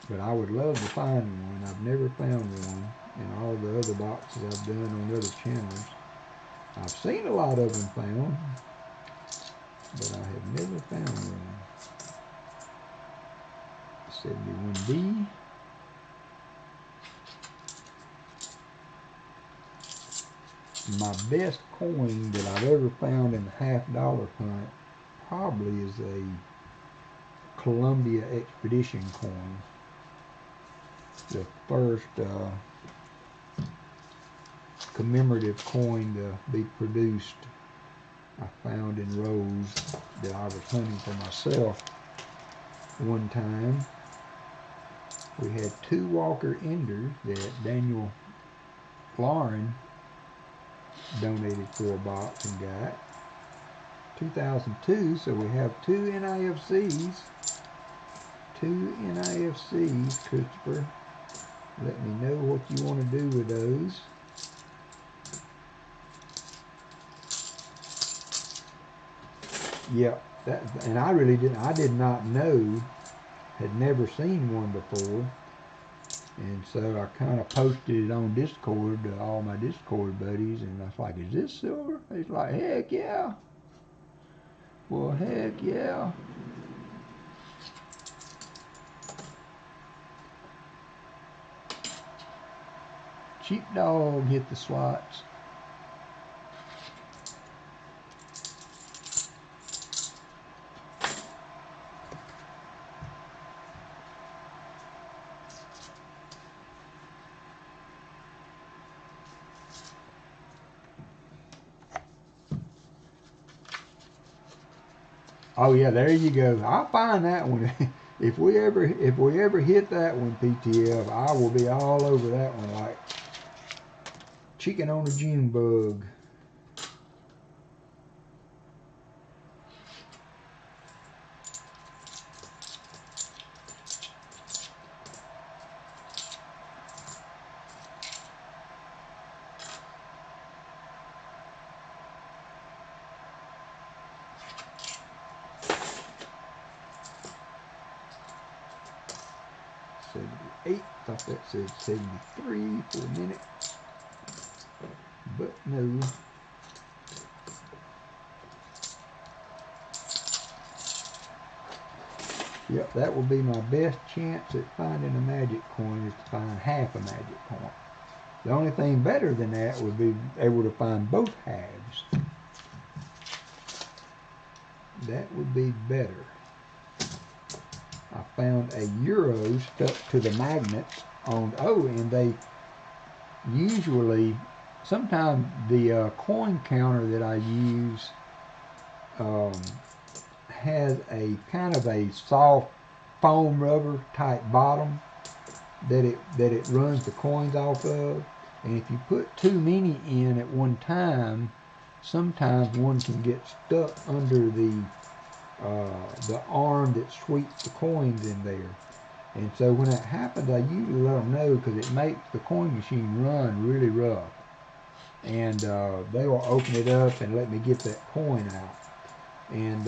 [SPEAKER 1] But I would love to find one. I've never found one in all the other boxes I've done on other channels. I've seen a lot of them found, but I have never found one. 71D. My best coin that I've ever found in the $50 hunt probably is a Columbia Expedition coin. The first commemorative coin to be produced. I found in Rose that I was hunting for myself one time. We had 2 Walker Enders that Daniel Lauren donated for a box and got. 2002, so we have 2 NIFCs. 2 NIFCs, Christopher. Let me know what you want to do with those. Yep, and I really didn't. I did not know. Had never seen one before, and so I kind of posted it on Discord to all my Discord buddies, and I was like, "Is this silver?" It's like, "Heck yeah!" Well, heck yeah. Sheepdog hit the slots. Oh yeah, there you go. I'll find that one. If we ever hit that one, PTF, I will be all over that one like chicken on a June bug. Thought that said 73 for a minute. but no. Yep, that will be my best chance at finding a magic coin, is to find half a magic coin. The only thing better than that would be able to find both halves. That would be better. I found a euro stuck to the magnets on, oh, and they usually, sometimes the coin counter that I use has a kind of a soft foam rubber type bottom that it runs the coins off of, and if you put too many in at one time, sometimes one can get stuck under the arm that sweeps the coins in there. And so when that happens, I usually let them know, because it makes the coin machine run really rough. And they will open it up and let me get that coin out. And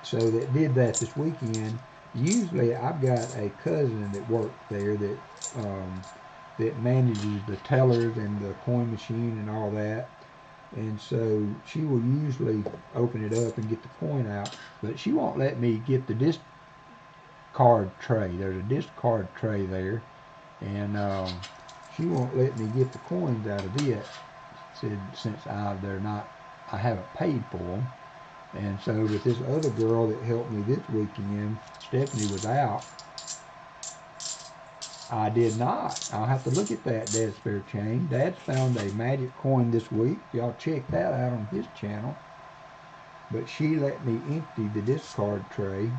[SPEAKER 1] so they did that this weekend. Usually I've got a cousin that works there that that manages the tellers and the coin machine and all that. And so she will usually open it up and get the coin out, but she won't let me get the discard tray. There's a discard tray there, and she won't let me get the coins out of it. Said since I haven't paid for them. And so with this other girl that helped me this weekend, Stephanie was out. I did not. I'll have to look at that, Dad's Spare Change. Dad's found a magic coin this week. Y'all check that out on his channel. But she let me empty the discard tray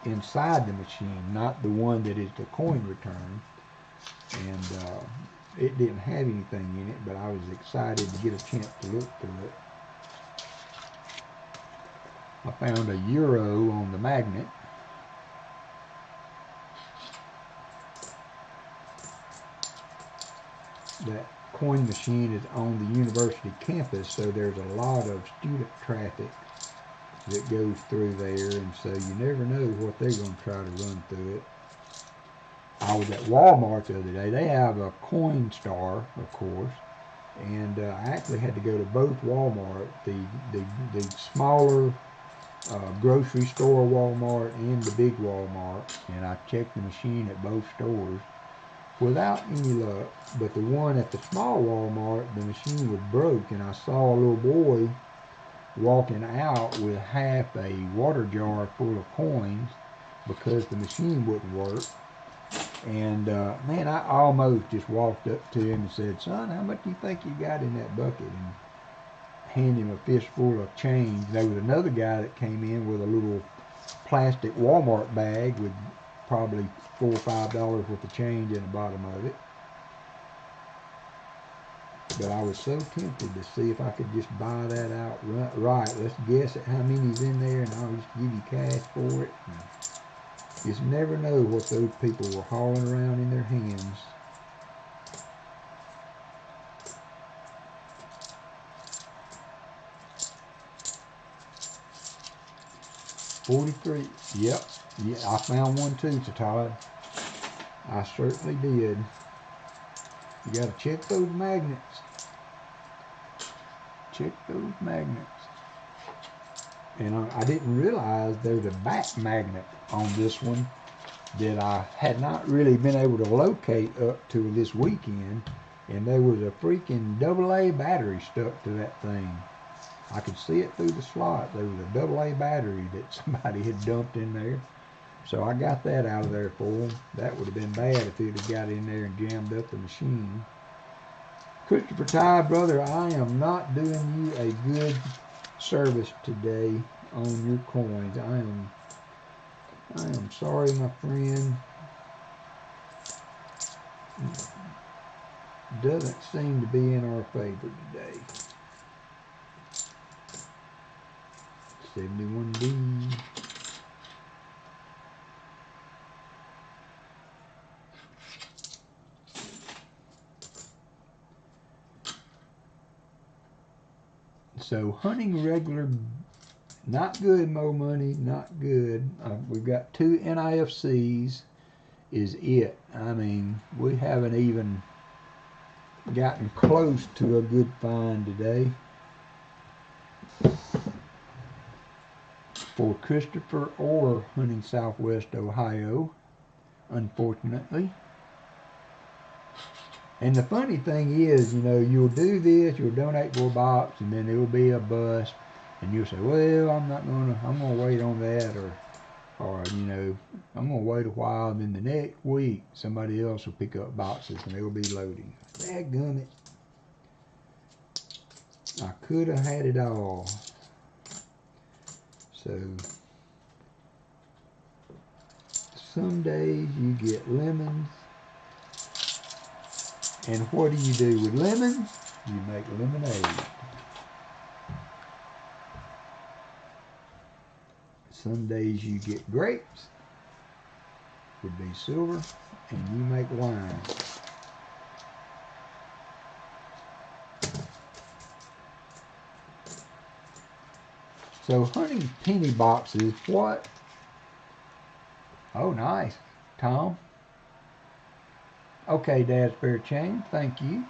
[SPEAKER 1] inside the machine, not the one that is the coin return. And it didn't have anything in it, but I was excited to get a chance to look through it. I found a euro on the magnet. That coin machine is on the university campus, so there's a lot of student traffic that goes through there, and so you never know what they're going to try to run through it. I was at Walmart the other day. They have a coin star, of course, and I actually had to go to both Walmart, the smaller grocery store Walmart and the big Walmart, and I checked the machine at both stores without any luck. But the one at the small Walmart, the machine was broke, and I saw a little boy walking out with half a water jar full of coins because the machine wouldn't work. And man, I almost just walked up to him and said, "Son, how much do you think you got in that bucket?" And hand him a fistful of change. There was another guy that came in with a little plastic Walmart bag with probably $4 or $5 worth of change in the bottom of it. But I was so tempted to see if I could just buy that out right. Let's guess at how many's in there, and I'll just give you cash for it. And just never know what those people were hauling around in their hands. $43. Yep. Yeah, I found one too, Todd. I certainly did. You got to check those magnets. Check those magnets. And I didn't realize there's a back magnet on this one that I had not really been able to locate up to this weekend. And there was a freaking AA battery stuck to that thing. I could see it through the slot. There was a AA battery that somebody had dumped in there. So I got that out of there for them. That would have been bad if it had got in there and jammed up the machine. Christopher Ty, brother, I am not doing you a good service today on your coins. I am sorry, my friend. Doesn't seem to be in our favor today. 71D. So hunting regular, not good. Mo Money, not good. We've got 2 NIFCs is it. I mean, we haven't even gotten close to a good find today. For Christopher Orr hunting Southwest Ohio, unfortunately. And the funny thing is, you know, you'll do this, you'll donate for a box, and then it'll be a bust, and you'll say, well, I'm gonna wait on that, or you know, I'm gonna wait a while, and then the next week somebody else will pick up boxes and they'll be loading. Dadgummit. I could have had it all. So some days you get lemons, and what do you do with lemons? You make lemonade. Some days you get grapes, would be silver, and you make wine. So hunting penny boxes, what? Oh, nice, Tom. Okay, Dad's Fair Chain, thank you.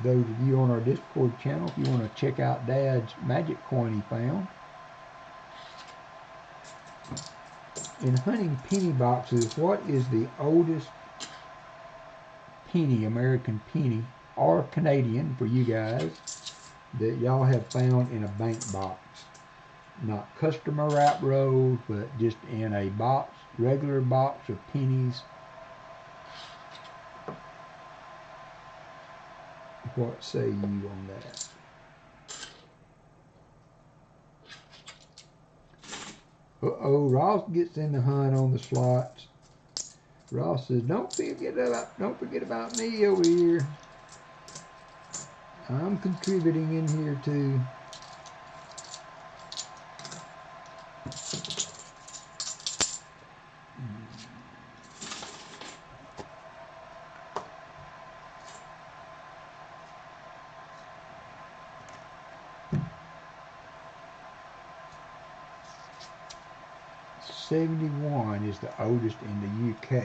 [SPEAKER 1] Those of you on our Discord channel, if you want to check out Dad's magic coin he found. In hunting penny boxes, what is the oldest penny, American penny, or Canadian for you guys, that y'all have found in a bank box? Not customer wrap rolled, but just in a box, regular box of pennies. What say you on that? Uh-oh, Ross gets in the hunt on the slots. Ross says, don't forget about me over here. I'm contributing in here too. '71 is the oldest in the UK.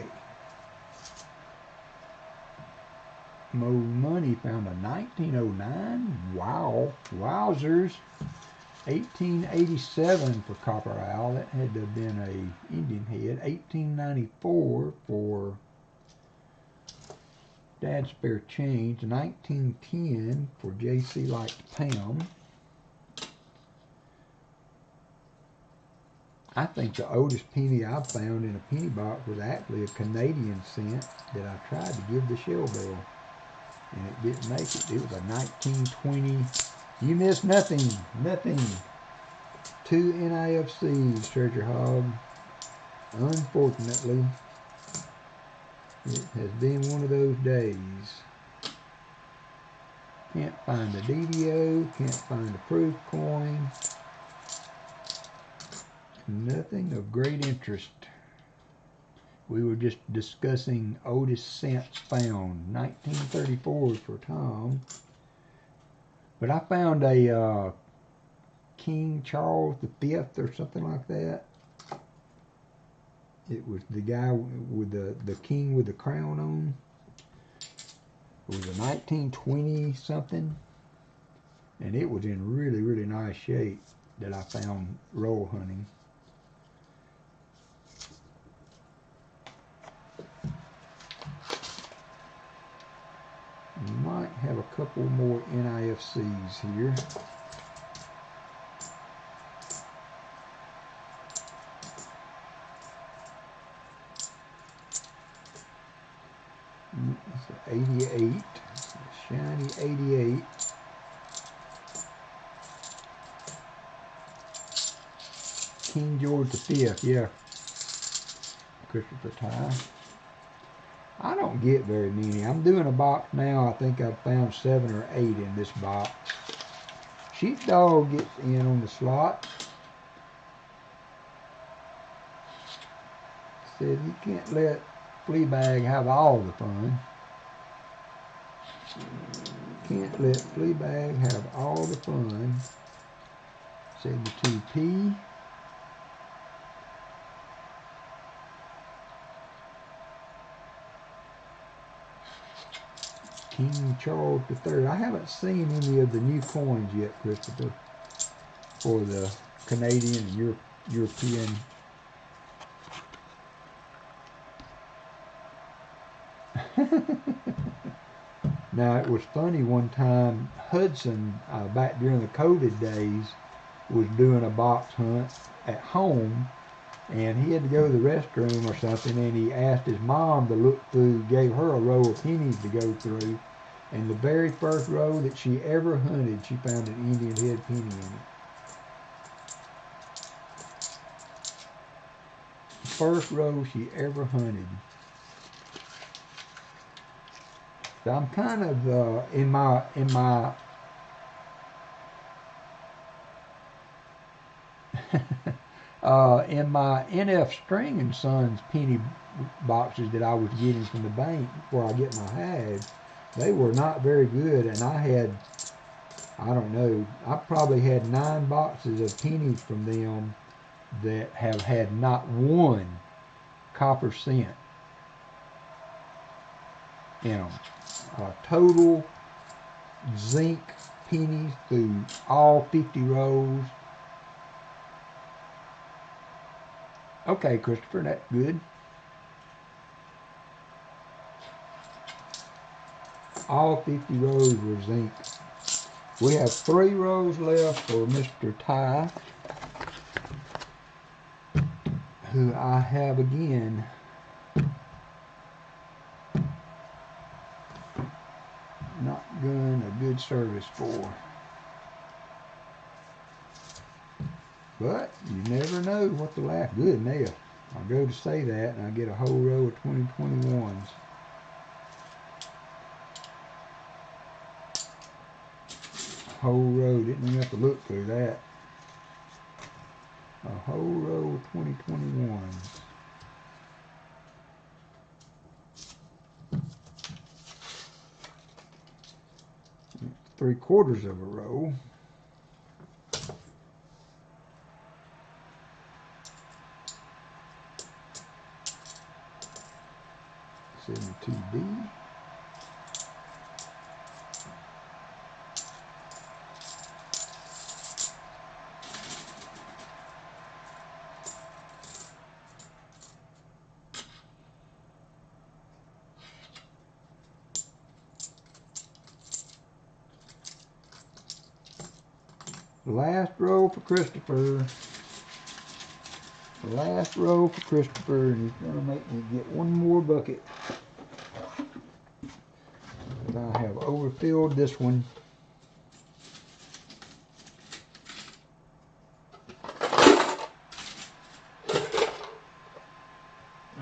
[SPEAKER 1] Mo Money found a 1909. Wow, wowzers. 1887 for Copper Owl. That had to have been a Indian head. 1894 for Dad's Spare Change. 1910 for JC Likes Pam. I think the oldest penny I found in a penny box was actually a Canadian cent that I tried to give the Shell Bell, and it didn't make it. It was a 1920. You missed nothing. Nothing. 2 NIFCs, Treasure Hog. Unfortunately, it has been one of those days. Can't find the DDO, can't find the proof coin. Nothing of great interest. We were just discussing oldest cents found. 1934 for Tom. But I found a King Charles V or something like that. It was the guy with the king with the crown on. It was a 1920 something, and it was in really, really nice shape that I found roll hunting. We might have a couple more NIFCs here. It's an 88, a shiny 88. King George V, yeah. Christopher Ty. I don't get very many. I'm doing a box now. I think I've found 7 or 8 in this box. Sheepdog gets in on the slot. Said you can't let Fleabag have all the fun. Can't let Fleabag have all the fun. 72P. King Charles III. I haven't seen any of the new coins yet, Christopher, for the Canadian and European. Now, it was funny one time, Hudson, back during the COVID days, was doing a box hunt at home, and he had to go to the restroom or something, and he asked his mom to look through, gave her a row of pennies to go through, and the very first row that she ever hunted, she found an Indian head penny in it. First row she ever hunted. So I'm kind of in my in my NF String and Sons penny boxes that I was getting from the bank before I get my hides, they were not very good, and I had, I don't know, I probably had 9 boxes of pennies from them that have had not one copper cent in them. Total zinc pennies through all 50 rows. Okay, Christopher, that's good. All 50 rows were zinc. We have 3 rows left for Mr. Ty, who I have again not done a good service for. But you never know what the last good now. I go to say that and I get a whole row of 2021s. Whole row, didn't even have to look through that. A whole row of 2021s. Three-quarters of a row. $72B. Last row for Christopher. The last row for Christopher, and he's going to make me get one more bucket. But I have overfilled this one.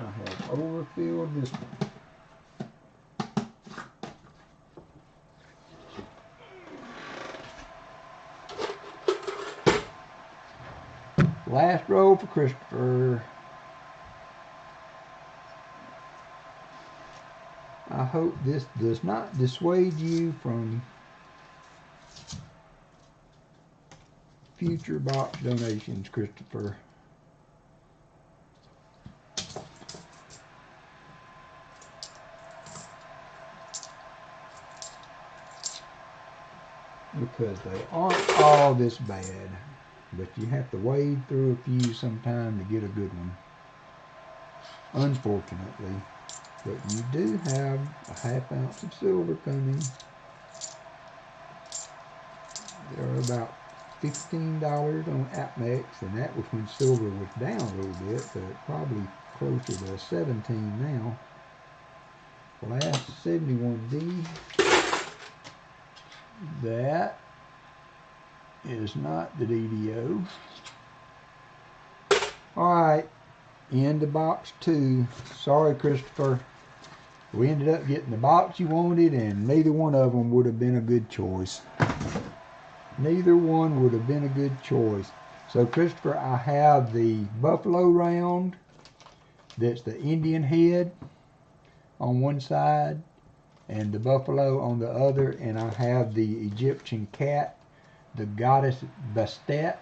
[SPEAKER 1] I have overfilled this one. Last row for Christopher. I hope this does not dissuade you from future box donations, Christopher. Because they aren't all this bad. But you have to wade through a few sometime to get a good one. Unfortunately. But you do have a ½ ounce of silver coming. They're about $15 on AppMex, and that was when silver was down a little bit, so it's probably closer to 17 now. Last 71D. That is not the DDO. Alright, into box 2. Sorry, Christopher. We ended up getting the box you wanted, and neither one of them would have been a good choice. Neither one would have been a good choice. So, Christopher, I have the buffalo round. That's the Indian head on one side, and the buffalo on the other, and I have the Egyptian cat, the goddess Bastet.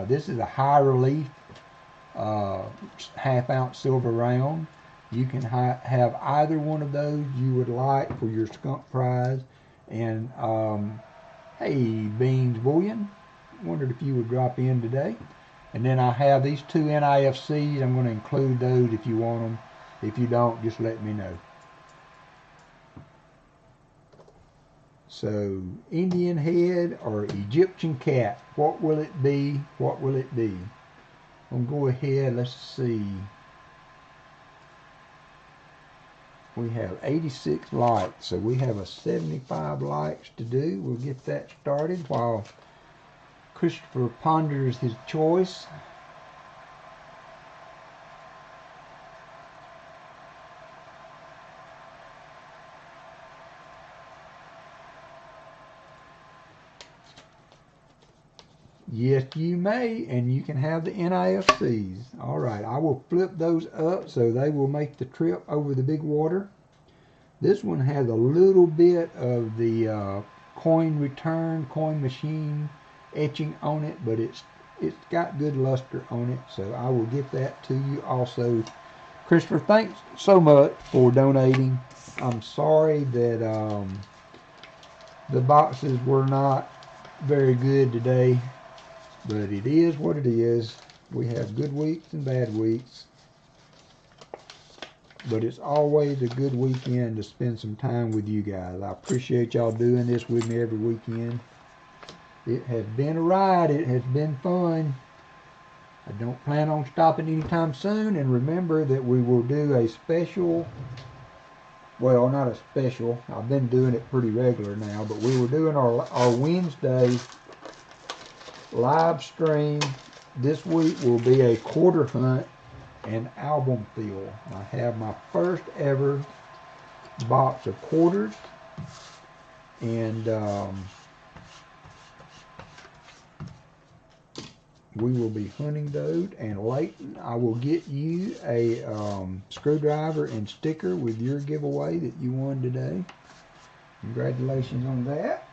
[SPEAKER 1] This is a high relief ½ ounce silver round, You can have either one of those you would like for your skunk prize. And hey, Beans Bullion, wondered if you would drop in today. And then I have these two NIFCs. I'm going to include those if you want them. If you don't, just let me know. So, Indian head or Egyptian cat, what will it be? What will it be? I'm going to go ahead, let's see. We have 86 likes, so we have a 75 likes to do. We'll get that started while Christopher ponders his choice. Yes, you may, and you can have the NIFCs. All right, I will flip those up so they will make the trip over the big water. This one has a little bit of the coin return, coin machine etching on it, but it's got good luster on it, so I will get that to you also. Christopher, thanks so much for donating. I'm sorry that the boxes were not very good today. But it is what it is. We have good weeks and bad weeks. But it's always a good weekend to spend some time with you guys. I appreciate y'all doing this with me every weekend. It has been a ride. It has been fun. I don't plan on stopping anytime soon. And remember that we will do a special, well, not a special. I've been doing it pretty regular now. But we were doing our Wednesday live stream. This week will be a quarter hunt and album fill. I have my first ever box of quarters, and we will be hunting those. And Leighton, I will get you a screwdriver and sticker with your giveaway that you won today. Congratulations on that.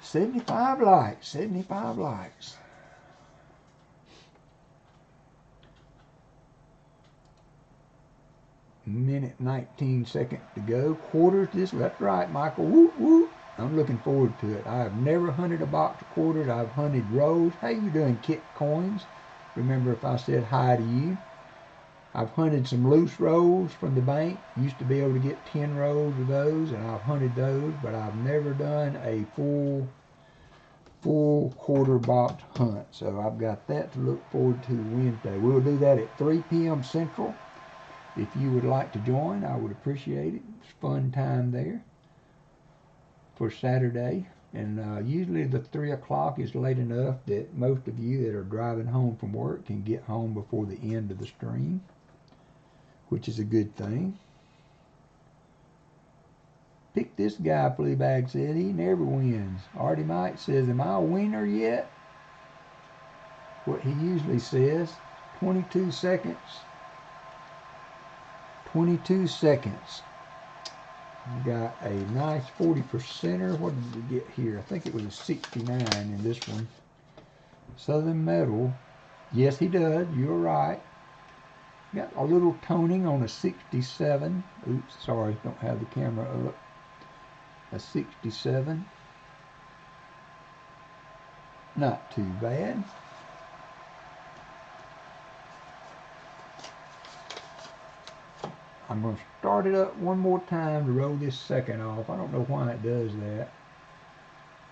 [SPEAKER 1] 75 likes, 75 likes. Minute 19 seconds to go. Quarters, that's right, Michael. Whoop, whoop. I'm looking forward to it. I have never hunted a box of quarters. I've hunted rolls. How you doing, Kit Coins? Remember if I said hi to you. I've hunted some loose rolls from the bank. Used to be able to get 10 rolls of those, and I've hunted those, but I've never done a full quarter box hunt. So I've got that to look forward to Wednesday. We'll do that at 3 p.m. Central. If you would like to join, I would appreciate it. It's a fun time there for Saturday. And usually the 3 o'clock is late enough that most of you that are driving home from work can get home before the end of the stream, which is a good thing. Pick this guy, Fleabag said. He never wins. Artie Mike says, am I a winner yet? What he usually says. 22 seconds. 22 seconds. We got a nice 40%er. What did we get here? I think it was a 69 in this one. Southern Metal. Yes, he does. You're right. Got a little toning on a 67. Oops, sorry, don't have the camera up. A 67. Not too bad. I'm going to start it up one more time to roll this second off. I don't know why it does that.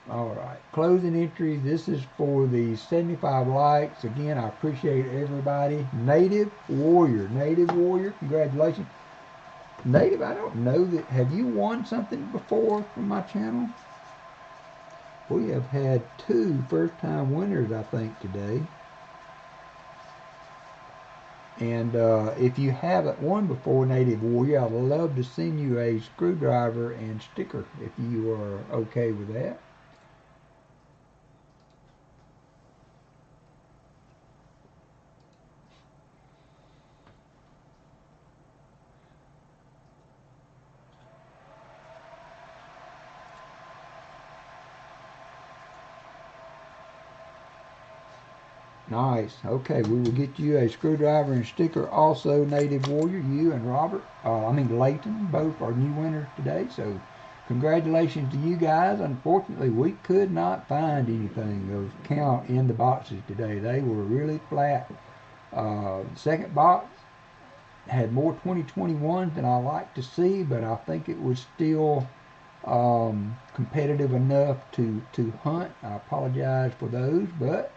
[SPEAKER 1] Alright, closing entries. This is for the 75 likes. Again, I appreciate everybody. Native Warrior, congratulations. Native, I don't know that. Have you won something before from my channel? We have had 2 first-time winners, I think, today. And if you haven't won before, Native Warrior, I'd love to send you a screwdriver and sticker if you are okay with that. Nice. Okay, we will get you a screwdriver and sticker also, Native Warrior. You and Robert, Layton, both are new winners today. So congratulations to you guys. Unfortunately, we could not find anything of count in the boxes today. They were really flat. Second box had more 2021s than I like to see, but I think it was still competitive enough to hunt. I apologize for those, but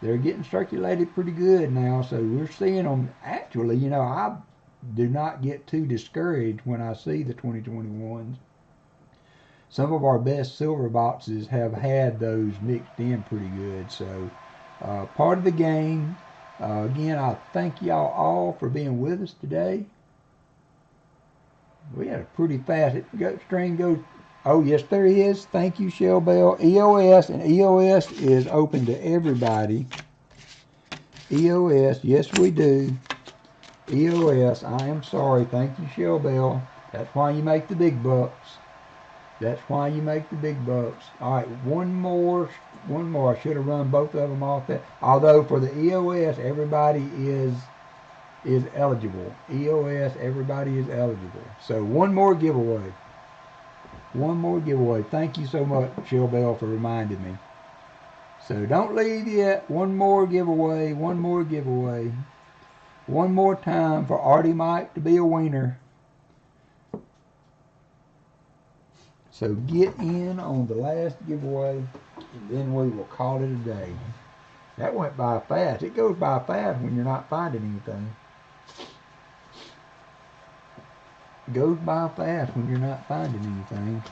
[SPEAKER 1] they're getting circulated pretty good now, so we're seeing them. Actually, you know, I do not get too discouraged when I see the 2021s. Some of our best silver boxes have had those mixed in pretty good, so part of the game. Again, I thank y'all all for being with us today. We had a pretty fast string goes. Oh, yes, there is. Thank you, Shell Bell. EOS, and EOS is open to everybody. EOS, yes, we do. EOS, I am sorry. Thank you, Shell Bell. That's why you make the big bucks. That's why you make the big bucks. All right, one more. I should have run both of them off that. Although for the EOS, everybody is eligible. EOS, everybody is eligible. So one more giveaway. One more giveaway. Thank you so much, Shell Bell, for reminding me. So don't leave yet. One more giveaway. One more giveaway. One more time for Artie Mike to be a winner. So get in on the last giveaway, and then we will call it a day. That went by fast. It goes by fast when you're not finding anything. It goes by fast when you're not finding anything.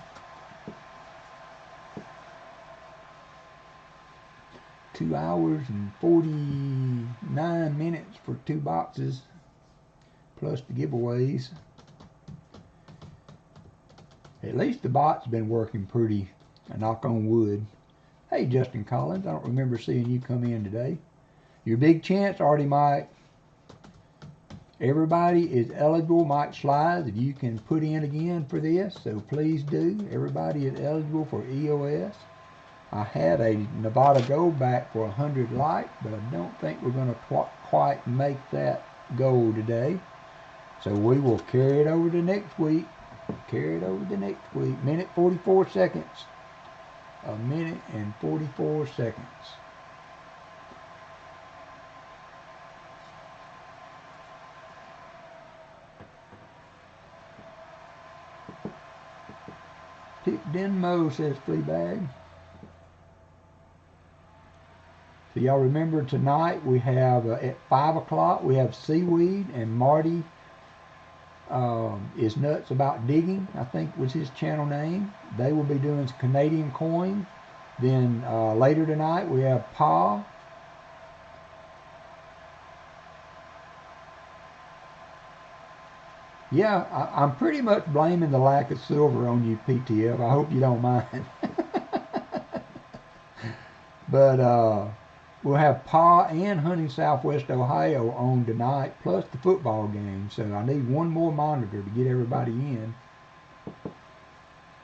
[SPEAKER 1] 2 hours and 49 minutes for 2 boxes, plus the giveaways. At least the bot's been working pretty, knock on wood. Hey, Justin Collins, I don't remember seeing you come in today. Your big chance, Artie Mike. Everybody is eligible. Mike Slides, if you can put in again for this, so please do. Everybody is eligible for EOS. I had a Nevada gold back for 100 light, but I don't think we're going to quite make that goal today. So we will carry it over to next week. Carry it over to next week. Minute 44 seconds. A minute and 44 seconds. Pick Denmo, says Fleabag. So y'all remember tonight we have at 5 o'clock we have Seaweed, and Marty is nuts about digging, I think was his channel name. They will be doing some Canadian coins. Then later tonight we have Pa. Yeah, I'm pretty much blaming the lack of silver on you, PTF. I hope you don't mind. But we'll have Pa and Hunting Southwest Ohio on tonight, plus the football game. So I need one more monitor to get everybody in.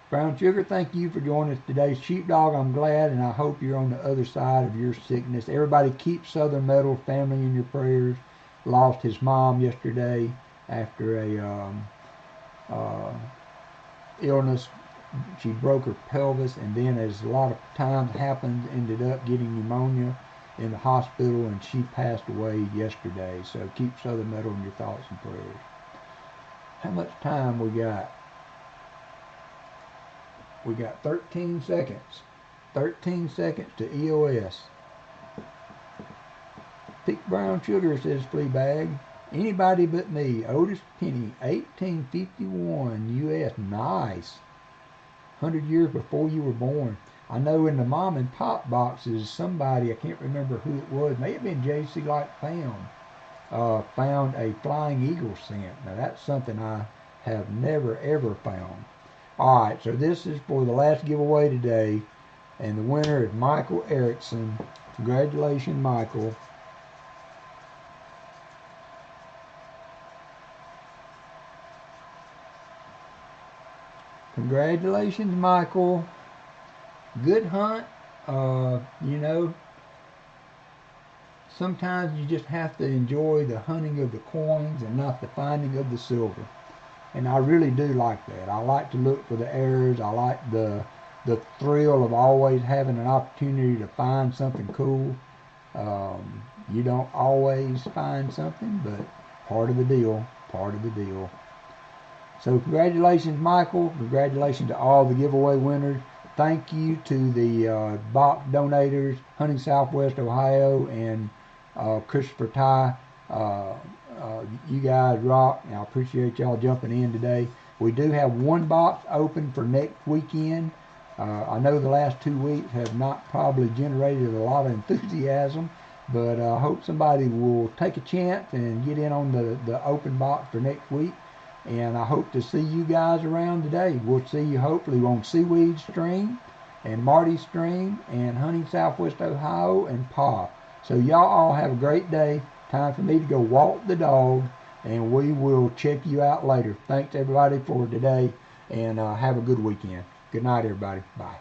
[SPEAKER 1] Brown Sugar, thank you for joining us today. Sheepdog, I'm glad, and I hope you're on the other side of your sickness. Everybody keep Southern Metal family in your prayers. Lost his mom yesterday after a illness. She broke her pelvis, and then, as a lot of times happens, ended up getting pneumonia in the hospital, and she passed away yesterday. So keep Southern Metal in your thoughts and prayers. How much time we got? We got 13 seconds. 13 seconds to EOS. Pick Brown Sugar, says Fleabag. Anybody but me. Otis Penny, 1851 U.S. Nice. 100 years before you were born. I know in the mom and pop boxes, somebody, I can't remember who it was, may have been J.C. Light found a Flying Eagle cent. Now that's something I have never ever found. Alright, so this is for the last giveaway today, and the winner is Michael Erickson. Congratulations, Michael. Congratulations, Michael. Good hunt. You know, sometimes you just have to enjoy the hunting of the coins and not the finding of the silver. And I really do like that. I like to look for the errors. I like the thrill of always having an opportunity to find something cool. You don't always find something, but part of the deal, part of the deal. So congratulations, Michael. Congratulations to all the giveaway winners. Thank you to the box donators, Hunting Southwest Ohio and Christopher Ty. You guys rock, and I appreciate y'all jumping in today. We do have one box open for next weekend. I know the last 2 weeks have not probably generated a lot of enthusiasm, but I hope somebody will take a chance and get in on the open box for next week. And I hope to see you guys around today. We'll see you hopefully on Seaweed Stream and Marty Stream and Hunting Southwest Ohio and Pa. So y'all all have a great day. Time for me to go walk the dog, and we will check you out later. Thanks everybody for today, and have a good weekend. Good night, everybody. Bye.